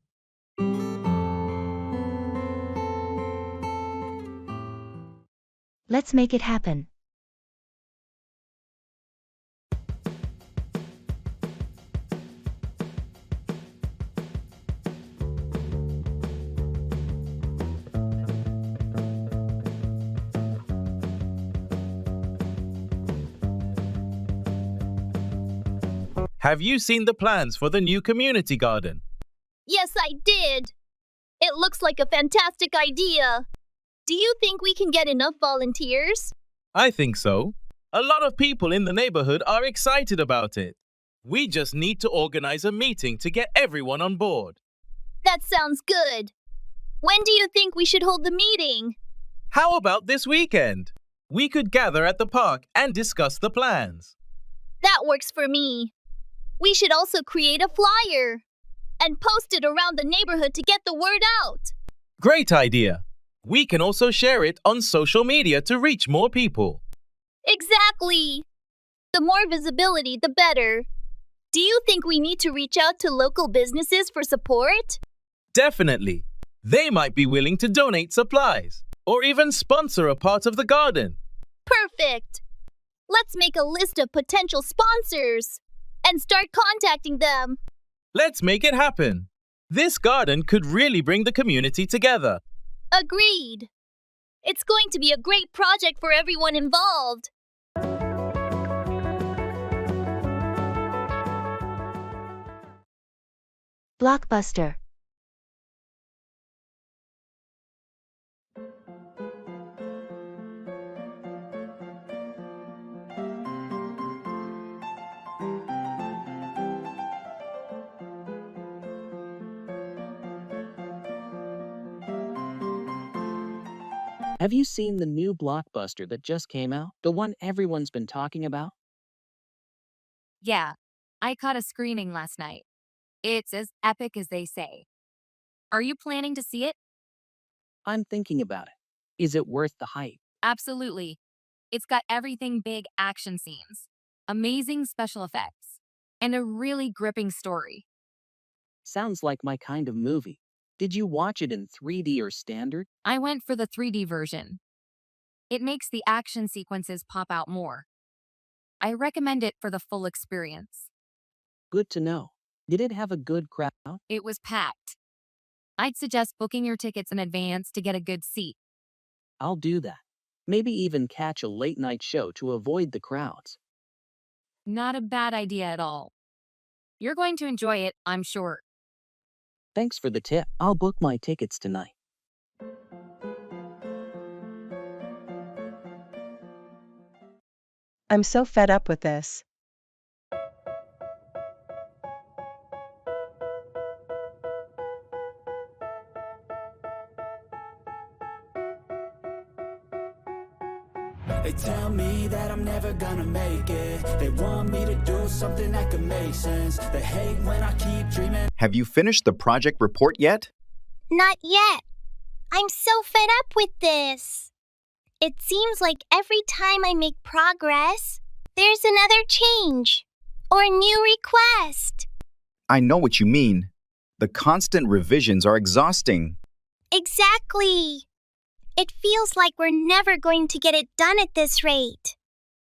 Let's make it happen. Have you seen the plans for the new community garden? Yes, I did. It looks like a fantastic idea. Do you think we can get enough volunteers? I think so. A lot of people in the neighborhood are excited about it. We just need to organize a meeting to get everyone on board. That sounds good. When do you think we should hold the meeting? How about this weekend? We could gather at the park and discuss the plans. That works for me. We should also create a flyer and post it around the neighborhood to get the word out. Great idea. We can also share it on social media to reach more people. Exactly. The more visibility, the better. Do you think we need to reach out to local businesses for support? Definitely. They might be willing to donate supplies or even sponsor a part of the garden. Perfect. Let's make a list of potential sponsors and start contacting them. Let's make it happen. This garden could really bring the community together. Agreed. It's going to be a great project for everyone involved. Blockbuster. Have you seen the new blockbuster that just came out? The one everyone's been talking about? Yeah, I caught a screening last night. It's as epic as they say. Are you planning to see it? I'm thinking about it. Is it worth the hype? Absolutely. It's got everything big action scenes, amazing special effects, and a really gripping story. Sounds like my kind of movie. Did you watch it in 3D or standard? I went for the 3D version. It makes the action sequences pop out more. I recommend it for the full experience. Good to know. Did it have a good crowd? It was packed. I'd suggest booking your tickets in advance to get a good seat. I'll do that. Maybe even catch a late-night show to avoid the crowds. Not a bad idea at all. You're going to enjoy it, I'm sure. Thanks for the tip. I'll book my tickets tonight. I'm so fed up with this. They tell me that I'm never gonna make it. They want me to do something that could make sense. They hate when I keep dreaming. Have you finished the project report yet? Not yet. I'm so fed up with this. It seems like every time I make progress, there's another change or a new request. I know what you mean. The constant revisions are exhausting. Exactly. It feels like we're never going to get it done at this rate.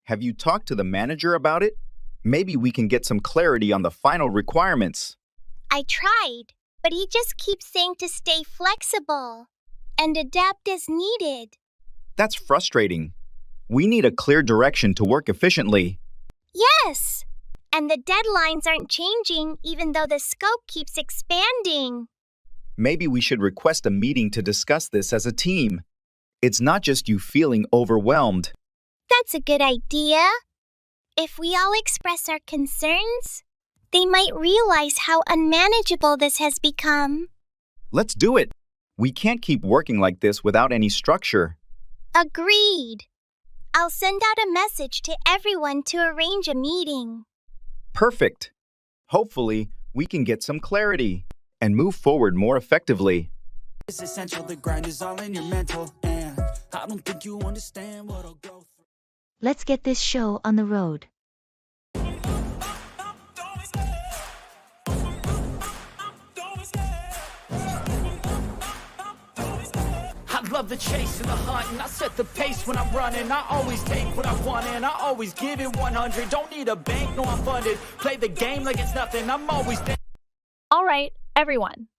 Have you talked to the manager about it? Maybe we can get some clarity on the final requirements. I tried, but he just keeps saying to stay flexible and adapt as needed. That's frustrating. We need a clear direction to work efficiently. Yes, and the deadlines aren't changing even though the scope keeps expanding. Maybe we should request a meeting to discuss this as a team. It's not just you feeling overwhelmed. That's a good idea. If we all express our concerns, they might realize how unmanageable this has become. Let's do it. We can't keep working like this without any structure. Agreed. I'll send out a message to everyone to arrange a meeting. Perfect. Hopefully, we can get some clarity and move forward more effectively. It's essential, the grind is all in your mental, and I don't think you understand what I'll go through. Let's get this show on the road. I love the chase and the hunt, and I set the pace when I'm running. I always take what I want, and I always give it 100. Don't need a bank, no, I'm funded. Play the game like it's nothing, I'm always there. All right, everyone,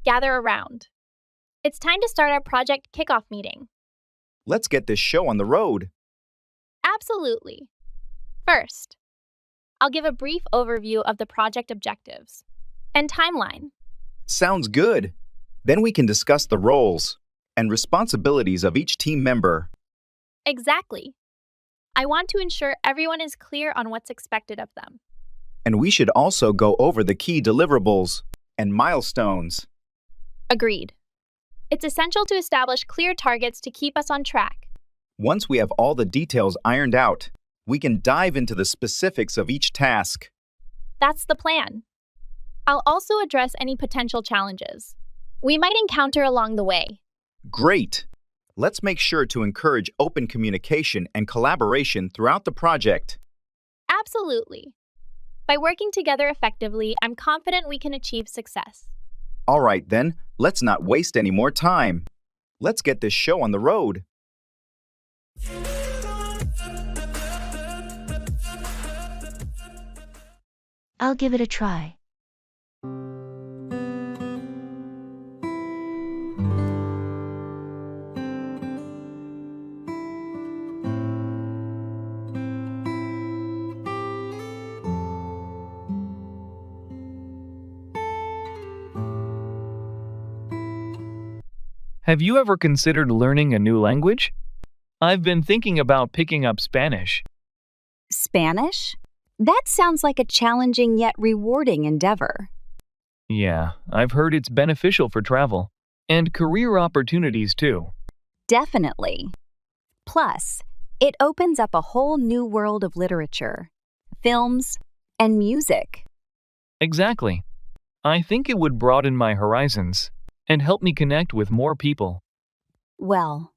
gather around. It's time to start our project kickoff meeting. Let's get this show on the road. Absolutely. First, I'll give a brief overview of the project objectives and timeline. Sounds good. Then we can discuss the roles and responsibilities of each team member. Exactly. I want to ensure everyone is clear on what's expected of them. And we should also go over the key deliverables and milestones. Agreed. It's essential to establish clear targets to keep us on track. Once we have all the details ironed out, we can dive into the specifics of each task. That's the plan. I'll also address any potential challenges we might encounter along the way. Great! Let's make sure to encourage open communication and collaboration throughout the project. Absolutely. By working together effectively, I'm confident we can achieve success. All right, then, let's not waste any more time. Let's get this show on the road. I'll give it a try. Have you ever considered learning a new language? I've been thinking about picking up Spanish. Spanish? That sounds like a challenging yet rewarding endeavor. Yeah, I've heard it's beneficial for travel and career opportunities too. Definitely. Plus, it opens up a whole new world of literature, films, and music. Exactly. I think it would broaden my horizons and help me connect with more people. Well,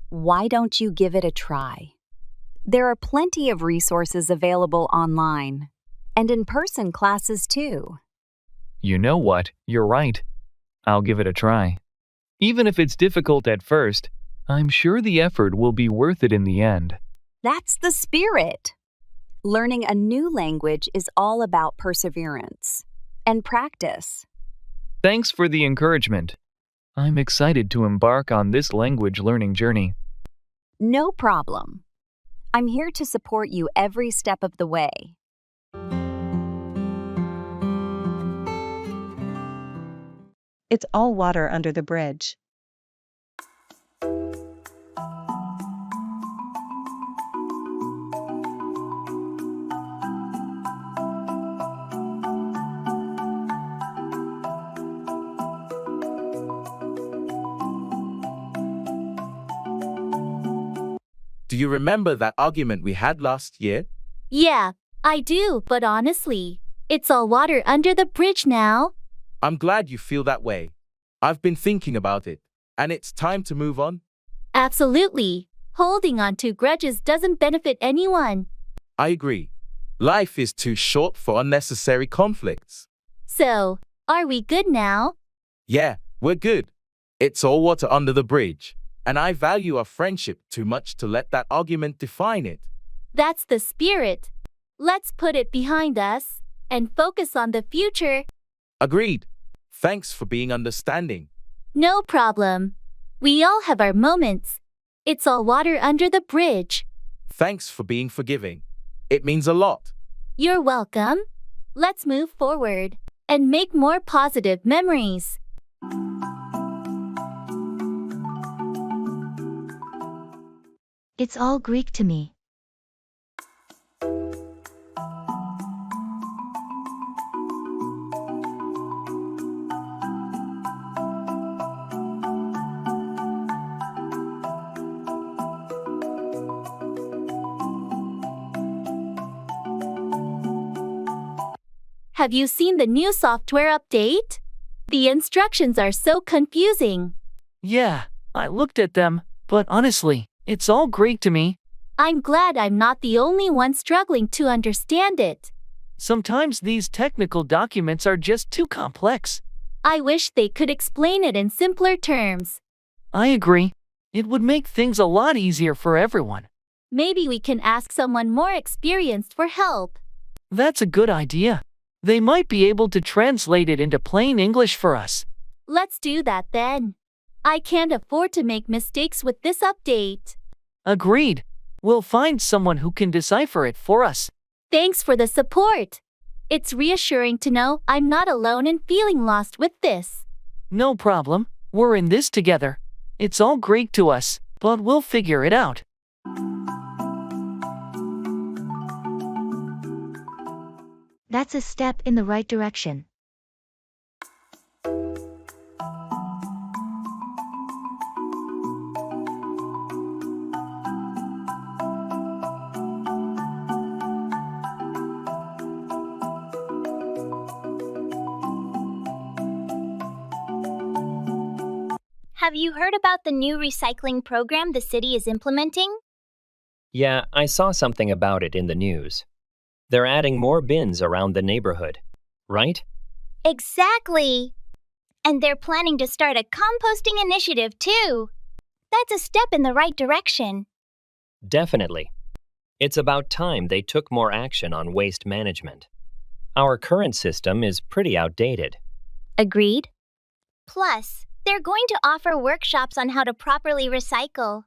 why don't you give it a try? There are plenty of resources available online, and in-person classes too. You know what? You're right. I'll give it a try. Even if it's difficult at first, I'm sure the effort will be worth it in the end. That's the spirit. Learning a new language is all about perseverance and practice. Thanks for the encouragement. I'm excited to embark on this language learning journey. No problem. I'm here to support you every step of the way. It's all water under the bridge. Do you remember that argument we had last year? Yeah, I do, but honestly, it's all water under the bridge now. I'm glad you feel that way. I've been thinking about it, and it's time to move on. Absolutely. Holding on to grudges doesn't benefit anyone. I agree. Life is too short for unnecessary conflicts. So, are we good now? Yeah, we're good. It's all water under the bridge, and I value our friendship too much to let that argument define it. That's the spirit. Let's put it behind us and focus on the future. Agreed. Thanks for being understanding. No problem. We all have our moments. It's all water under the bridge. Thanks for being forgiving. It means a lot. You're welcome. Let's move forward and make more positive memories. It's all Greek to me. Have you seen the new software update? The instructions are so confusing. Yeah, I looked at them, but honestly, it's all Greek to me. I'm glad I'm not the only one struggling to understand it. Sometimes these technical documents are just too complex. I wish they could explain it in simpler terms. I agree. It would make things a lot easier for everyone. Maybe we can ask someone more experienced for help. That's a good idea. They might be able to translate it into plain English for us. Let's do that then. I can't afford to make mistakes with this update. Agreed. We'll find someone who can decipher it for us. Thanks for the support. It's reassuring to know I'm not alone in feeling lost with this. No problem. We're in this together. It's all Greek to us, but we'll figure it out. That's a step in the right direction. Have you heard about the new recycling program the city is implementing? Yeah, I saw something about it in the news. They're adding more bins around the neighborhood, right? Exactly. And they're planning to start a composting initiative too. That's a step in the right direction. Definitely. It's about time they took more action on waste management. Our current system is pretty outdated. Agreed. Plus, they're going to offer workshops on how to properly recycle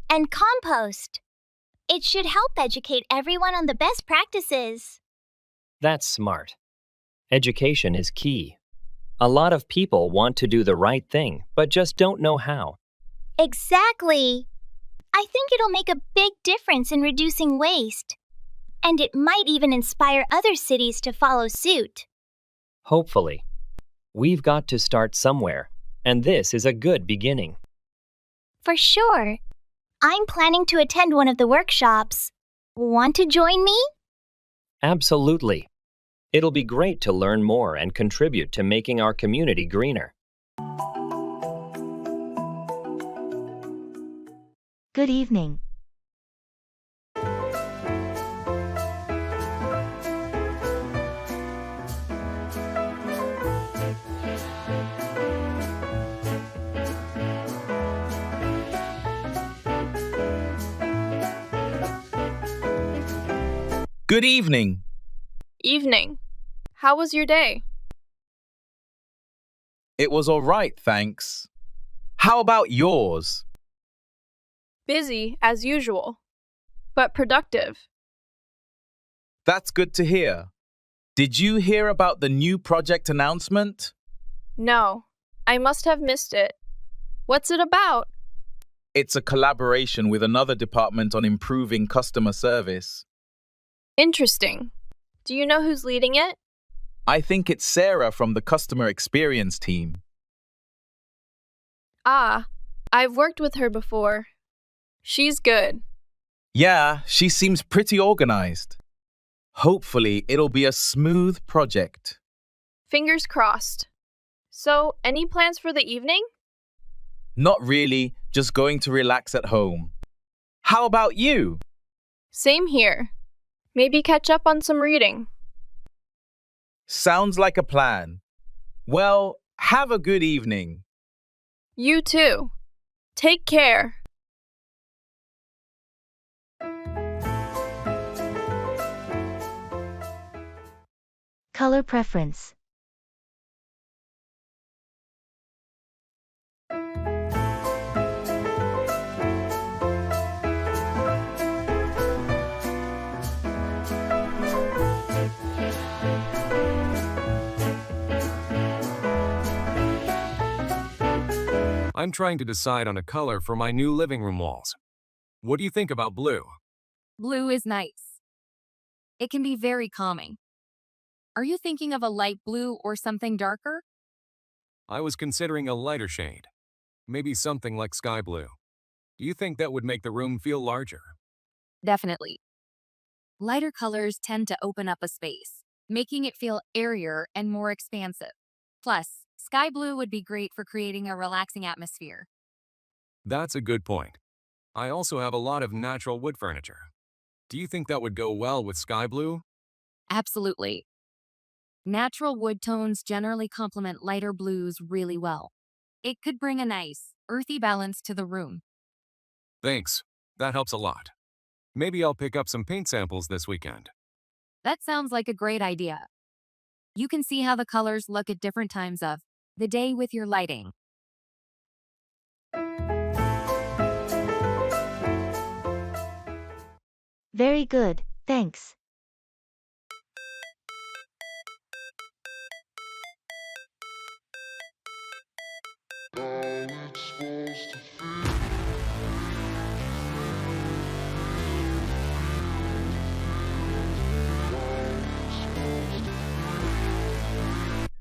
and compost. It should help educate everyone on the best practices. That's smart. Education is key. A lot of people want to do the right thing, but just don't know how. Exactly. I think it'll make a big difference in reducing waste. And it might even inspire other cities to follow suit. Hopefully. We've got to start somewhere, and this is a good beginning. For sure. I'm planning to attend one of the workshops. Want to join me? Absolutely. It'll be great to learn more and contribute to making our community greener. Good evening. Good evening. Evening. How was your day? It was all right, thanks. How about yours? Busy, as usual, but productive. That's good to hear. Did you hear about the new project announcement? No, I must have missed it. What's it about? It's a collaboration with another department on improving customer service. Interesting. Do you know who's leading it? I think it's Sarah from the customer experience team. Ah, I've worked with her before. She's good. Yeah, she seems pretty organized. Hopefully, it'll be a smooth project. Fingers crossed. So, any plans for the evening? Not really, just going to relax at home. How about you? Same here. Maybe catch up on some reading. Sounds like a plan. Well, have a good evening. You too. Take care. Color preference. I'm trying to decide on a color for my new living room walls. What do you think about blue? Blue is nice. It can be very calming. Are you thinking of a light blue or something darker? I was considering a lighter shade. Maybe something like sky blue. Do you think that would make the room feel larger? Definitely. Lighter colors tend to open up a space, making it feel airier and more expansive. Plus, sky blue would be great for creating a relaxing atmosphere. That's a good point. I also have a lot of natural wood furniture. Do you think that would go well with sky blue? Absolutely. Natural wood tones generally complement lighter blues really well. It could bring a nice, earthy balance to the room. Thanks. That helps a lot. Maybe I'll pick up some paint samples this weekend. That sounds like a great idea. You can see how the colors look at different times of the day with your lighting. Very good, thanks.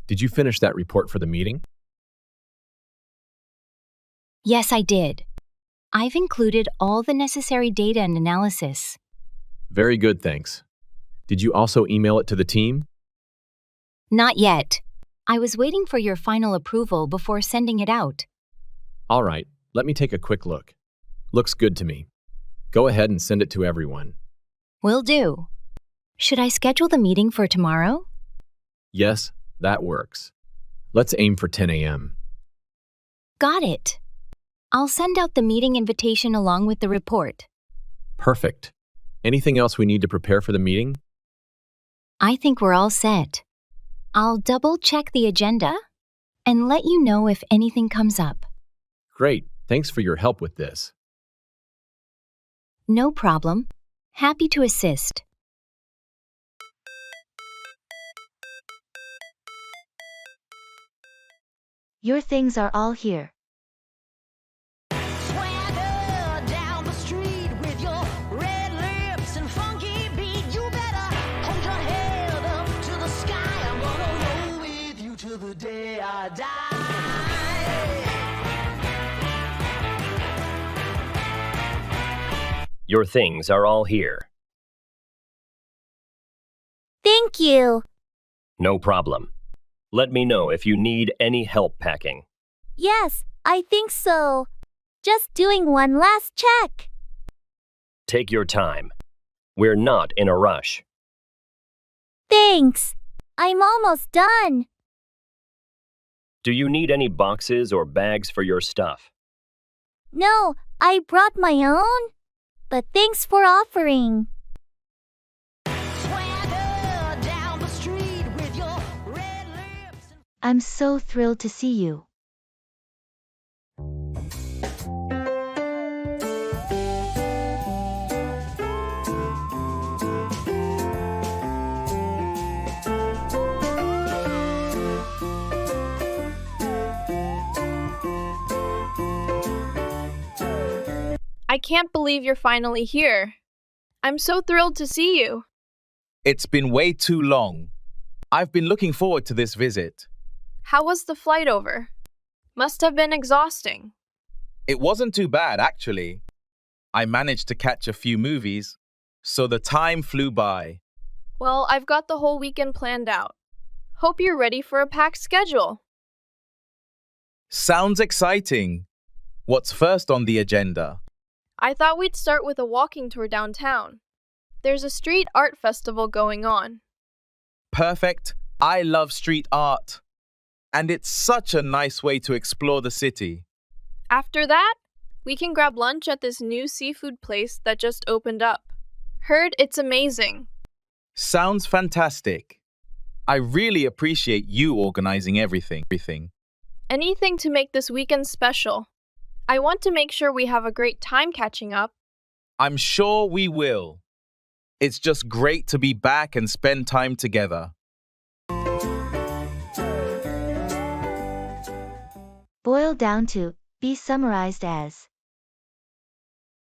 Did you finish that report for the meeting? Yes, I did. I've included all the necessary data and analysis. Very good, thanks. Did you also email it to the team? Not yet. I was waiting for your final approval before sending it out. All right, let me take a quick look. Looks good to me. Go ahead and send it to everyone. Will do. Should I schedule the meeting for tomorrow? Yes, that works. Let's aim for 10 a.m. Got it. I'll send out the meeting invitation along with the report. Perfect. Anything else we need to prepare for the meeting? I think we're all set. I'll double-check the agenda and let you know if anything comes up. Great. Thanks for your help with this. No problem. Happy to assist. Your things are all here. Your things are all here. Thank you. No problem. Let me know if you need any help packing. Yes, I think so. Just doing one last check. Take your time. We're not in a rush. Thanks. I'm almost done. Do you need any boxes or bags for your stuff? No, I brought my own. But thanks for offering. I'm so thrilled to see you. I can't believe you're finally here. I'm so thrilled to see you. It's been way too long. I've been looking forward to this visit. How was the flight over? Must have been exhausting. It wasn't too bad, actually. I managed to catch a few movies, so the time flew by. Well, I've got the whole weekend planned out. Hope you're ready for a packed schedule. Sounds exciting. What's first on the agenda? I thought we'd start with a walking tour downtown. There's a street art festival going on. Perfect. I love street art. And it's such a nice way to explore the city. After that, we can grab lunch at this new seafood place that just opened up. Heard it's amazing. Sounds fantastic. I really appreciate you organizing everything. Anything to make this weekend special. I want to make sure we have a great time catching up. I'm sure we will. It's just great to be back and spend time together. Boiled down to, be summarized as.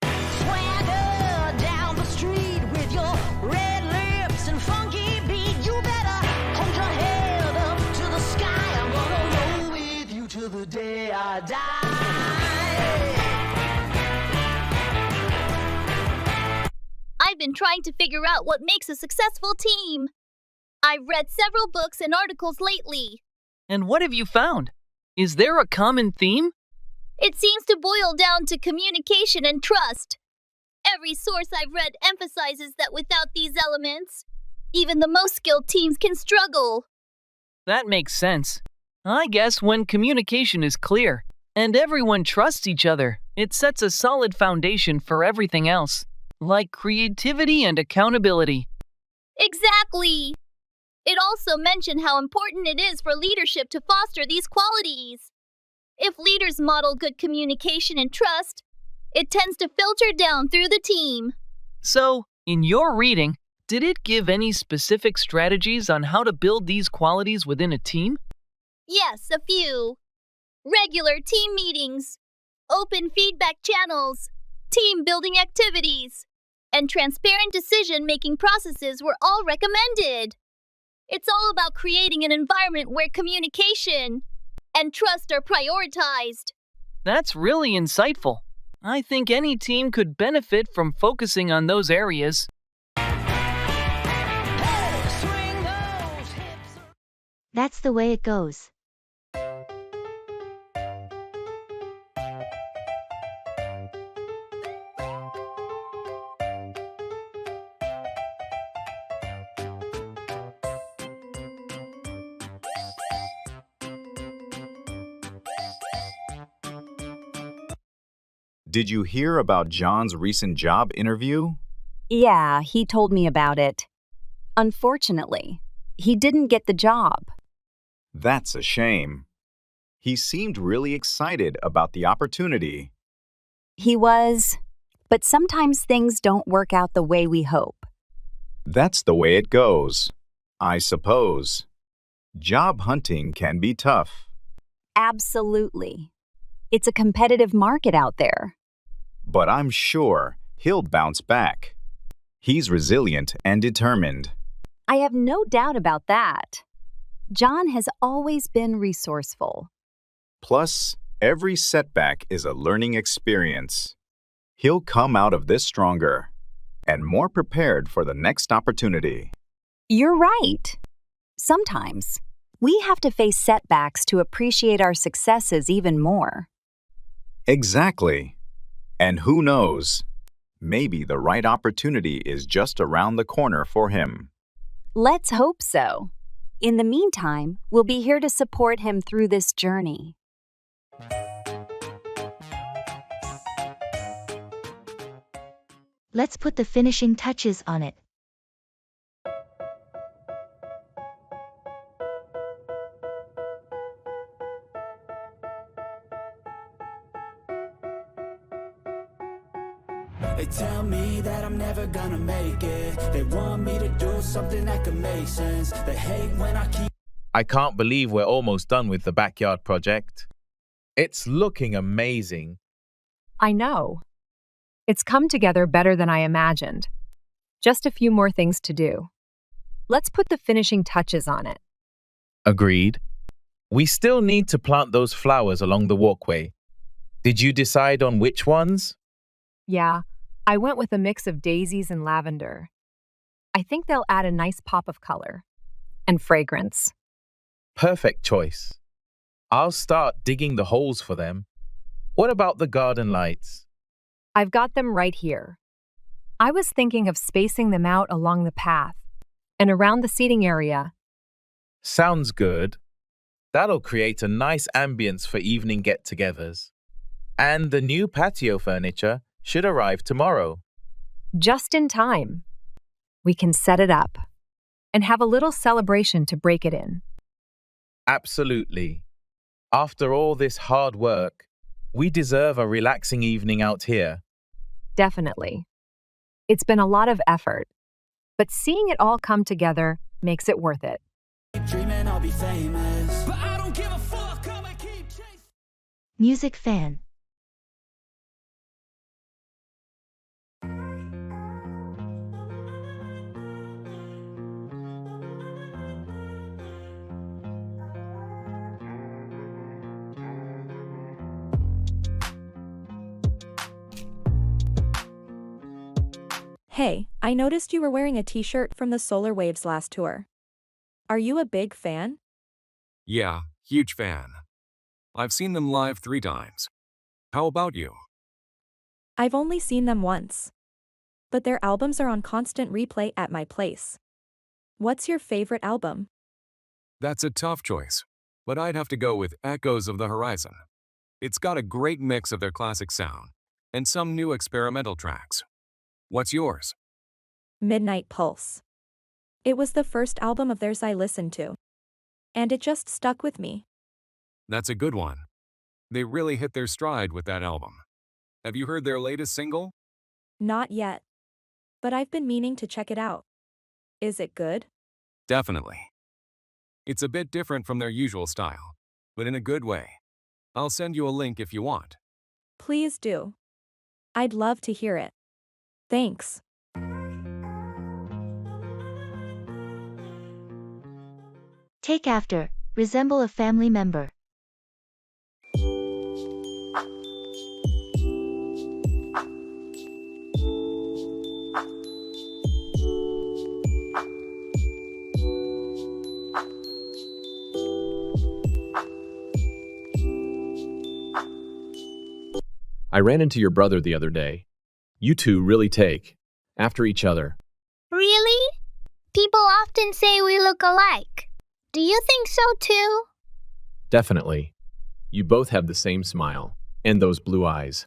Swagger down the street with your red lips and funky beat. You better hold your head up to the sky. I'm gonna roll with you till the day I die. I've been trying to figure out what makes a successful team. I've read several books and articles lately. And what have you found? Is there a common theme? It seems to boil down to communication and trust. Every source I've read emphasizes that without these elements, even the most skilled teams can struggle. That makes sense. I guess when communication is clear and everyone trusts each other, it sets a solid foundation for everything else, like creativity and accountability. Exactly. It also mentioned how important it is for leadership to foster these qualities. If leaders model good communication and trust, it tends to filter down through the team. So, in your reading, did it give any specific strategies on how to build these qualities within a team? Yes, a few. Regular team meetings, open feedback channels, team building activities, and transparent decision-making processes were all recommended. It's all about creating an environment where communication and trust are prioritized. That's really insightful. I think any team could benefit from focusing on those areas. That's the way it goes. Did you hear about John's recent job interview? Yeah, he told me about it. Unfortunately, he didn't get the job. That's a shame. He seemed really excited about the opportunity. He was, but sometimes things don't work out the way we hope. That's the way it goes, I suppose. Job hunting can be tough. Absolutely. It's a competitive market out there. But I'm sure he'll bounce back. He's resilient and determined. I have no doubt about that. John has always been resourceful. Plus, every setback is a learning experience. He'll come out of this stronger and more prepared for the next opportunity. You're right. Sometimes we have to face setbacks to appreciate our successes even more. Exactly. And who knows? Maybe the right opportunity is just around the corner for him. Let's hope so. In the meantime, we'll be here to support him through this journey. Let's put the finishing touches on it. They tell me that I'm never gonna make it. They want me to do something that could make sense. They hate when I keep... I can't believe we're almost done with the backyard project. It's looking amazing. I know. It's come together better than I imagined. Just a few more things to do. Let's put the finishing touches on it. Agreed. We still need to plant those flowers along the walkway. Did you decide on which ones? Yeah, I went with a mix of daisies and lavender. I think they'll add a nice pop of color and fragrance. Perfect choice. I'll start digging the holes for them. What about the garden lights? I've got them right here. I was thinking of spacing them out along the path and around the seating area. Sounds good. That'll create a nice ambience for evening get-togethers. And the new patio furniture should arrive tomorrow. Just in time. We can set it up and have a little celebration to break it in. Absolutely. After all this hard work, we deserve a relaxing evening out here. Definitely. It's been a lot of effort, but seeing it all come together makes it worth it. Dreaming I'll be famous, but I don't give a fuck. I'ma keep chasing. Music fan. Hey, I noticed you were wearing a t-shirt from the Solar Waves last tour. Are you a big fan? Yeah, huge fan. I've seen them live 3 times. How about you? I've only seen them once. But their albums are on constant replay at my place. What's your favorite album? That's a tough choice, but I'd have to go with Echoes of the Horizon. It's got a great mix of their classic sound and some new experimental tracks. What's yours? Midnight Pulse. It was the first album of theirs I listened to. And it just stuck with me. That's a good one. They really hit their stride with that album. Have you heard their latest single? Not yet. But I've been meaning to check it out. Is it good? Definitely. It's a bit different from their usual style, but in a good way. I'll send you a link if you want. Please do. I'd love to hear it. Thanks. Take after, resemble a family member. I ran into your brother the other day. You two really take after each other. Really? People often say we look alike. Do you think so too? Definitely. You both have the same smile and those blue eyes.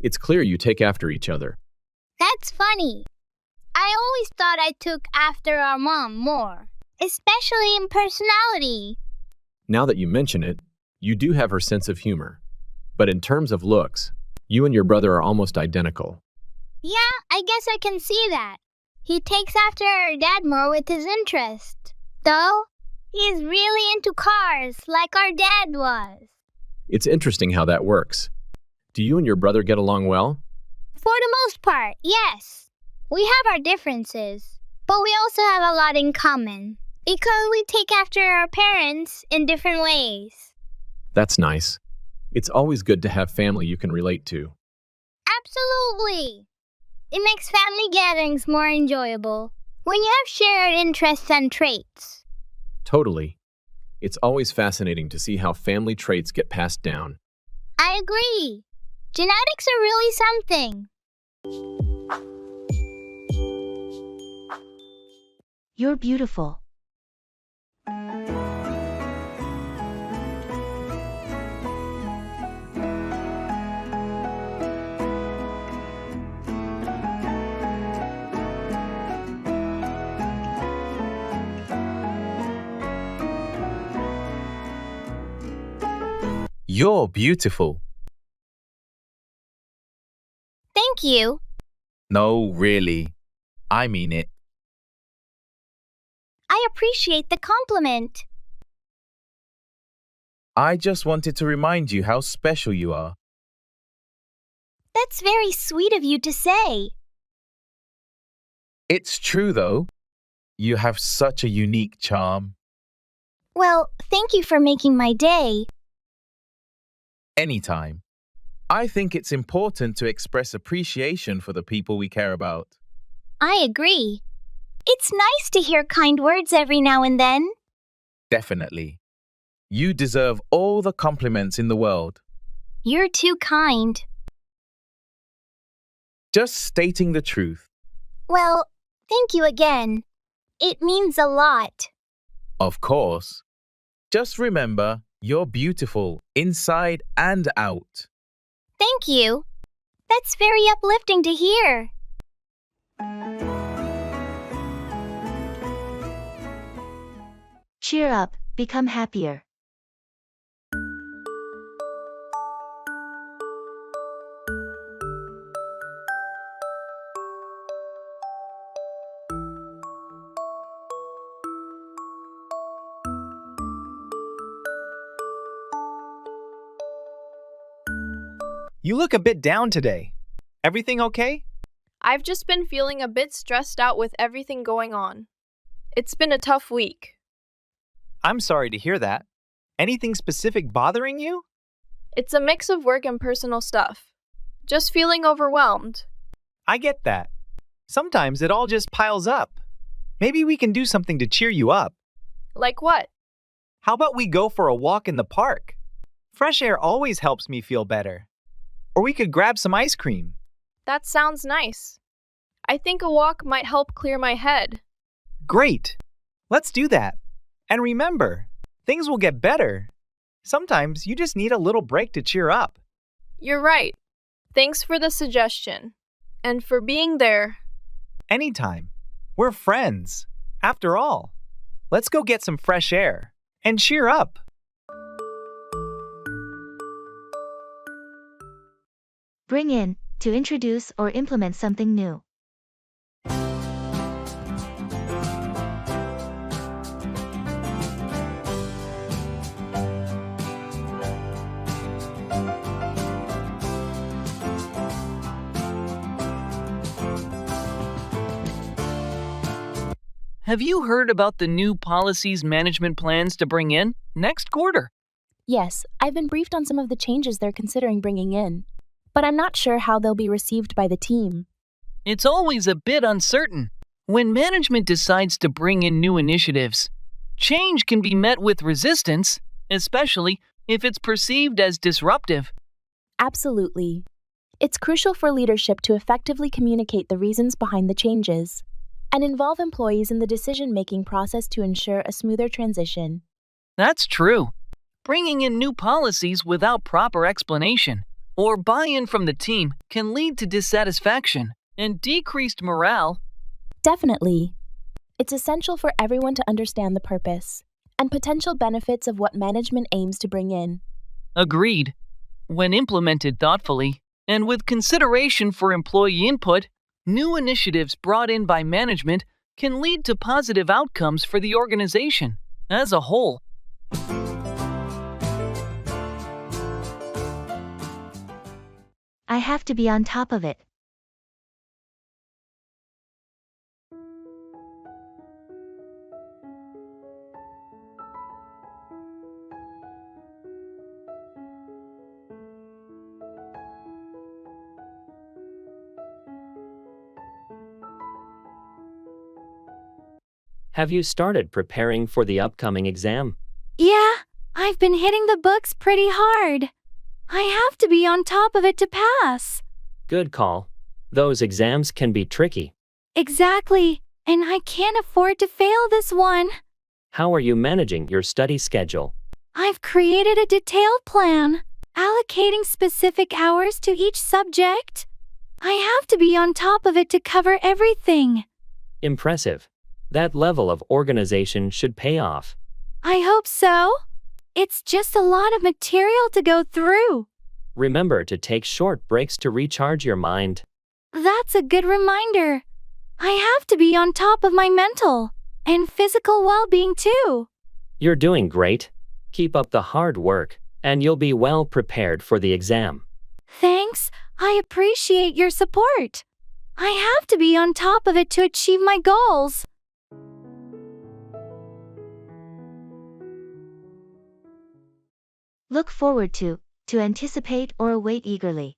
It's clear you take after each other. That's funny. I always thought I took after our mom more, especially in personality. Now that you mention it, you do have her sense of humor. But in terms of looks, you and your brother are almost identical. Yeah, I guess I can see that. He takes after our dad more with his interest. Though, he's really into cars, like our dad was. It's interesting how that works. Do you and your brother get along well? For the most part, yes. We have our differences, but we also have a lot in common, because we take after our parents in different ways. That's nice. It's always good to have family you can relate to. Absolutely. It makes family gatherings more enjoyable when you have shared interests and traits. Totally. It's always fascinating to see how family traits get passed down. I agree. Genetics are really something. You're beautiful. You're beautiful. Thank you. No, really. I mean it. I appreciate the compliment. I just wanted to remind you how special you are. That's very sweet of you to say. It's true, though. You have such a unique charm. Well, thank you for making my day. Anytime. I think it's important to express appreciation for the people we care about. I agree. It's nice to hear kind words every now and then. Definitely. You deserve all the compliments in the world. You're too kind. Just stating the truth. Well, thank you again. It means a lot. Of course. Just remember, you're beautiful inside and out. Thank you. That's very uplifting to hear. Cheer up, become happier. You look a bit down today. Everything okay? I've just been feeling a bit stressed out with everything going on. It's been a tough week. I'm sorry to hear that. Anything specific bothering you? It's a mix of work and personal stuff. Just feeling overwhelmed. I get that. Sometimes it all just piles up. Maybe we can do something to cheer you up. Like what? How about we go for a walk in the park? Fresh air always helps me feel better. Or we could grab some ice cream. That sounds nice. I think a walk might help clear my head. Great. Let's do that. And remember, things will get better. Sometimes you just need a little break to cheer up. You're right. Thanks for the suggestion. And for being there. Anytime. We're friends. After all, let's go get some fresh air and cheer up. Bring in, to introduce or implement something new. Have you heard about the new policies management plans to bring in next quarter? Yes, I've been briefed on some of the changes they're considering bringing in, but I'm not sure how they'll be received by the team. It's always a bit uncertain when management decides to bring in new initiatives. Change can be met with resistance, especially if it's perceived as disruptive. Absolutely. It's crucial for leadership to effectively communicate the reasons behind the changes and involve employees in the decision-making process to ensure a smoother transition. That's true. Bringing in new policies without proper explanation or buy-in from the team can lead to dissatisfaction and decreased morale. Definitely. It's essential for everyone to understand the purpose and potential benefits of what management aims to bring in. Agreed. When implemented thoughtfully and with consideration for employee input, new initiatives brought in by management can lead to positive outcomes for the organization as a whole. I have to be on top of it. Have you started preparing for the upcoming exam? Yeah, I've been hitting the books pretty hard. I have to be on top of it to pass. Good call. Those exams can be tricky. Exactly, and I can't afford to fail this one. How are you managing your study schedule? I've created a detailed plan, allocating specific hours to each subject. I have to be on top of it to cover everything. Impressive. That level of organization should pay off. I hope so. It's just a lot of material to go through. Remember to take short breaks to recharge your mind. That's a good reminder. I have to be on top of my mental and physical well-being too. You're doing great. Keep up the hard work, and you'll be well prepared for the exam. Thanks. I appreciate your support. I have to be on top of it to achieve my goals. Look forward to anticipate or await eagerly.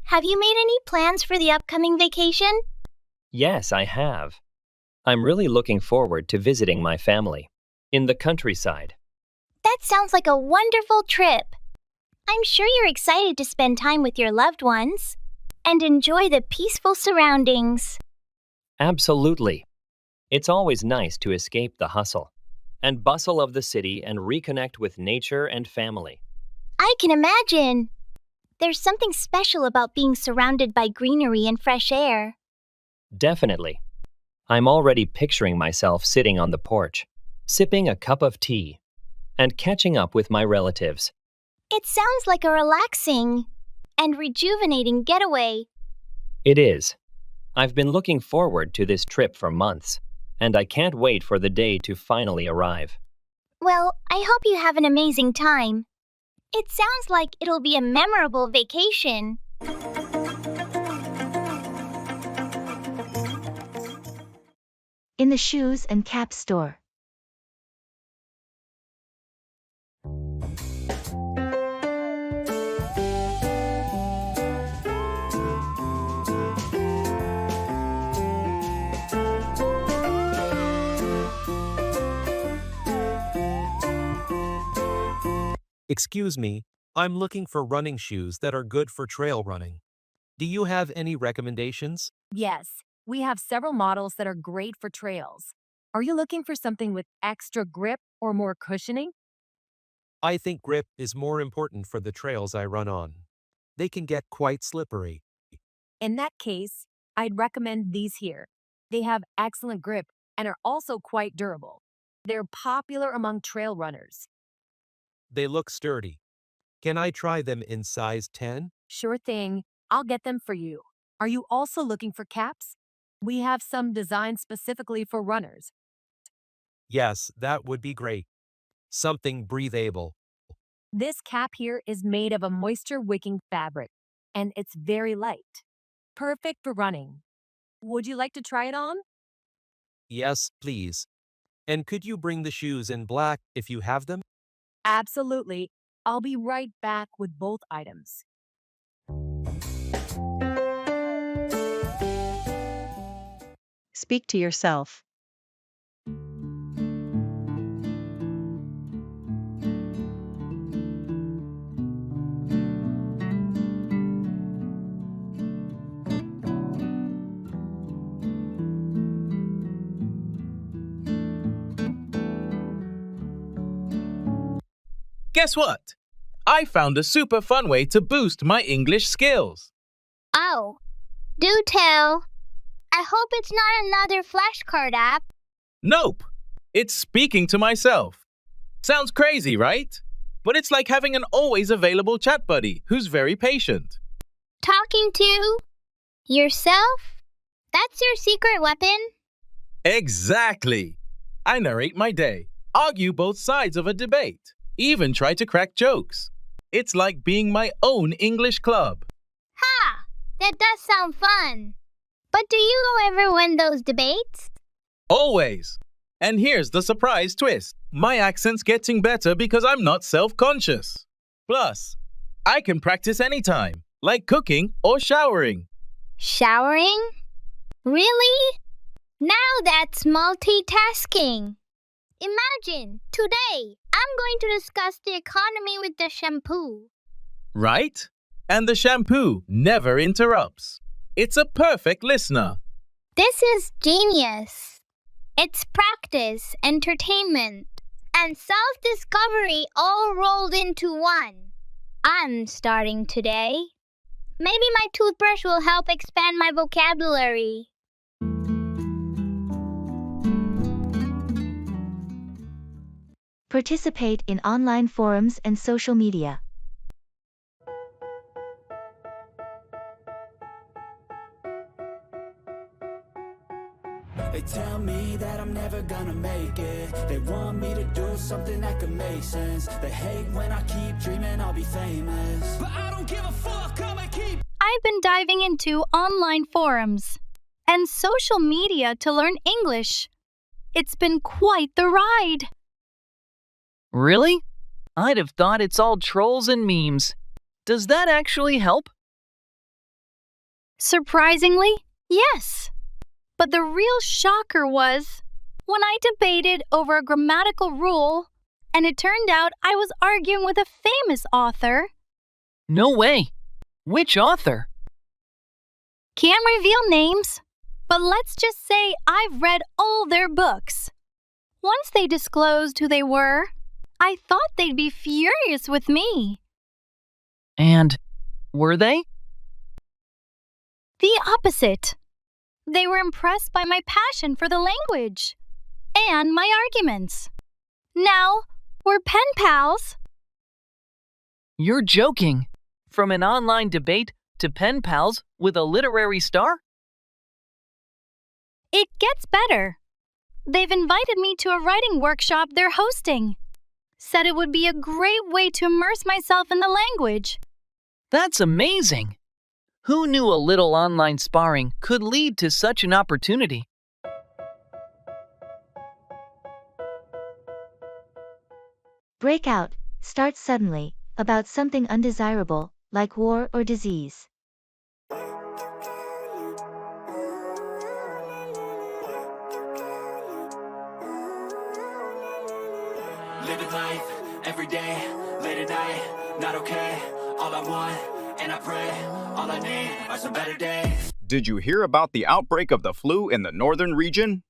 Have you made any plans for the upcoming vacation? Yes, I have. I'm really looking forward to visiting my family in the countryside. That sounds like a wonderful trip. I'm sure you're excited to spend time with your loved ones and enjoy the peaceful surroundings. Absolutely. It's always nice to escape the hustle and bustle of the city and reconnect with nature and family. I can imagine. There's something special about being surrounded by greenery and fresh air. Definitely. I'm already picturing myself sitting on the porch, sipping a cup of tea, and catching up with my relatives. It sounds like a relaxing and rejuvenating getaway. It is. I've been looking forward to this trip for months, and I can't wait for the day to finally arrive. Well, I hope you have an amazing time. It sounds like it'll be a memorable vacation. In the shoes and caps store. Excuse me, I'm looking for running shoes that are good for trail running. Do you have any recommendations? Yes, we have several models that are great for trails. Are you looking for something with extra grip or more cushioning? I think grip is more important for the trails I run on. They can get quite slippery. In that case, I'd recommend these here. They have excellent grip and are also quite durable. They're popular among trail runners. They look sturdy. Can I try them in size 10? Sure thing. I'll get them for you. Are you also looking for caps? We have some designed specifically for runners. Yes, that would be great. Something breathable. This cap here is made of a moisture-wicking fabric, and it's very light. Perfect for running. Would you like to try it on? Yes, please. And could you bring the shoes in black if you have them? Absolutely. I'll be right back with both items. Speak to yourself. Guess what? I found a super fun way to boost my English skills. Oh, do tell. I hope it's not another flashcard app. Nope. It's speaking to myself. Sounds crazy, right? But it's like having an always available chat buddy who's very patient. Talking to yourself? That's your secret weapon? Exactly. I narrate my day, argue both sides of a debate, even try to crack jokes. It's like being my own English club. Ha! That does sound fun. But do you ever win those debates? Always. And here's the surprise twist. My accent's getting better because I'm not self-conscious. Plus, I can practice anytime, like cooking or showering. Showering? Really? Now that's multitasking. Imagine, today, I'm going to discuss the economy with the shampoo. Right? And the shampoo never interrupts. It's a perfect listener. This is genius. It's practice, entertainment, and self-discovery all rolled into one. I'm starting today. Maybe my toothbrush will help expand my vocabulary. Participate in online forums and social media. I'm never gonna make it. They want me to do something that could make sense. They hate when I keep dreaming I'll be famous, but I don't give a fuck, I'ma keep. I've been diving into online forums and social media to learn English. It's been quite the ride. Really? I'd have thought it's all trolls and memes. Does that actually help? Surprisingly, yes. But the real shocker was when I debated over a grammatical rule, and it turned out I was arguing with a famous author. No way. Which author? Can't reveal names, but let's just say I've read all their books. Once they disclosed who they were, I thought they'd be furious with me. And were they? The opposite. They were impressed by my passion for the language and my arguments. Now, we're pen pals. You're joking. From an online debate to pen pals with a literary star? It gets better. They've invited me to a writing workshop they're hosting. Said it would be a great way to immerse myself in the language. That's amazing. Who knew a little online sparring could lead to such an opportunity? Breakout starts suddenly about something undesirable, like war or disease. Living life, every day, late at night, not okay. All I want, and I pray, all I need are some better days. Did you hear about the outbreak of the flu in the northern region?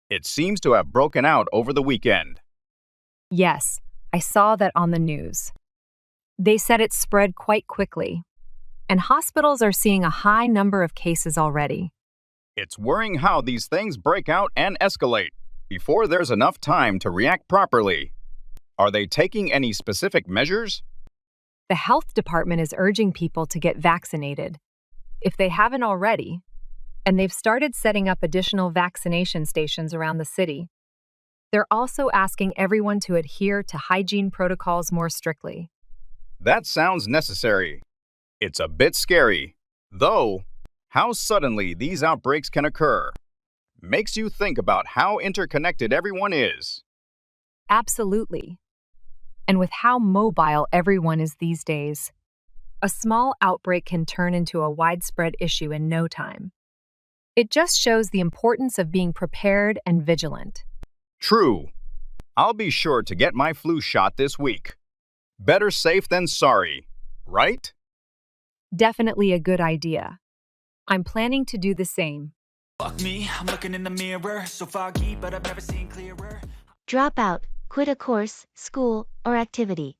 It seems to have broken out over the weekend. Yes, I saw that on the news. They said it spread quite quickly, and hospitals are seeing a high number of cases already. It's worrying how these things break out and escalate before there's enough time to react properly. Are they taking any specific measures? The health department is urging people to get vaccinated, if they haven't already, and they've started setting up additional vaccination stations around the city. They're also asking everyone to adhere to hygiene protocols more strictly. That sounds necessary. It's a bit scary, though, how suddenly these outbreaks can occur. Makes you think about how interconnected everyone is. Absolutely. And with how mobile everyone is these days, a small outbreak can turn into a widespread issue in no time. It just shows the importance of being prepared and vigilant. True. I'll be sure to get my flu shot this week. Better safe than sorry, right? Definitely a good idea. I'm planning to do the same. Fuck me, I'm looking in the mirror, so foggy, but I've never seen clearer. Drop out, quit a course, school, or activity.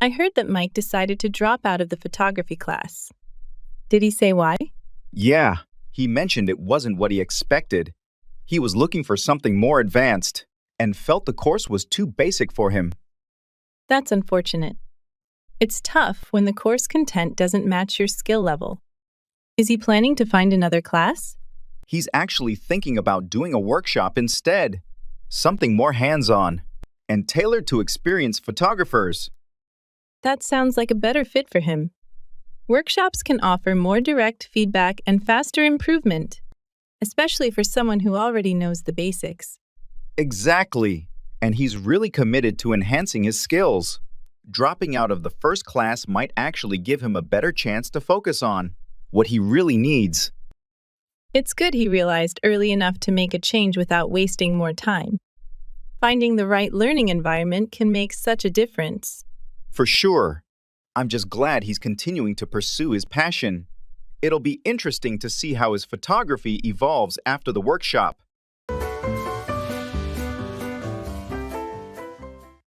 I heard that Mike decided to drop out of the photography class. Did he say why? Yeah, he mentioned it wasn't what he expected. He was looking for something more advanced and felt the course was too basic for him. That's unfortunate. It's tough when the course content doesn't match your skill level. Is he planning to find another class? He's actually thinking about doing a workshop instead, something more hands-on and tailored to experienced photographers. That sounds like a better fit for him. Workshops can offer more direct feedback and faster improvement, especially for someone who already knows the basics. Exactly. And he's really committed to enhancing his skills. Dropping out of the first class might actually give him a better chance to focus on what he really needs. It's good he realized early enough to make a change without wasting more time. Finding the right learning environment can make such a difference. For sure. I'm just glad he's continuing to pursue his passion. It'll be interesting to see how his photography evolves after the workshop.